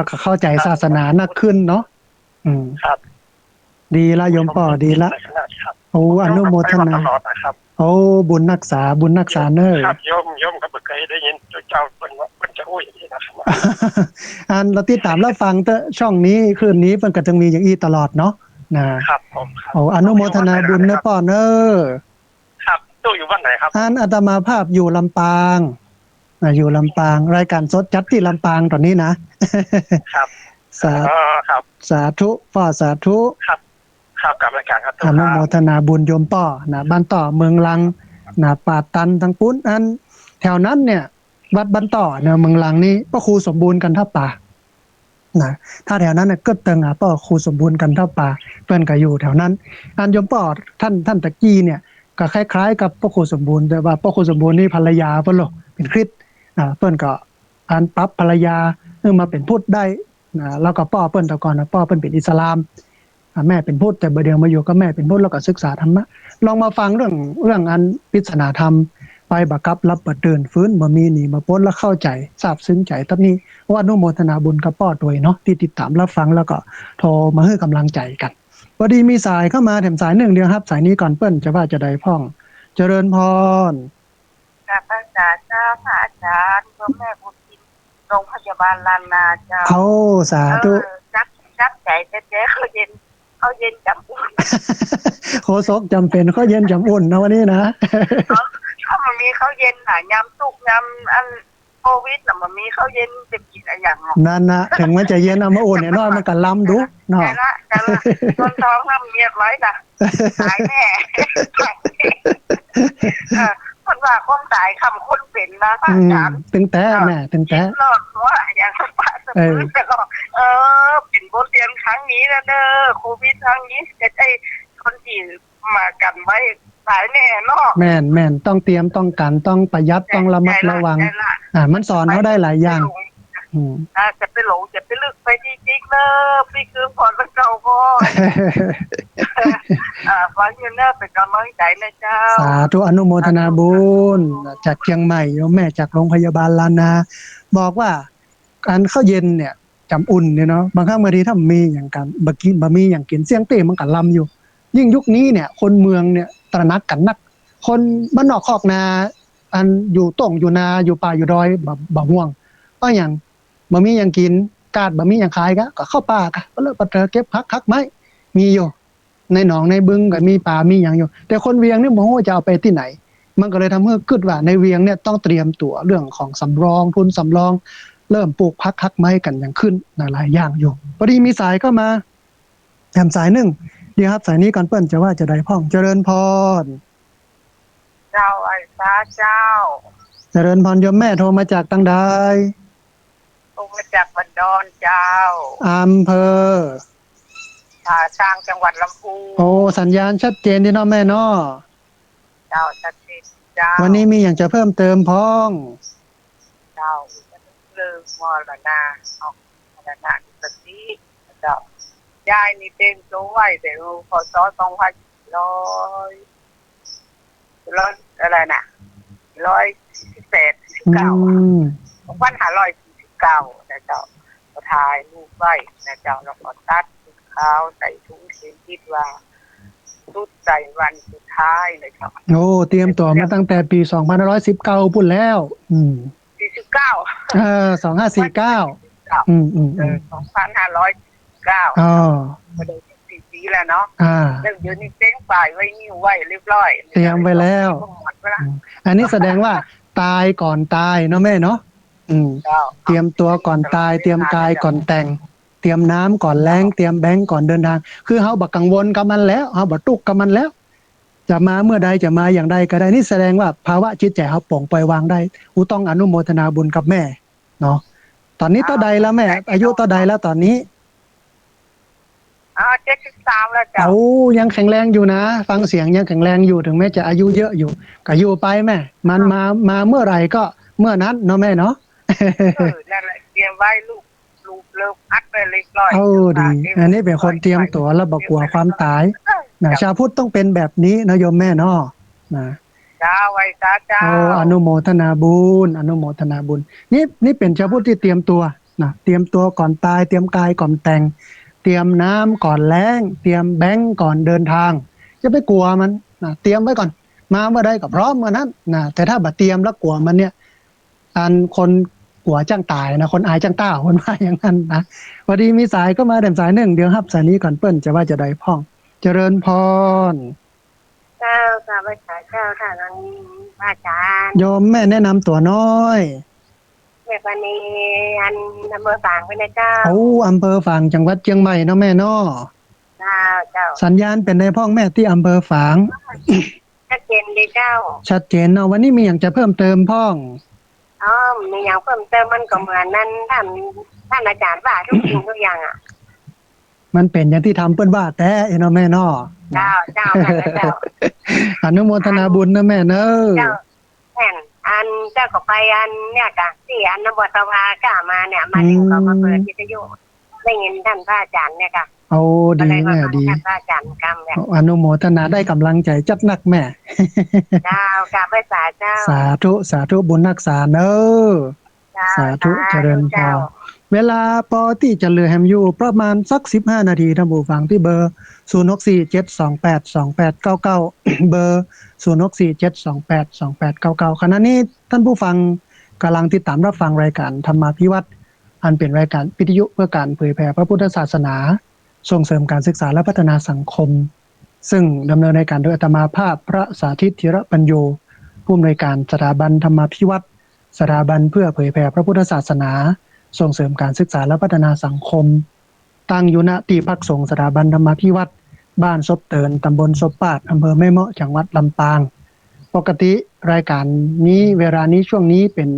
ก็เข้าใจศาสนานักขึ้นเนาะอืมครับดีละโยมป่อดีละโอ้อนุโมทนาตลอดนะครับโอ้บุญรักษาเนอครับโยมก็เคยได้ยินเจ้าเป็นจะอุ้ยอย่างนี้นะครับอันเราติดตามแล้วฟังเตช่องนี้คลื่นนี้มันก็จะมีอย่างอีตลอดเนาะนะครับผมครับโอ้อนุโมทนาบุญเนอะป่อเนอครับตู้อยู่บ้านไหนครับอันอาตมาภาพอยู่ลำปางอยู่ลำปางรายการสดจัดที่ลำปางตอนนี้นะครับครับสาธุป่อสาธุครับกับรายการครับอนุโมทนาบุญโยมป่อบ้านต่อเมืองลังป่าตันทั้งปุ้นอันแถวนั้นเนี่ยวัดบ้านต่อเนี่ยเมืองลังนี่พระครูสมบูรณ์กันท่าป่าถ้าแถวนั้นก็เติงป้อครูสมบูรณ์กันท่าป่าเปิ้นก็อยู่แถวนั้นอันโยมป่อท่านตะกี้เนี่ยก็คล้ายๆกับพระครูสมบูรณ์แต่ว่าพระครูสมบูรณ์นี่ภรรยาเปิ้นหรอกเป็นคริสต์เปิ้นก็อันปรับภรรยามาเป็นพุทธได้แล้วก็ป้อเปิ้นแต่ก่อนป้อเปิ้นเป็นอิสลามแม่เป็นพุทธแต่บัดเดียวมาอยู่ก็แม่เป็นพุทธแล้วก็ศึกษาธรรมะลองมาฟังเรื่องอันปริศนาธรรมไปบักกับรับบัดเดินฟื้นบ่มีหนีมาพ้นแล้วเข้าใจซาบซึ้งใจตับนี้ว่าอนุโมทนาบุญกับป้อด้วยเนาะที่ติดตามรับฟังแล้วก็โทรมาให้กำลังใจกันพอดีมีสายเข้ามาแถมสายหนึ่งเดียวครับสายนี้ก่อนเปิ้นจะว่าจะได้พ่องเจริญพรกับพระอาจารย์เจ้าพระอาจารย์พ่อแม่บุญทินโรงพยาบาลลานนาเจ้าเขาสาธุจับใจเจ๊เขาเย็นจำอุ่นโคศกจำเป็นเขาเย็นจำอุ่นนะวันนี้นะเขามันมีเขาเย็นยำสุกยำอันโควิดมันมีเขาเย็นจะกินอะไรอย่างนั่นนะถึงมันจะเย็นเอามาอุ่นเนี่ยน้อยมันก็ล้ำดูเนาะแต่ละต้นท้องน้ำเมียไว้น่ะตายแน่คนว่าคนตายคำคนเป็นนะพระอาจารย์ตึงแต่แม่ตึงแต่รอดว่าอย่างป้าสมุนตลอดเป็นบทเรียนครั้งนี้นะเด้อโควิดครั้งนี้จะได้คนที่มากันไว้ตายแน่เนาะแม่นต้องเตรียมต้องกันต้องประหยัดต้องระมัดระวังมันสอนเขาได้หลายอย่างจะไปหลงจะไปลึกไปจริงๆเนอะพี่คือพอแล้วเก่าพอฟังอยู่เนอะเป็นกำลังใจนะเจ้าสาธุอนุโมทนาบุญจากเชียงใหม่โยมแม่จากโรงพยาบาลลานาบอกว่าการเข้าเย็นเนี่ยจำอุ่นเนี่ยเนาะบางครั้งบางทีถ้ามีอย่างกันบะมีอย่างกินเสียงเต้มันก็ลำอยู่ยิ่งยุคนี้เนี่ยคนเมืองเนี่ยตระหนักกันนักคนบ้านนอกคอกนาอันอยู่ต่งอยู่นาอยู่ป่าอยู่ดอยบ่ห่วงก็อย่างบ่มีอย่างกินกาดบ่มีอย่างขายก็เข้าป่าก็เลิกปะเตอเก็บพักไม้มีอยู่ในหนองในบึงก็มีป่ามีอย่างอยู่แต่คนเวียงนี่บ่ฮู้จะเอาไปที่ไหนมันก็เลยทำให้คิดว่าในเวียงเนี่ยต้องเตรียมตัวเรื่องของสำรองทุนสำรองเริ่มปลูกพักไม้กันอย่างขึ้นหลายอย่างอยู่พอดีมีสายเข้ามาแถมสายหนึ่งเดี๋ยวครับสายนี้ก่อนเปิ้นจะว่าจะได้พ่องเจริญพรเจ้าไอ้ฟ้าเจ้าเจริญพรโยมแม่โทรมาจากตังใดโทรมาจากบันดอนเจ้าอำเภอช้างจังหวัดลำพูนโอ้สัญญาณชัดเจนดีเนาะแม่เนาะเจ้าชัดเจนเจ้าวันนี้มีอย่างจะเพิ่มเติมพ้องเจ้าเลิกมรณะออกมรณะสักทีเจ้ายายนี่เต็มตัวไว้แต่พศอะไรนะ148 2549นะเจ้าก็ถ่ายรูปไว้นะเจ้าแล้วก็ตัดขาวใส่ถุงเขียนคิดว่าสุดใจวันสุดท้ายเลยครับโอ้เตรียมตัวมาตั้งแต่ปี2519ปุ่นแล้ว49 25492549อ๋อบ่ได้4 ปีแล้วเนาะแล้วเดี๋ยวนี้เต็งป้ายไว้นิ้วไว้เรียบร้อยเตรียมไว้แล้วอันนี้แสดงว่าตายก่อนตายเนาะแม่เนาะเตรียมตัวก่อนตายเตรียมกายก่อนแต่งเตรียมน้ำก่อนแล้งเตรียมแบงก์ก่อนเดินทางคือเฮาบ่กังวลกับมันแล้วเฮาบ่ทุกข์กับมันแล้วจะมาเมื่อใดจะมาอย่างใดก็ได้นี่แสดงว่าภาวะจิตใจเฮาปล่องปล่อยวางได้ต้องอนุโมทนาบุญกับแม่เนาะตอนนี้เท่าใดแล้วแม่อายุเท่าใดแล้วตอนนี้73แล้วจ้ะยังแข็งแรงอยู่นะฟังเสียงยังแข็งแรงอยู่ถึงแม้จะอายุเยอะอยู่ก็อยู่ไปแม่มันมาเมื่อไหร่ก็เมื่อนั้นเนาะแม่เนาะนั่นแหละเตรียมไว้ลูกเริ่มอัดไปเรียบร้อยดีอันนี้เป็นคนเตรียมตัวแล้วบ่กลัวความตายชาวพุทธต้องเป็นแบบนี้นะโยมแม่เนาะ นะ เจ้าไว้สาเจ้า โอ้อนุโมทนาบุญอนุโมทนาบุญนี่เป็นชาวพุทธที่เตรียมตัวนะเตรียมตัวก่อนตายเตรียมกายก่อนแต่งเตรียมน้ำก่อนแล้งเตรียมแบงก์ก่อนเดินทางจะไปกลัวมันนะเตรียมไว้ก่อนมาเมื่อใดก็พร้อมเมื่อนั้นนะแต่ถ้าบัดเตรียมแล้วกลัวมันเนี่ยอันคนกลัวจ้างตายนะคนอายจ้างต้าคนว่าอย่างนั้นนะพอดีมีสายก็มาเด่นสายหนึ่งเดี๋ยวรับสายนี้ก่อนเปิ้นจะว่าจะได้พ่องเจริญพร เจ้าค่ะไว้สาเจ้าค่ะน้องพระอาจารย์ โยมแม่แนะนำตัวน้อย แม่ปานีอันอำเภอฝางไปนะเจ้า เอาอำเภอฝางจังหวัดเชียงใหม่เนาะแม่เนาะ เจ้า สัญญาณเป็นในพ่องแม่ที่อำเภอฝาง ชัดเจนดีเจ้า ชัดเจนเนาะวันนี้มีอย่างจะเพิ่มเติมพ่อง อ๋อมีอย่างเพิ่มเติมมันก็เหมือนนั้นท่านอาจารย์ว่าทุกสิ่งทุกอย่างอ่ะ มันเป็นอย่างที่ทำเปิ้นว่าแต่เนาะแม่เนาะ เจ้าค่ะเจ้า อนุโมทนาบุญนะแม่เนอะ เจ้าแผ่นอันเจ้าก็ไปอันเนี่ยกะที่อันนบตวากล้ามาเนี่ยมาถึงก็มาเปิดวิทยุได้ยินท่านพระอาจารย์เนี่ยค่ะ เอา ก็ ดี เลยมา แม่ ฟัง ดี ท่านพระอาจารย์กรรมเนี่ย อนุโมทนาได้กำลังใจจัดหนักแม่ เจ้ากราบไหว้สาเจ้า สาธุสาธุบุญรักษาเนอะ เจ้า สาธุเจริญพร เจ้า เวลาปอที่จะเหลือแฮมอยู่ประมาณสัก15 นาทีท่านผู้ฟังที่เบอร์ 0647282899 เบอร์ 0647282899 ขณะนี้ท่านผู้ฟังกำลังติดตามรับฟังรายการธรรมาภิวัตรอันเป็นรายการวิทยุเพื่อการเผยแผ่พระพุทธศาสนาส่งเสริมการศึกษาและพัฒนาสังคม ซึ่งดำเนินรายการโดยอาตมาภาพพระสาธิตธีระปัญโยผู้อำนวยการสถาบันธรรมาภิวัตรสถาบันเพื่อเผยแผ่พระพุทธศาสนาส่งเสริมการศึกษาและพัฒนาสังคมตั้งอยู่ณที่พักสงฆ์สถาบันธรรมาภิวัตรบ้านซบเตินตำบลซบปาดอำเภอแม่เมาะจังหวัดลำปางปกติรายการนี้เวลานี้ช่วงนี้เป็น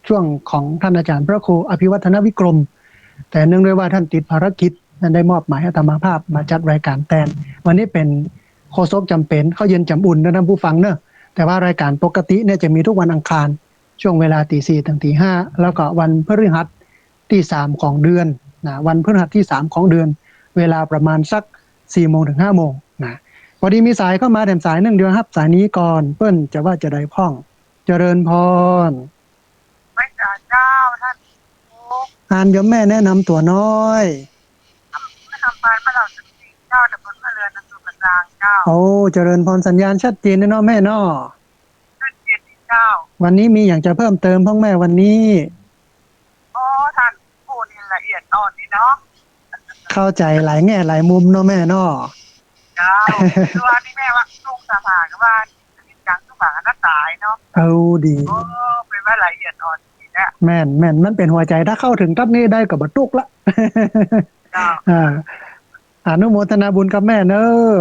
ช่วงของท่านอาจารย์พระครูอภิวัฒนวิกรมแต่เนื่องด้วยว่าท่านติดภารกิจนั้นได้มอบหมายให้อาตมาภาพมาจัดรายการแทนวันนี้เป็นโฆษกจำเป็นเข้าเย็นจำอุ่นนะท่านผู้ฟังเนอะแต่ว่ารายการปกติเนี่ยจะมีทุกวันอังคารช่วงเวลา 4:00 ถึง 5:00 แล้วก็วันพฤหัสที่3ของเดือนนะวันพฤหัสที่3ของเดือนเวลาประมาณสัก 4:00 ถึง 5:00 นะพอดีมีสายเข้ามาแถมสายหนึ่งเดียวครับสายนี้ก่อนเปิ้นจะว่าจะได้พ่องเจริญพร ไหว้สาเจ้าท่าน อ่านโยมแม่แนะนำตัวน้อย ทำปานพระเราสุดที่เจ้าแต่บนพระเรือนสุกลางเจ้า โอ้เจริญพรสัญญาณชัดเจนนะเนาะแม่เนาะ ท่านเจียนเจ้า วันนี้มีอย่างจะเพิ่มเติมพ่องแม่วันนี้ โอ้ท่านผู้นี่ละเอียดอ่อนนี่เนาะ เข้าใจหลายแง่หลายมุมเนาะแม่เนาะ เจ้าตัวนี่แม่ว่าลุงสภาก็ว่าจังทุกบางหน้าตายเนาะ เอาดี โอ้เป็นว่าละเอียดอ่อนนี่แหละ แม่นมันเป็นหัวใจถ้าเข้าถึงตัดนี้ได้กับบตุกละ เจ้า อนุโมทนาบุญกับแม่เนอะ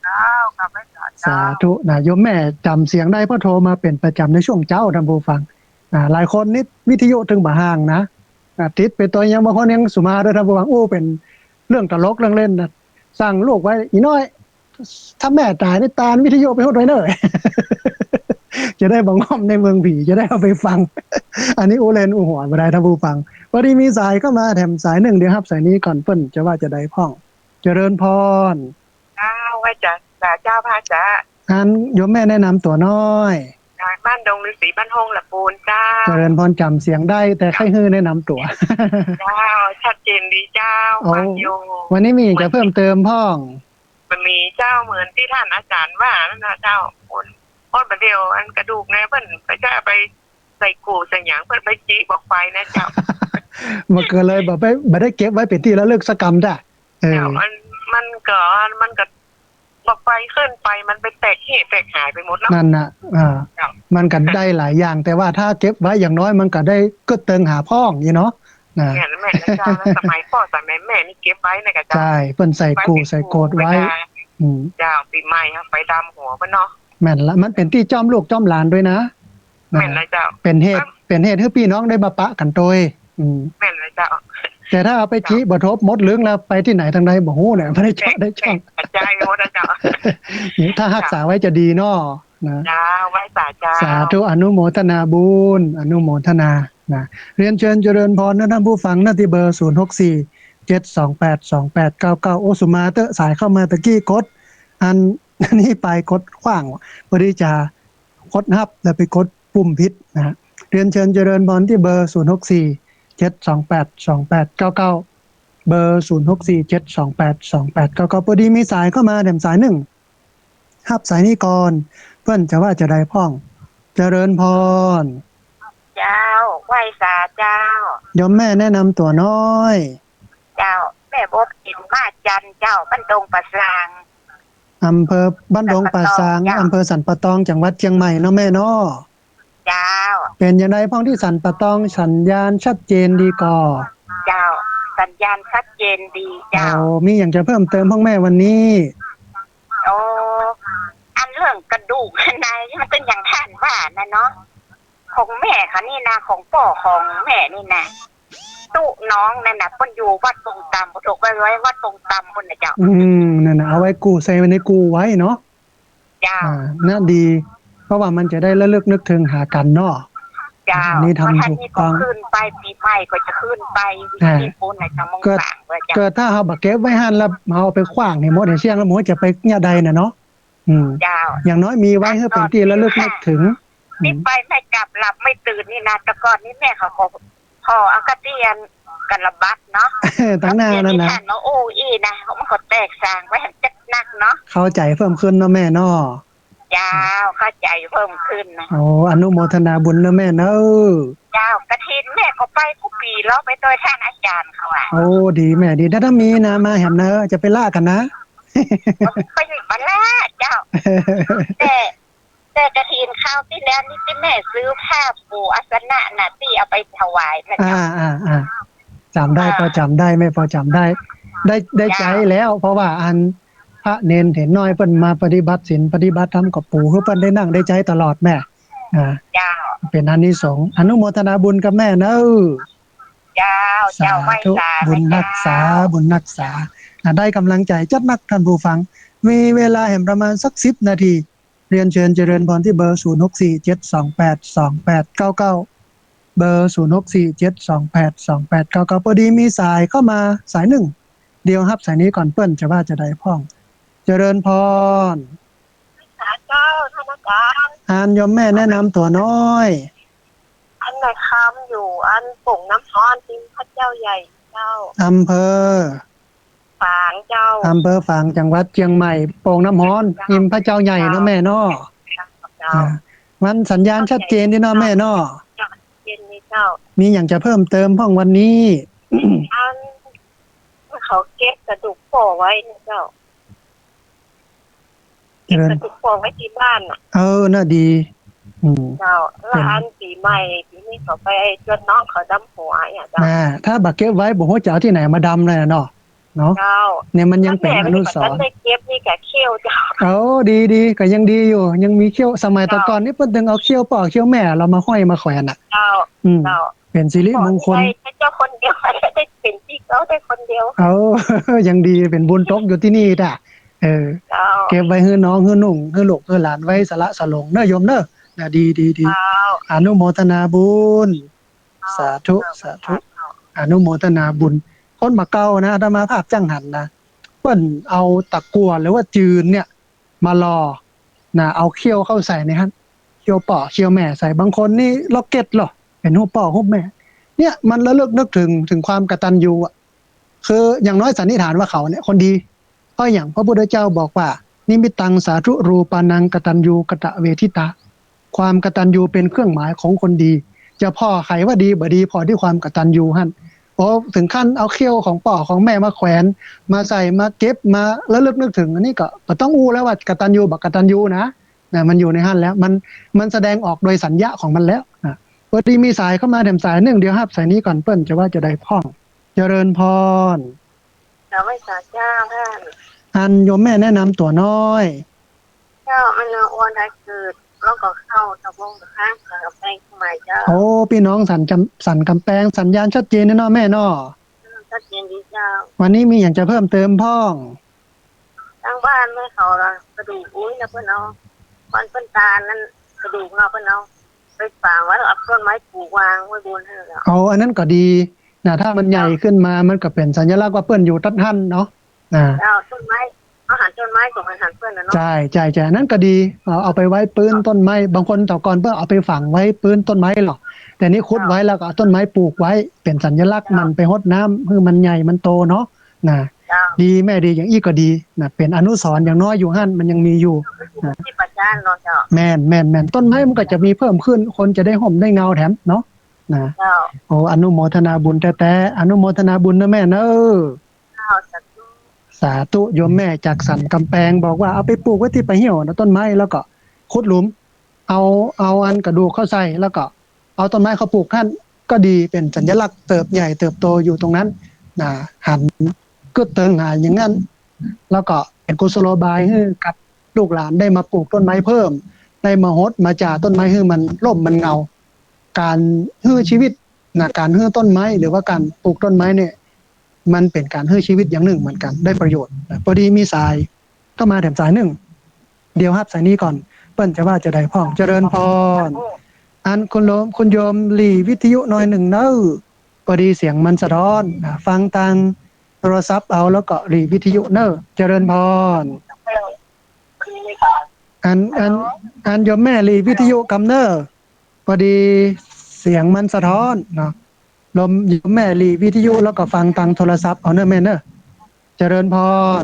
เจ้ากับไม่สา สา เจ้า ธุนะโยมแม่จำเสียงได้เพราะโทรมาเป็นประจำในช่วงเจ้าท่านผู้ฟังหลายคนนี่วิทยุถึงบ่ห่างนะติดไปตัวยังบางคนยังสุมาด้วยท่านผู้ฟังโอ้เป็นเรื่องตลกเรื่องเล่นนะสั่งลูกไว้อีน้อยถ้าแม่ตายนี่ตาลวิทยุไปหดไว้เนอะ จะได้บังคับในเมืองผีจะได้เอาไปฟัง อันนี้อูเลนอูหัวมาได้ท่านผู้ฟังพอดีมีสายเข้ามาแถมสายหนึ่งเดี๋ยวครับสายนี้ก่อนเปิ้นจะว่าจะได้พ่องเจริญพร เจ้าไว้จะสาเจ้าพระจ้า อันโยมแม่แนะนำตัวน้อย บ้านดงฤาษีบ้านห้องละปูนเจ้า เจริญพรจำเสียงได้แต่ใครฮื้อแนะนำตัว เจ้าชัดเจนดีเจ้า โอ้ ฟังอยู่ วันนี้มีอย่างจะเพิ่มเติมพ่อง มันมีเจ้าเหมือนที่ท่านอาจารย์ว่านั่นนะเจ้าคนประเดียวอันกระดูกนะเพิ่นไปจะไปใส่กูใส่หยางเพิ่นไปจี้บอกไฟนะเจ้า มาเกิดเลยแบบไม่ได้เก็บไว้เป็นที่ระลึกสักกรรมจ้ะเออ เดี๋ยวมันก็บอกไฟขึ้นไปมันไปแตกเหตุแตกหายไปหมดแล้ว นั่นนะมันก็ได้หลายอย่าง แต่ว่าถ้าเก็บไว้อย่างน้อยมันก็ได้ก็เติงหาพ่องนี่เนาะนะ แม่นะเจ้าแล้วสมัยพ่อสมัยแม่นี่เก็บไว้นะกะเจ้า ใช่เปิ้นใส่กูใส่โกดไว้อืม เจ้าปีใหม่ครับไปดำหัวมันเนาะ แม่นละมันเป็นที่จ้อมลูกจ้อมหลานด้วยนะ แม่นนะเจ้า เป็นเหตุให้พี่น้องได้มาปะกันโดยแม่นนะเจ้า แต่ถ้าเอาไปชี้บ่ทบหมดเรื่องแล้วไปที่ไหนทางใดบ่ฮู้เนี่ยไม่ได้เจาะได้ช่อง กระจายหมดนะเจ้า นี่ถ้ารักษาไว้จะดีเนาะนะ เจ้าไว้สาเจ้า สาธุอนุโมทนาบุญอนุโมทนานะเรียนเชิญเจริญพรนะท่านผู้ฟังนะที่เบอร์ 0647282899 โอสุมาเตอร์สายเข้ามาตะกี้กดอัน อันนี้ไปกดขว้างพอดีจะกดฮับแล้วไปกดปุ่มพิษนะฮะเรียนเชิญเจริญพรที่เบอร์0647282899เบอร์0647282899พอดีมีสายเข้ามาแถมสายหนึ่งฮับสายนี้ก่อนเพื่อนจะว่าจะได้พ่องเจริญพรเจ้าไหว้สาเจ้าโยมแม่แนะนำตัวน้อยเจ้าแม่บกินมาจันเจ้าบ้านดงปะซางอำเภอบ้านดงป่าซางอำเภอสันปะตองจังหวัดเชียงใหม่เนาะแม่เนาะเจ้าเป็นยังไงพ้องที่สันปะตองสัญญาณชัดเจนดีก่อเจ้าสัญญาณชัดเจนดีเจ้ามีอย่างจะเพิ่มเติมพ้องแม่วันนี้โอ้อันเรื่องกระดูกในมันเป็นอย่างท่านว่านะเนาะของแม่เขานี่นะของพ่อของแม่นี่นะตู้น้องนั่นน่ะเพิ่นอยู่วัดตรงตำถูกไว้วัดตรงตำพุ่นน่ะเจ้านั่นน่ะเอาไว้กูใส่ไว้ในกูไว้เนาะเจ้าน่าดีเพราะว่ามันจะได้ระลึกนึกถึงหากันเนาะเจ้านี่ทำถูกต้องขึ้นไปปีใหม่ก็จะขึ้นไปที่ปุ่นน่ะจังมองต่างว่าเกิดถ้าเฮาบ่เก็บไว้หั่นแล้วเอาไปขว้างนี่หมดให้เสี่ยงแล้วหมดจะไปเนี่ยใดน่ะเนาะเจ้าอย่างน้อยมีไว้ให้เป็นที่ระลึกนึกถึงนี่ไปไม่กลับหลับไม่ตื่นนี่นะแต่ก่อนนี่แม่เขาพออากาเตียนกันระบัดเนาะตั้งหน้านั่นนะเนาะโอ้อีนะมันก็แตกสร้างไว้จัดนักเนาะเข้าใจเพิ่มขึ้นเนาะแม่เนาะเจ้าเข้าใจเพิ่มขึ้นนะโอ้อนุโมทนาบุญเนาะแม่เนาะเจ้ากฐินแม่ก็ไปทุกปีแล้วไปโดยท่านอาจารย์เขาโอ้ดีแม่ดีถ้ามีนะมาแหมเนอะจะไปล่ากันนะไปอยู่บ้านล่าเจ้าแต่กฐินข้าวที่แล้วนี่ที่แม่ซื้อผ้าปูอาสนะน่ะที่เอาไปถวายนะจำได้พอจำได้ไม่พอจำได้ใจแล้วเพราะว่าอันพระเนนเห็นน้อยเพิ่นมาปฏิบัติศีลปฏิบัติธรรมกับปู่คือเพิ่นได้นั่งได้ใจตลอดแม่เป็นอานิสงส์อนุโมทนาบุญกับแม่เนอะเจ้าไม่สาบุญรักษาบุญรักษาได้กำลังใจจัดนักท่านผู้ฟังมีเวลาแห่งประมาณสัก10 นาทีเรียนเชิญเจริญพรที่เบอร์0647282899เบอร์0647282899พอดีมีสายเข้ามาสายหนึ่งเดี๋ยวรับสายนี้ก่อนเปิ้นจะว่าจะได้พ่องเจริญพรเจ้าท่านอาจารย์อันยมแม่แนะนำตัวน้อยอันไหนคำอยู่อันปุ่งน้ำฮ้อนที่พระเจ้าใหญ่เจ้าอำเภอฝางเจ้าอำเภอฝางจังหวัดเชียงใหม่โป่งน้ำฮ้อนหิมพระเจ้าใหญ่เนาะแม่เนาะมันสัญญาณชัดเจนดีเนาะแม่เนาะเย็นนี้เจ้ามีอย่างจะเพิ่มเติมพ่องวันนี้อันเขาเก็บกระดูกพ่อไว้นะเจ้าเก็บกระดูกพ่อไว้ที่บ้านน่ะน่าดีเจ้าแล้วอันปีใหม่ปีนี้เขาไปจนน้องเขาดำหัวเจ้าถ้าบักเก็บไว้บ่ฮู้จะเอาที่ไหนมาดำเลยเนาะเนี่ยมันยังเป็นอนุสรณ์ได้เก็บนี่แก่เขี้ยวเจ้าดีก็ยังดีอยู่ยังมีเขี้ยวสมัยตะก่อนนี่เพิ่นถึงเอาเขี้ยวป่อเขี้ยวแม่เรามาห้อยมาแขวนน่ะเจ้าเป็นสิริมงคลเจ้าคนเดียวได้เป็นที่เขาได้คนเดียวยังดีเป็นบุญตกอยู่ที่นี่จ้ะเก็บไว้ให้น้องให้นุ่งให้ลูกให้หลานไว้สละสลงเด้อโยมเด้อดีอนุโมทนาบุญสาธุอนุโมทนาบุญคนมาเก่านะอาตมาภาพจังหันนะเปิ้นเอาตะกั่วหรือว่าจืนเนี่ยมารอนะเอาเขี้ยวเข้าใส่ในหั่นเขี้ยวป่อเขี้ยวแม่ใส่บางคนนี่ล็อกเก็ตหรอเป็นรูปป่อรูปแม่เนี่ยมันระลึกนึกถึงความกตัญญูอ่ะคืออย่างน้อยสันนิษฐานว่าเขาเนี่ยคนดีเพราะอย่างพระพุทธเจ้าบอกว่านิมิตังสาธุรูปานังกตัญญูกตเวทิตาความกตัญญูเป็นเครื่องหมายของคนดีจะพ่อใครว่าดีบ่ดีพอที่ความกตัญญูหั่นพอถึงขั้นเอาเขี้ยวของป่อของแม่มาแขวนมาใส่มาเก็บมาแล้วลึกนึกถึงอันนี้ก็ต้องอู้แล้วว่ากตัญญูบักกตัญญูนะมันอยู่ในหั่นแล้วมันแสดงออกโดยสัญญาของมันแล้วพอดีมีสายเข้ามาแถมสายนึงเดี๋ยวรับสายนี้ก่อนเปิ้นจะว่าจะได้พ่องเจริญพรไม่สาเจ้าท่านอันโยมแม่แนะนำตัวน้อยเจ้ามันอ้วนได้เกิดแล้วก็เข้าตะวงตะข้างกับแป้งใหม่เจ้าพี่น้องสันกำแพงสัญญาณชัดเจนเนาะแม่เนาะชัดเจนดีเจ้าวันนี้มีอย่างจะเพิ่มเติมพ่องทางบ้านไม่เขาละกระดูกอุ้ยนะเพื่อนเอาฟันเพื่อนตานั้นกระดูกเราเพื่อนเอาไปฝังไว้แล้วเอาต้นไม้ปลูกวางไว้บนให้เราอันนั้นก็ดีนะถ้ามันใหญ่ขึ้นมามันก็เป็นสัญลักษณ์ว่าเพื่อนอยู่ตัดหั่นเนาะเอาต้นไม้ อาหารต้นไม้ของอาหารเพื่อนนะเนาะ ใช่ใช่ใช่นั่นก็ดีเอาไปไว้ปืนต้นไม้บางคนแต่ก่อนเพื่อเอาไปฝังไว้ปืนต้นไม้หรอกแต่นี้ขุดไว้แล้วก็เอาต้นไม้ปลูกไว้เป็นสัญลักษณ์มันไปรดน้ำคือมันใหญ่มันโตเนาะนะ เจ้า ดีแม่ดีอย่างอี้ก็ดีนะเป็นอนุสรณ์อย่างน้อยอยู่หั่นมันยังมีอยู่นะ ที่ประจานเนาะเจ้า แม่นแม่นแม่นต้นไม้มันก็จะมีเพิ่มขึ้นคนจะได้ห่มได้เงาแถมเนาะนะ เจ้า โอ้อนุโมทนาบุญแต่อนุโมทนาบุญนะแม่เนอะ เจ้าสัตว์ สาธุโยมแม่จากสันกำแพงบอกว่าเอาไปปลูกไว้ที่ปะเหี่ยวนะต้นไม้แล้วก็ขุดหลุมเอาอันกระดูกเข้าใส่แล้วก็เอาต้นไม้เขาปลูกขั้นก็ดีเป็นสัญลักษณ์เติบใหญ่เติบโตอยู่ตรงนั้นนะหันก็เติงหาอย่างนั้นแล้วก็เป็นกุศโลบายให้กับลูกหลานได้มาปลูกต้นไม้เพิ่มได้มาฮดมาจ่าต้นไม้ให้มันร่มมันเงาการฮื้อชีวิตนะการฮื้อต้นไม้หรือว่าการปลูกต้นไม้เนี่ยมันเป็นการฮื้อชีวิตอย่างหนึ่งเหมือนกันได้ประโยชน์พอดีมีสายเข้ามาแถมสายหนึ่งเดี๋ยวครับสายนี้ก่อนเปิ้นจะว่าจะได้พ่องเจริญพรอันคุณโยมหลีวิทยุหน่อยหนึ่งเนอะพอดีเสียงมันสะท้อนฟังทางโทรศัพท์เอาแล้วก็หลีวิทยุเนอะเจริญพรอันโยมแม่หลีวิทยุกำเนอร์พอดีเสียงมันสะท้อนเนาะลมโยมแม่หลีวิทยุแล้วก็ฟังทางโทรศัพท์เอาเนอะแม่เนอะเจริญพร